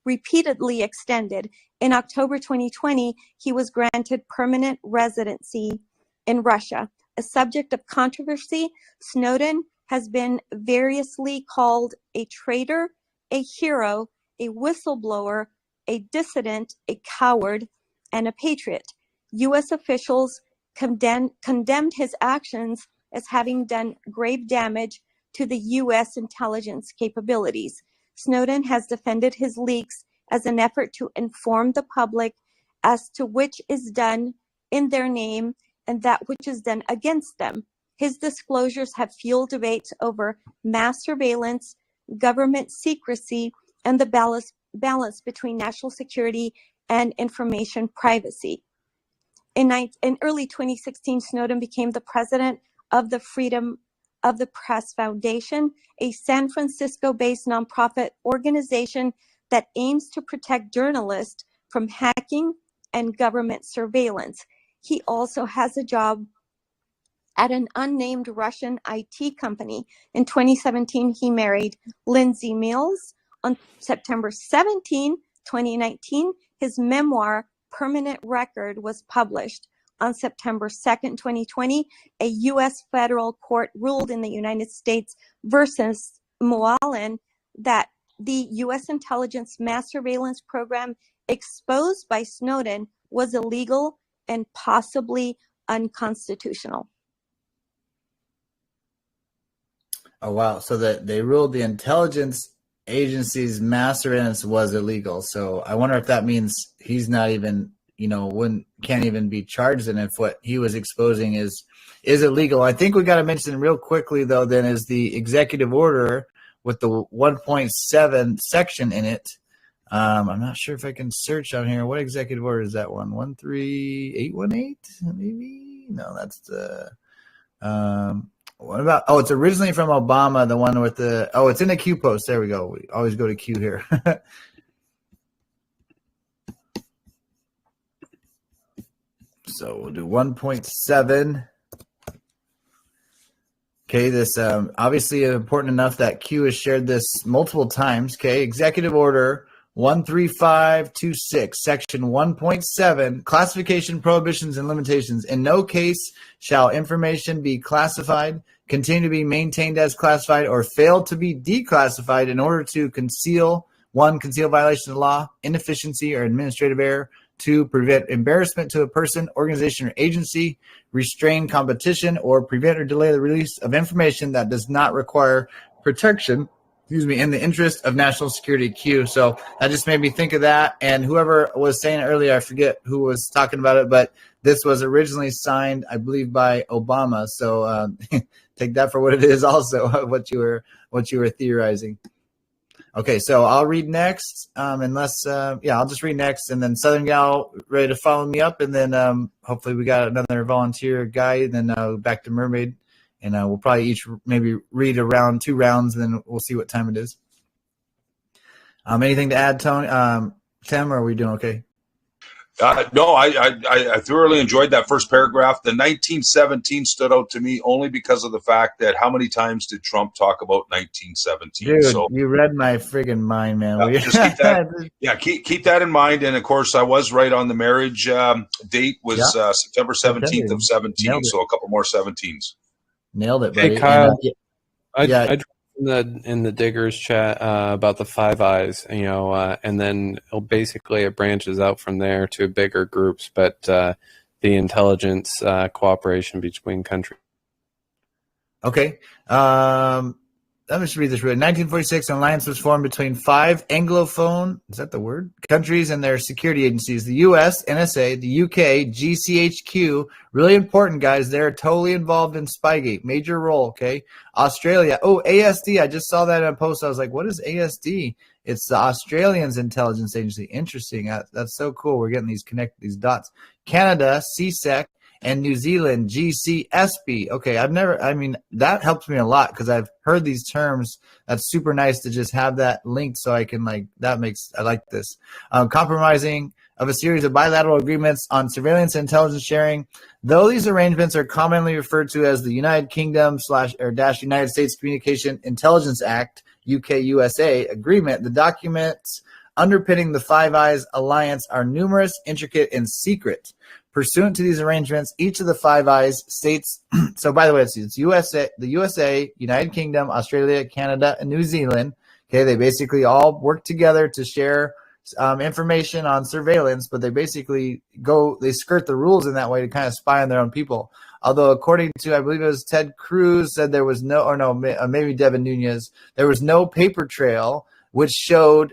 repeatedly extended. In October 2020, he was granted permanent residency in Russia. A subject of controversy, Snowden has been variously called a traitor, a hero, a whistleblower, a dissident, a coward, and a patriot. U.S. officials condemned his actions as having done grave damage to the U.S. intelligence capabilities. Snowden has defended his leaks as an effort to inform the public as to which is done in their name and that which is done against them. His disclosures have fueled debates over mass surveillance, government secrecy, and the balance between national security and information privacy. In early 2016, Snowden became the president of the Freedom of the Press Foundation, a San Francisco-based nonprofit organization that aims to protect journalists from hacking and government surveillance. He also has a job at an unnamed Russian IT company. In 2017, he married Lindsay Mills. On September 17, 2019, his memoir, Permanent Record, was published. On September 2nd, 2020, a U.S. federal court ruled in the United States versus Moalen that the U.S. intelligence mass surveillance program exposed by Snowden was illegal and possibly unconstitutional. Oh, wow. So that they ruled the intelligence agency's mass surveillance was illegal. So I wonder if that means he's not even, can't even be charged, and if what he was exposing is illegal. I think we got to mention real quickly, though, then is the executive order with the 1.7 section in it. I'm not sure if I can search on here. What executive order is that one? 13818, maybe? No, that's the what about, it's originally from Obama, the one with the, it's in the Q post. There we go. We always go to Q here. So we'll do 1.7. Okay, this obviously important enough that Q has shared this multiple times. Okay, Executive Order 13526, Section 1.7, Classification, Prohibitions, and Limitations. In no case shall information be classified, continue to be maintained as classified, or fail to be declassified in order to conceal violation of law, inefficiency, or administrative error; 2, prevent embarrassment to a person, organization, or agency; restrain competition, or prevent or delay the release of information that does not require protection, in the interest of national security. Q. So that just made me think of that. And whoever was saying it earlier, I forget who was talking about it, but this was originally signed, I believe, by Obama. So take that for what it is. Also, what you were theorizing. Okay, so I'll read next. I'll just read next, and then Southern Gal ready to follow me up, and then hopefully we got another volunteer guy, and then back to Mermaid, and we'll probably each maybe read around 2 rounds, and then we'll see what time it is. Anything to add, Tony? Tim, or are we doing okay? No, I thoroughly enjoyed that first paragraph. The 1917 stood out to me only because of the fact that how many times did Trump talk about 1917? Dude, so you read my friggin' mind, man. Just keep that, keep that in mind. And of course, I was right on the marriage date was September 17th of 17. So a couple more 17s. Nailed it, buddy. Hey, Kyle. And, I in the Diggers chat about the Five Eyes, and then it branches out from there to bigger groups, but the intelligence cooperation between countries. Okay. Let me just read this. In 1946, an alliance was formed between 5 Anglophone, is that the word? Countries and their security agencies. The U.S., NSA, the UK, GCHQ. Really important, guys. They're totally involved in Spygate. Major role, okay? Australia. Oh, ASD. I just saw that in a post. I was like, what is ASD? It's the Australians Intelligence Agency. Interesting. That's so cool. We're getting these dots. Canada, CSEC. And New Zealand, GCSB. Okay, that helps me a lot because I've heard these terms. That's super nice to just have that linked so I can I like this. Compromising of a series of bilateral agreements on surveillance and intelligence sharing. Though these arrangements are commonly referred to as the United Kingdom / United States Communication Intelligence Act, UK-USA agreement, the documents underpinning the Five Eyes alliance are numerous, intricate, and secret. Pursuant to these arrangements, each of the Five Eyes states, so by the way, it's USA, the USA, United Kingdom, Australia, Canada, and New Zealand. Okay, they basically all work together to share information on surveillance, but they basically they skirt the rules in that way to kind of spy on their own people. Although according to, I believe it was Ted Cruz said there was maybe Devin Nunes, there was no paper trail which showed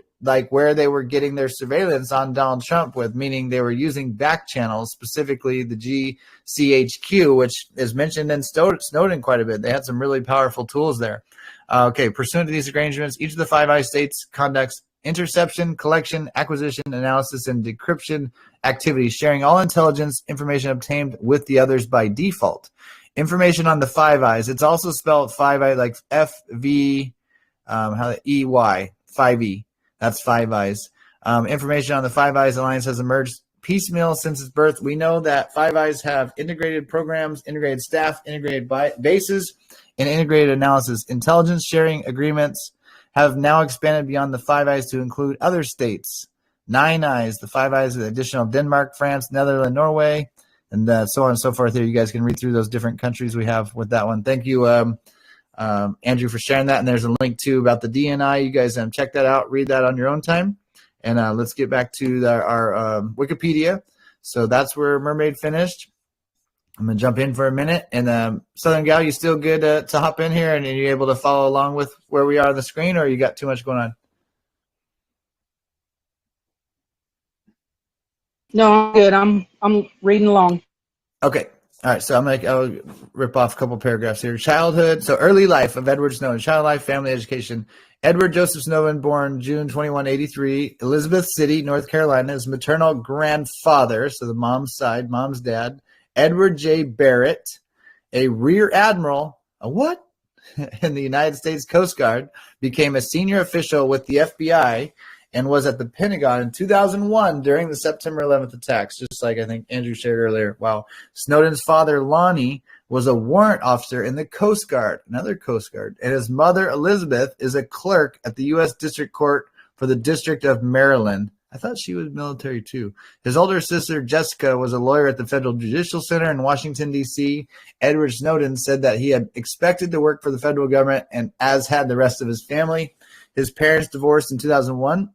where they were getting their surveillance on Donald Trump with, meaning they were using back channels, specifically the GCHQ, which is mentioned in Snowden quite a bit. They had some really powerful tools there. Okay, pursuant to these arrangements, each of the Five Eyes states conducts interception, collection, acquisition, analysis, and decryption activities, sharing all intelligence information obtained with the others by default. Information on the Five Eyes. It's also spelled Five Eyes like F-V, E-Y, 5E. That's Five Eyes. Information on the Five Eyes Alliance has emerged piecemeal since its birth. We know that Five Eyes have integrated programs, integrated staff, integrated bases, and integrated analysis. Intelligence sharing agreements have now expanded beyond the Five Eyes to include other states. Nine Eyes, the Five Eyes, the additional Denmark, France, Netherlands, Norway, and so on and so forth. Here, you guys can read through those different countries we have with that one. Thank you, Andrew, for sharing that. And there's a link too about the DNI. You guys check that out, read that on your own time. And let's get back to our Wikipedia. So that's where Mermaid finished. I'm going to jump in for a minute. And Southern Gal, you still good to hop in here? And are you able to follow along with where we are on the screen, or you got too much going on? No, I'm good. I'm reading along. Okay. All right. So I'll rip off a couple paragraphs here. Childhood. So early life of Edward Snowden. Child life, family, education. Edward Joseph Snowden, born June 21, 1983, Elizabeth City, North Carolina. His maternal grandfather, so the mom's side, mom's dad, Edward J. Barrett, a rear admiral, a what? In the United States Coast Guard, became a senior official with the FBI and was at the Pentagon in 2001 during the September 11th attacks, just like I think Andrew shared earlier. Wow. Snowden's father, Lonnie, was a warrant officer in the Coast Guard, another Coast Guard, and his mother, Elizabeth, is a clerk at the U.S. District Court for the District of Maryland. I thought she was military too. His older sister, Jessica, was a lawyer at the Federal Judicial Center in Washington, D.C. Edward Snowden said that he had expected to work for the federal government, and as had the rest of his family. His parents divorced in 2001,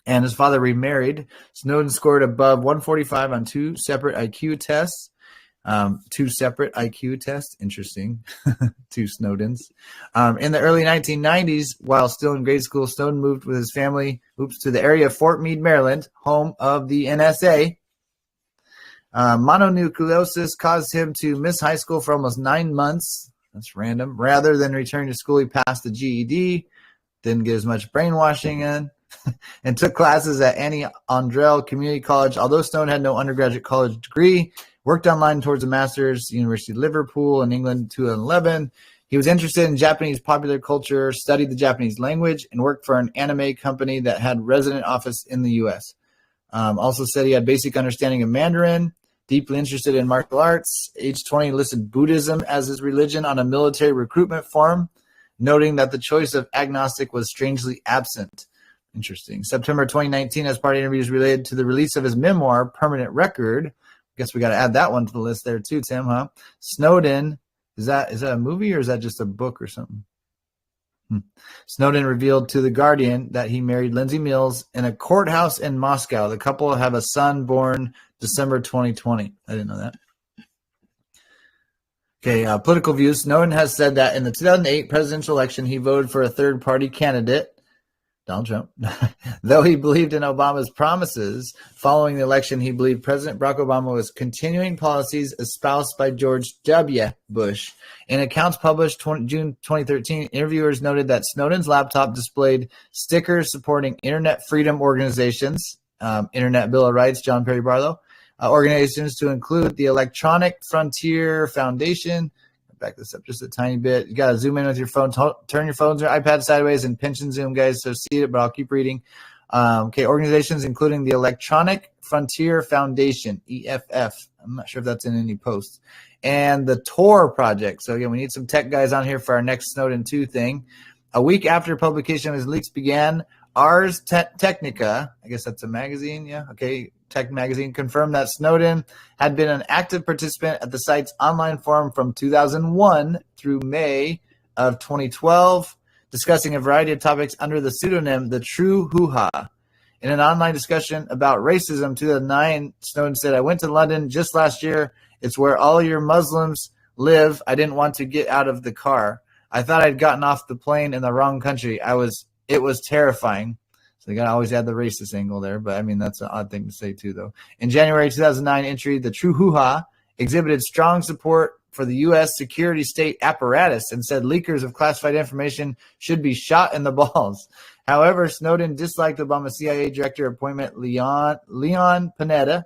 and his father remarried. Snowden scored above 145 on two separate IQ tests. Interesting. Two Snowdens. In the early 1990s, while still in grade school, Snowden moved with his family to the area of Fort Meade, Maryland, home of the NSA. Mononucleosis caused him to miss high school for almost 9 months. That's random. Rather than returning to school, he passed the GED, didn't get as much brainwashing in, and took classes at Annie Andrell Community College. Although Snowden had no undergraduate college degree, worked online towards a master's, University of Liverpool in England, 2011. He was interested in Japanese popular culture, studied the Japanese language, and worked for an anime company that had resident office in the U.S. Also said he had basic understanding of Mandarin, deeply interested in martial arts. Age 20, listed Buddhism as his religion on a military recruitment form, noting that the choice of agnostic was strangely absent. Interesting. September 2019, as part of interviews related to the release of his memoir, Permanent Record. Guess we got to add that one to the list there too, Tim, huh? Snowden, is that a movie or is that just a book or something? Snowden revealed to The Guardian that he married Lindsay Mills in a courthouse in Moscow. The couple have a son born December 2020. I didn't know that. Okay, political views. Snowden has said that in the 2008 presidential election, he voted for a third-party candidate, Donald Trump. Though he believed in Obama's promises, following the election, he believed President Barack Obama was continuing policies espoused by George W. Bush. In accounts published June 2013, interviewers noted that Snowden's laptop displayed stickers supporting Internet freedom organizations, Internet Bill of Rights, John Perry Barlow, organizations to include the Electronic Frontier Foundation. Back this up just a tiny bit. You got to zoom in with your phone. Turn your phones or iPad sideways and pinch and zoom, guys, so see it, but I'll keep reading. Okay, organizations including the Electronic Frontier Foundation, EFF. I'm not sure if that's in any posts. And the Tor Project. So, again, we need some tech guys on here for our next Snowden II thing. A week after publication of his leaks began, Ars Technica, I guess that's a magazine, yeah, okay, Tech Magazine, confirmed that Snowden had been an active participant at the site's online forum from 2001 through May of 2012, discussing a variety of topics under the pseudonym The True Hoo-Ha. In an online discussion about racism, 2009, Snowden said, "I went to London just last year. It's where all your Muslims live. I didn't want to get out of the car. I thought I'd gotten off the plane in the wrong country. It was terrifying." So they got to always add the racist angle there, but I mean, that's an odd thing to say too, though. In January 2009 entry, The True Hoo-Ha exhibited strong support for the U.S. security state apparatus and said leakers of classified information should be shot in the balls. However, Snowden disliked Obama's CIA director appointment, Leon Panetta,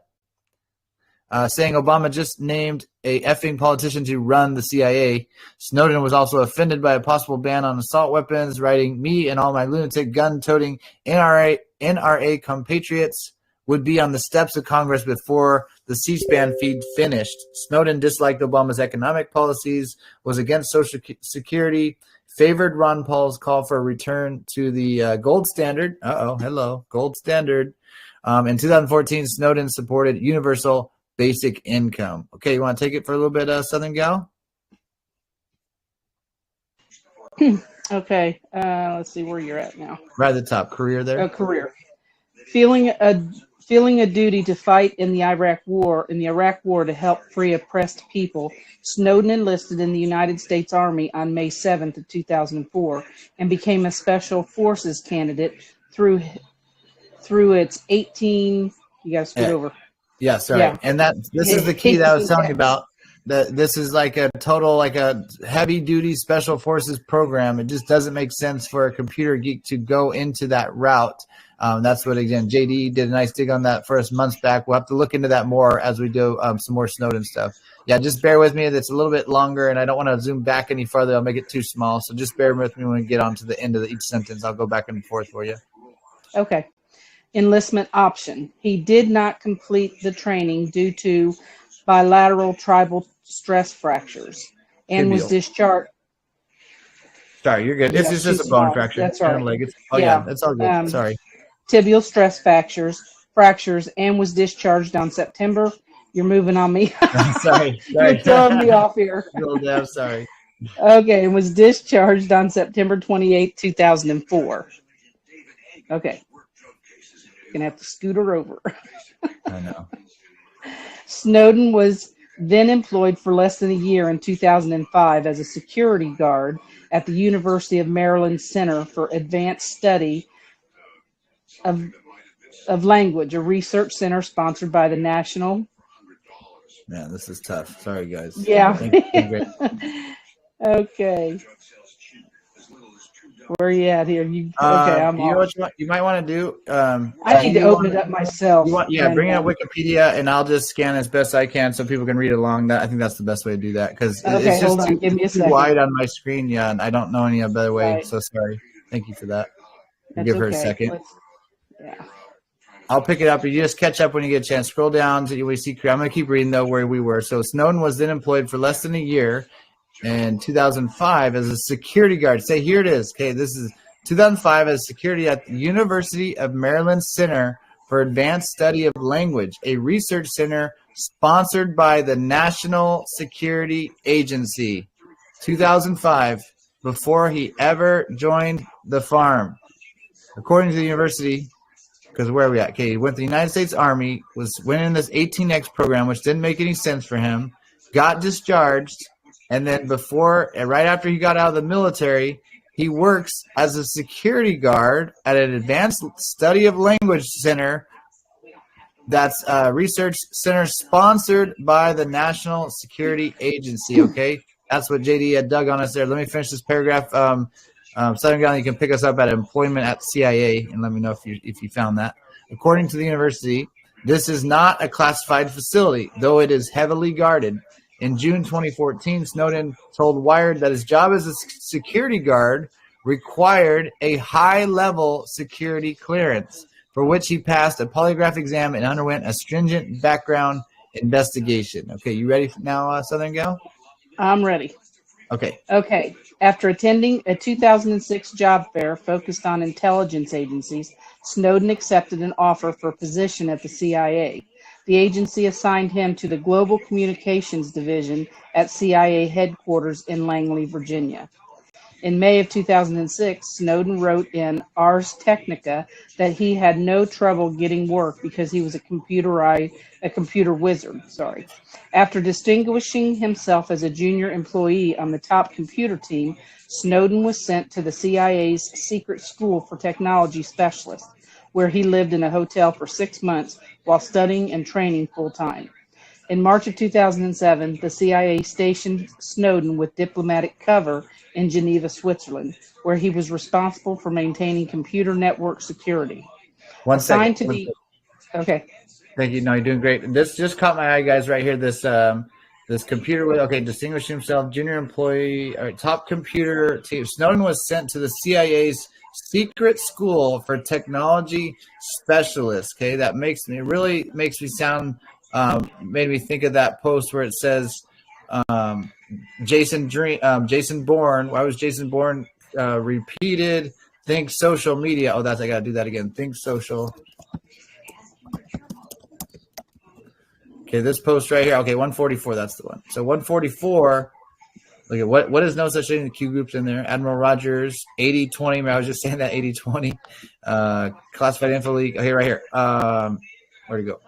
saying Obama just named a effing politician to run the CIA. Snowden was also offended by a possible ban on assault weapons, writing, "Me and all my lunatic gun-toting NRA compatriots would be on the steps of Congress before the C-SPAN feed finished." Snowden disliked Obama's economic policies, was against Social Security, favored Ron Paul's call for a return to the gold standard. Gold standard. In 2014, Snowden supported universal basic income. Okay, you want to take it for a little bit, Southern Gal? Okay, let's see where you're at now. Right at the top, career there. Career. Feeling a duty to fight in the Iraq War to help free oppressed people, Snowden enlisted in the United States Army on May 7th of 2004 and became a special forces candidate through its 18. You got to scoot over. Yeah, sorry. Yeah. And this is the key that I was telling you about. That this is like a total, like a heavy duty special forces program. It just doesn't make sense for a computer geek to go into that route. That's what, again, JD did a nice dig on that for us months back. We'll have to look into that more as we do some more Snowden stuff. Yeah, just bear with me. It's a little bit longer, and I don't want to zoom back any farther. I'll make it too small. So just bear with me when we get on to the end of each sentence. I'll go back and forth for you. Okay. Enlistment option. He did not complete the training due to bilateral tribal stress fractures and was discharged. Sorry, you're good. This is just a bone fracture. That's right. That's all good. Sorry. Tibial stress fractures and was discharged on September. You're moving on me. Sorry. You're throwing me off here. I'm sorry. Okay, and was discharged on September 28, 2004. Okay. Gonna have to scooter over. I know. Snowden was then employed for less than a year in 2005 as a security guard at the University of Maryland Center for Advanced Study of Language, a research center sponsored by the National. Man, this is tough. Sorry, guys. Yeah. Okay. Where are you at here? Okay, I'm you know what you might want to do? I need to open it up myself. Bring out Wikipedia, and I'll just scan as best I can so people can read along. I think that's the best way to do that because it's just too wide on my screen. Yeah, and I don't know any other way. Right. So sorry. Thank you for that. Give her a second. I'll pick it up. You just catch up when you get a chance. Scroll down to we see. I'm going to keep reading though where we were. So Snowden was then employed for less than a year. In 2005 as a security guard. Say, here it is. Okay, this is 2005 as security at the University of Maryland Center for Advanced Study of Language, a research center sponsored by the National Security Agency. 2005, before he ever joined the farm. According to the university, because where are we at? Okay, he went to the United States Army, went in this 18X program, which didn't make any sense for him, got discharged. And then right after he got out of the military, he works as a security guard at an advanced study of language center that's a research center sponsored by the National Security Agency, okay? That's what JD had dug on us there. Let me finish this paragraph. Southern Gal, you can pick us up at employment at CIA and let me know if you found that. According to the university, this is not a classified facility, though it is heavily guarded. In June 2014, Snowden told Wired that his job as a security guard required a high-level security clearance, for which he passed a polygraph exam and underwent a stringent background investigation. Okay, you ready now, Southern Gal? I'm ready. Okay. Okay. After attending a 2006 job fair focused on intelligence agencies, Snowden accepted an offer for a position at the CIA. The agency assigned him to the Global Communications Division at CIA headquarters in Langley, Virginia. In May of 2006, Snowden wrote in Ars Technica that he had no trouble getting work because he was a computer wizard. After distinguishing himself as a junior employee on the top computer team, Snowden was sent to the CIA's secret school for technology specialists, where he lived in a hotel for 6 months while studying and training full-time. In March of 2007, the CIA stationed Snowden with diplomatic cover in Geneva, Switzerland, where he was responsible for maintaining computer network security. One second. Assigned to the okay. Thank you. No, you're doing great. This just caught my eye, guys, right here. This computer with distinguished himself, junior employee, top computer team. Snowden was sent to the CIA's secret school for technology specialists. Okay, that really makes me sound made me think of that post where it says Jason Bourne. Why was Jason Bourne repeated? Think social media. Oh, I gotta do that again. Think social. Okay, this post right here. Okay, 144, that's the one. So 144, look at what is no such thing. The Q groups in there. Admiral Rogers, 80-20. I was just saying that 80-20. Classified info leak. Okay, right here. Where'd it go?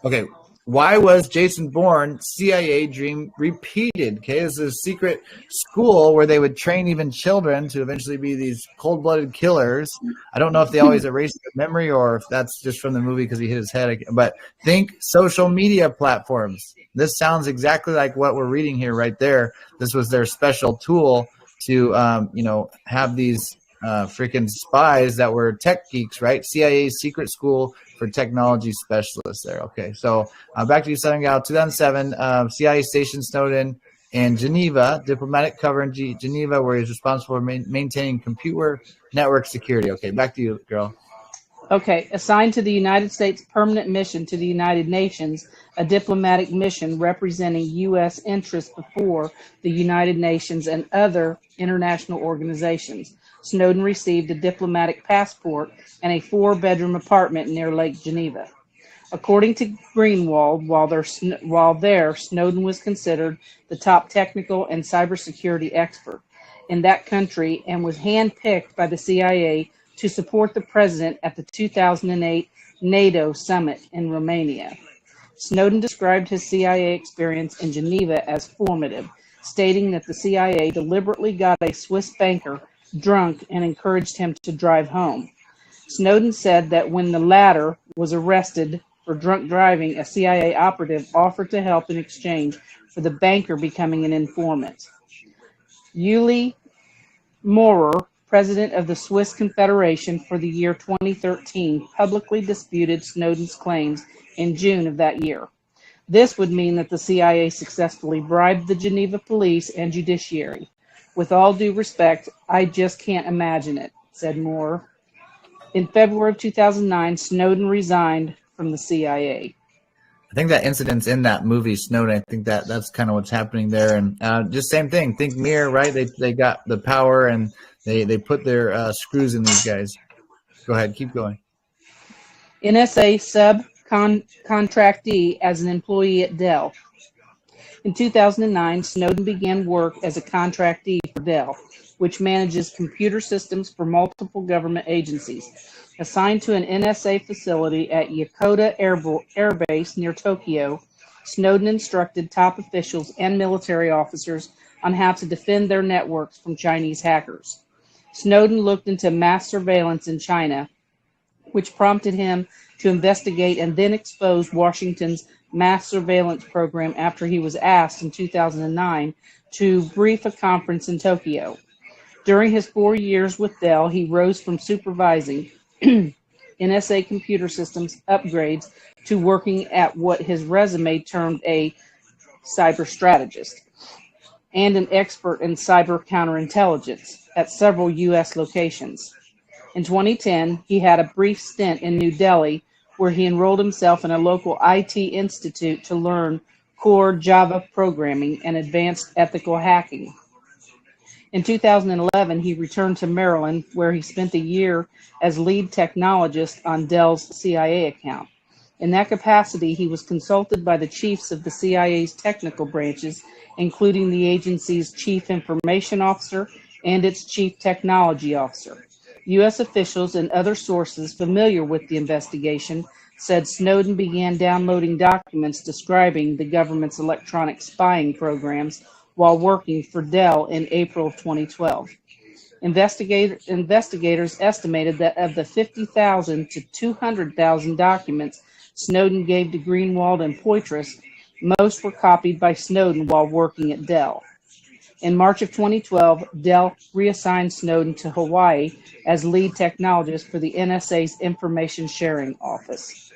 Okay. Why was Jason Bourne CIA dream repeated? Okay, this is a secret school where they would train even children to eventually be these cold-blooded killers. I don't know if they always erase their memory or if that's just from the movie because he hit his head. But think social media platforms. This sounds exactly like what we're reading here right there. This was their special tool to, have these freaking spies that were tech geeks, right? CIA's secret school for technology specialists there. Okay, so back to you, Southern Gal. 2007, CIA stationed Snowden in Geneva, diplomatic cover in Geneva, where he's responsible for maintaining computer network security. Okay, back to you, girl. Okay, assigned to the United States Permanent Mission to the United Nations, a diplomatic mission representing U.S. interests before the United Nations and other international organizations. Snowden received a diplomatic passport and a 4-bedroom apartment near Lake Geneva. According to Greenwald, while there, Snowden was considered the top technical and cybersecurity expert in that country and was handpicked by the CIA to support the president at the 2008 NATO summit in Romania. Snowden described his CIA experience in Geneva as formative, stating that the CIA deliberately got a Swiss banker drunk and encouraged him to drive home. Snowden said that when the latter was arrested for drunk driving, a CIA operative offered to help in exchange for the banker becoming an informant. Uli Maurer, president of the Swiss Confederation for the year 2013, publicly disputed Snowden's claims in June of that year. This would mean that the CIA successfully bribed the Geneva police and judiciary. With all due respect, I just can't imagine it, said Moore. In February of 2009, Snowden resigned from the CIA. I think that incident's in that movie, Snowden. I think that's kind of what's happening there. And just same thing. Think Mir, right? They got the power and they put their screws in these guys. Go ahead. Keep going. NSA subcontractee as an employee at Dell. In 2009, Snowden began work as a contractee for Dell, which manages computer systems for multiple government agencies. Assigned to an NSA facility at Yokota Air Base near Tokyo, Snowden instructed top officials and military officers on how to defend their networks from Chinese hackers. Snowden looked into mass surveillance in China, which prompted him to investigate and then expose Washington's mass surveillance program after he was asked in 2009 to brief a conference in Tokyo. During his 4 years with Dell, he rose from supervising NSA computer systems upgrades to working at what his resume termed a cyber strategist and an expert in cyber counterintelligence at several U.S. locations. In 2010, he had a brief stint in New Delhi where he enrolled himself in a local IT institute to learn core Java programming and advanced ethical hacking. In 2011, he returned to Maryland, where he spent a year as lead technologist on Dell's CIA account. In that capacity, he was consulted by the chiefs of the CIA's technical branches, including the agency's chief information officer and its chief technology officer. U.S. officials and other sources familiar with the investigation said Snowden began downloading documents describing the government's electronic spying programs while working for Dell in April of 2012. Investigators estimated that of the 50,000 to 200,000 documents Snowden gave to Greenwald and Poitras, Most were copied by Snowden while working at Dell. In March of 2012, Dell reassigned Snowden to Hawaii as lead technologist for the NSA's Information Sharing Office.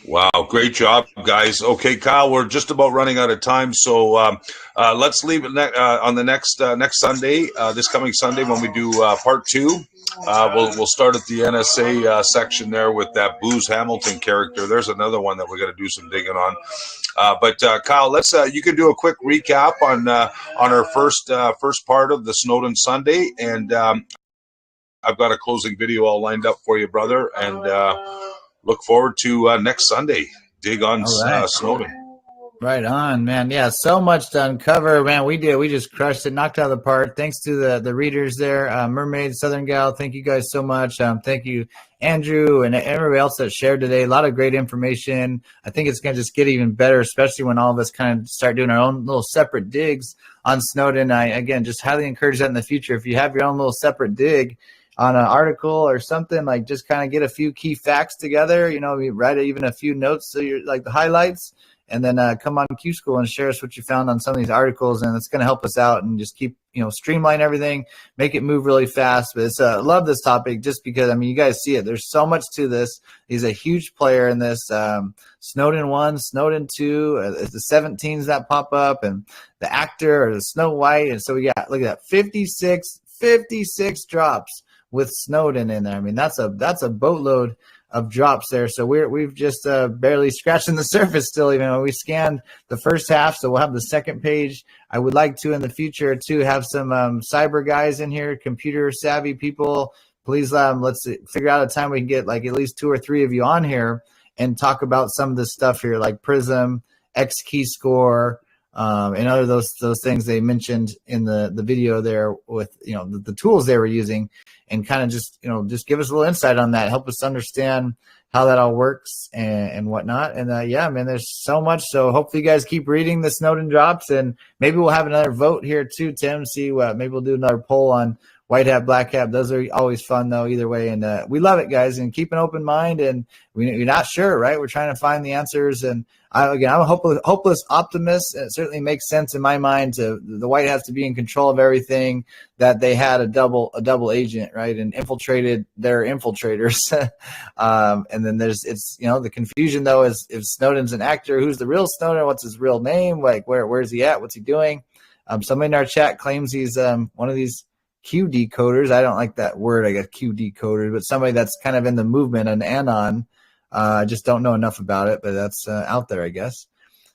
Wow, great job, guys. Okay, Kyle, we're just about running out of time, so let's leave it on the next Sunday, this coming Sunday when we do part 2. We'll start at the NSA section there with that Booz Hamilton character. There's another one that we're going to do some digging on. But Kyle, let's you can do a quick recap on our first part of the Snowden Sunday, and I've got a closing video all lined up for you, brother, and look forward to next Sunday. Dig on Snowden. Right on, man. Yeah, so much to uncover, man. We just crushed it, knocked it out of the park. Thanks to the readers there, Mermaid, Southern Gal. Thank you guys so much. Thank you, Andrew, and everybody else that shared today. A lot of great information. I think it's going to just get even better, especially when all of us kind of start doing our own little separate digs on Snowden. I, again, just highly encourage that in the future. If you have your own little separate dig on an article or something, like just kind of get a few key facts together, you know, write even a few notes, so you're like the highlights, and then come on Q School and share us what you found on some of these articles, and it's going to help us out and just keep, you know, streamline everything, make it move really fast. But it's love this topic just because, I mean, you guys see it. There's so much to this. He's a huge player in this. Snowden 1, Snowden 2, the 17s that pop up, and the actor or the Snow White. And so we got, look at that, 56 drops with Snowden in there. I mean, that's a boatload of drops there. So we've just barely scratching the surface still, even though we scanned the first half. So we'll have the second page. I would like to in the future to have some cyber guys in here, computer savvy people. Please let's figure out a time we can get like at least 2 or 3 of you on here and talk about some of this stuff here, like Prism, X key score, and other those things they mentioned in the video there with, you know, the tools they were using, and kind of just, you know, just give us a little insight on that, help us understand how that all works and whatnot. And yeah, man, there's so much. So hopefully you guys keep reading the Snowden drops, and maybe we'll have another vote here too, Tim. See what, maybe we'll do another poll on white hat, black hat. Those are always fun though, either way. And we love it, guys, and keep an open mind. And we're not sure, right? We're trying to find the answers. And I'm a hopeless optimist. It certainly makes sense in my mind to the White Hats to be in control of everything, that they had a double agent, right, and infiltrated their infiltrators. And then it's, you know, the confusion though is if Snowden's an actor, who's the real Snowden? What's his real name? Like where's he at? What's he doing? Somebody in our chat claims he's one of these Q decoders. I don't like that word, I guess, Q decoders, but somebody that's kind of in the movement, an anon. I just don't know enough about it, but that's out there, I guess.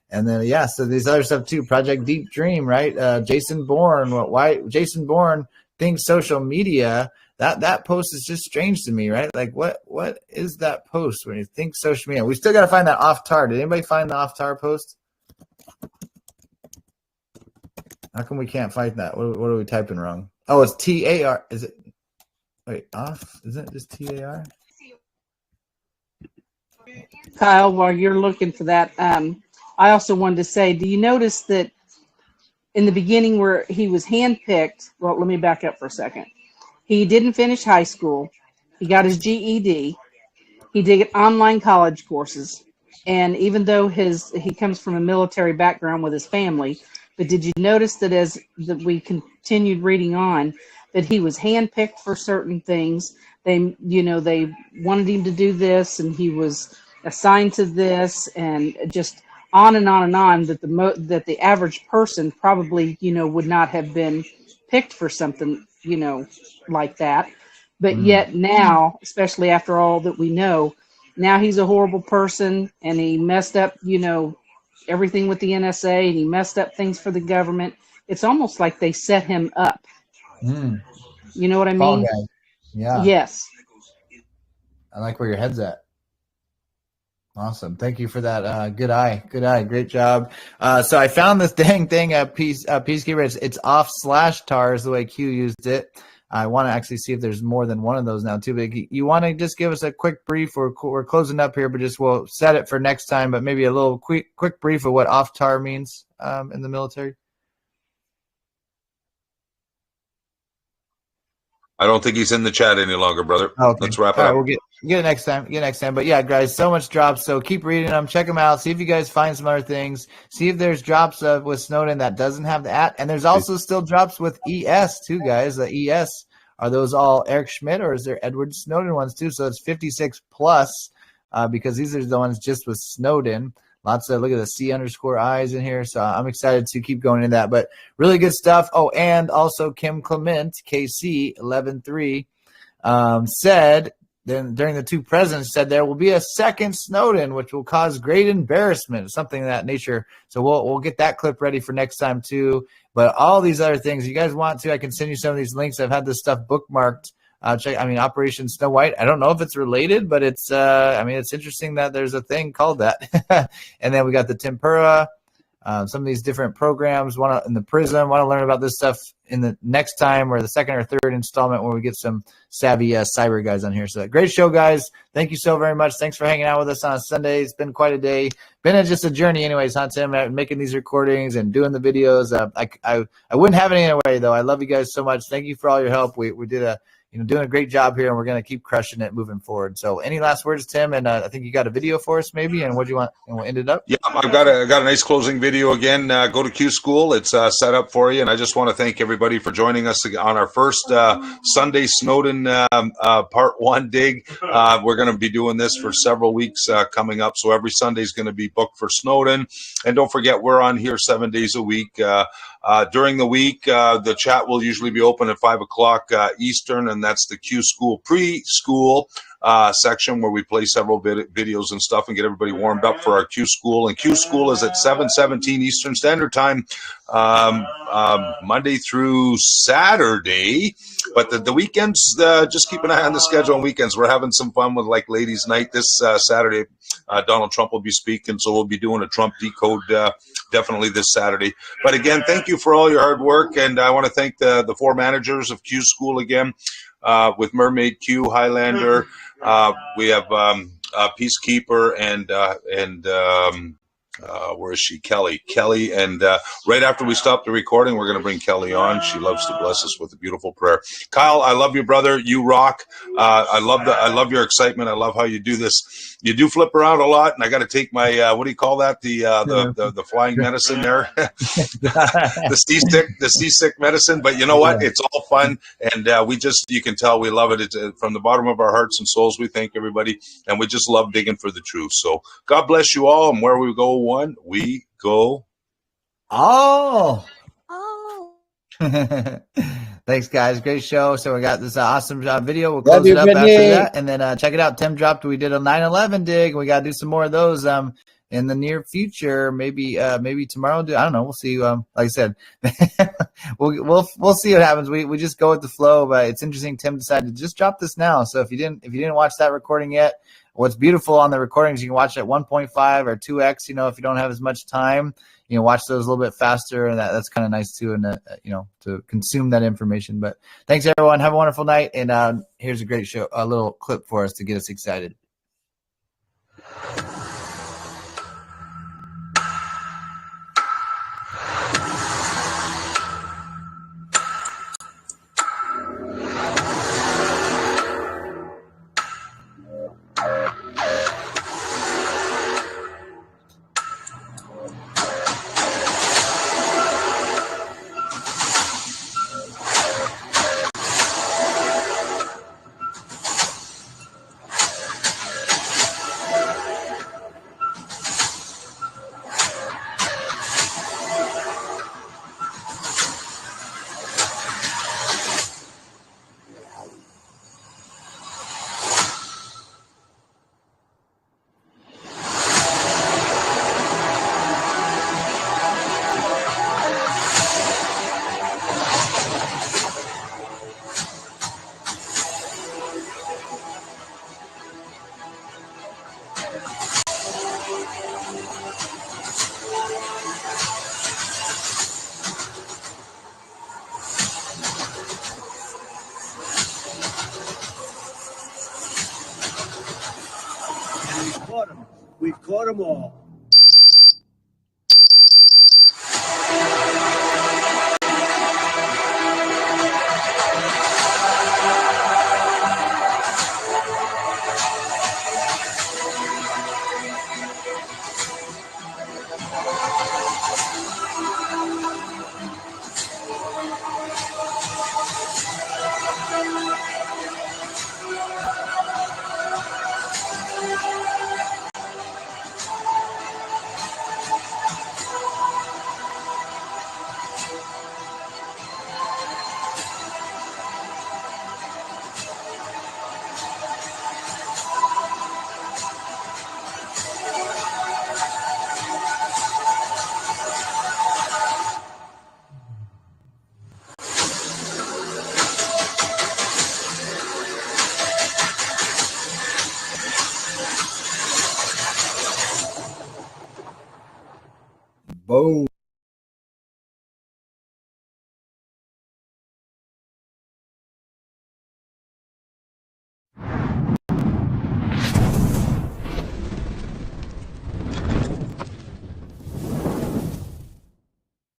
And then, yeah, so these other stuff too. Project Deep Dream, right? Jason Bourne. Why Jason Bourne thinks social media, that post is just strange to me, right? Like, what is that post when you think social media? We still got to find that off-tar. Did anybody find the off-tar post? How come we can't find that? What are we typing wrong? Oh, it's TAR. Is it? Wait, off? Isn't it just TAR? Kyle, while you're looking for that, I also wanted to say, do you notice that in the beginning where he was handpicked, well, let me back up for a second. He didn't finish high school. He got his GED. He did online college courses. And even though he comes from a military background with his family, but did you notice that as we continued reading on, that he was handpicked for certain things? They wanted him to do this, and he was assigned to this, and just on and on and on. That the average person probably, would not have been picked for something, like that. But yet now, especially after all that we know, now he's a horrible person, and he messed up, everything with the NSA, and he messed up things for the government. It's almost like they set him up. You know what I mean? Guy. Yeah. Yes. I like where your head's at. Awesome. Thank you for that. Good eye. Great job. So I found this dang thing at Peacekeeper. It's off/tar is the way Q used it. I want to actually see if there's more than one of those now too. But you want to just give us a quick brief? We're closing up here, but we'll set it for next time. But maybe a little quick brief of what off-tar means in the military. I don't think he's in the chat any longer, brother. Okay. Let's wrap it All up. right, Get it next time. Get it next time. But yeah, guys, so much drops. So keep reading them. Check them out. See if you guys find some other things. See if there's drops with Snowden that doesn't have the @ And there's also still drops with ES too, guys. The ES, are those all Eric Schmidt or is there Edward Snowden ones too? So it's 56 plus because these are the ones just with Snowden. Lots of, look at the C_I's in here. So I'm excited to keep going into that. But really good stuff. Oh, and also Kim Clement, KC 11.3, said, then during the two presidents, said there will be a second Snowden, which will cause great embarrassment, something of that nature. So we'll get that clip ready for next time too. But all these other things, you guys want to, I can send you some of these links. I've had this stuff bookmarked. Operation Snow White. I don't know if it's related, but it's it's interesting that there's a thing called that. And then we got the tempura. Some of these different programs, one in the prison. Want to learn about this stuff in the next time or the second or third installment where we get some savvy cyber guys on here. So great show, guys. Thank you so very much. Thanks for hanging out with us on a Sunday. It's been quite a day. Been just a journey anyways, huh, Tim? Making these recordings and doing the videos. I wouldn't have it any other way, though. I love you guys so much. Thank you for all your help. We did doing a great job here, and we're going to keep crushing it moving forward. So any last words, Tim? And I think you got a video for us maybe, and what do you want? And we'll end it up. Yeah, I've got a nice closing video again. Go to Q School. It's set up for you. And I just want to thank everybody for joining us on our first Sunday Snowden part 1 dig. We're going to be doing this for several weeks coming up. So every Sunday is going to be booked for Snowden. And don't forget, we're on here 7 days a week. During the week, the chat will usually be open at 5 o'clock Eastern, and that's the Q School preschool section where we play several videos and stuff and get everybody warmed up for our Q School. And Q School is at 7:17 Eastern Standard Time, Monday through Saturday. But the weekends, just keep an eye on the schedule on weekends. We're having some fun with like Ladies' Night this Saturday. Donald Trump will be speaking, so we'll be doing a Trump decode definitely this Saturday. But again, thank you for all your hard work, and I want to thank the 4 managers of Q School again, with Mermaid Q, Highlander. We have Peacekeeper and where is she? Kelly, and right after we stop the recording, we're going to bring Kelly on. She loves to bless us with a beautiful prayer. Kyle, I love you, brother. You rock. I love your excitement. I love how you do this. You do flip around a lot, and I got to take my what do you call that? The flying medicine there, the seasick medicine. But you know what? It's all fun, and you can tell we love it. It's from the bottom of our hearts and souls. We thank everybody, and we just love digging for the truth. So God bless you all, and where we go one, we go all. Thanks, guys. Great show. So we got this awesome video. We'll close it up after that. And then check it out. Tim dropped. We did a 9/11 dig. We got to do some more of those in the near future. Maybe tomorrow. I don't know. We'll see. Like I said, we'll see what happens. We just go with the flow. But it's interesting. Tim decided to just drop this now. So if you didn't watch that recording yet, what's beautiful on the recordings, you can watch it at 1.5 or 2x. If you don't have as much time, watch those a little bit faster, and that's kind of nice too, and to consume that information. But thanks, everyone. Have a wonderful night, and here's a great show, a little clip for us to get us excited. We've caught them all. Boom.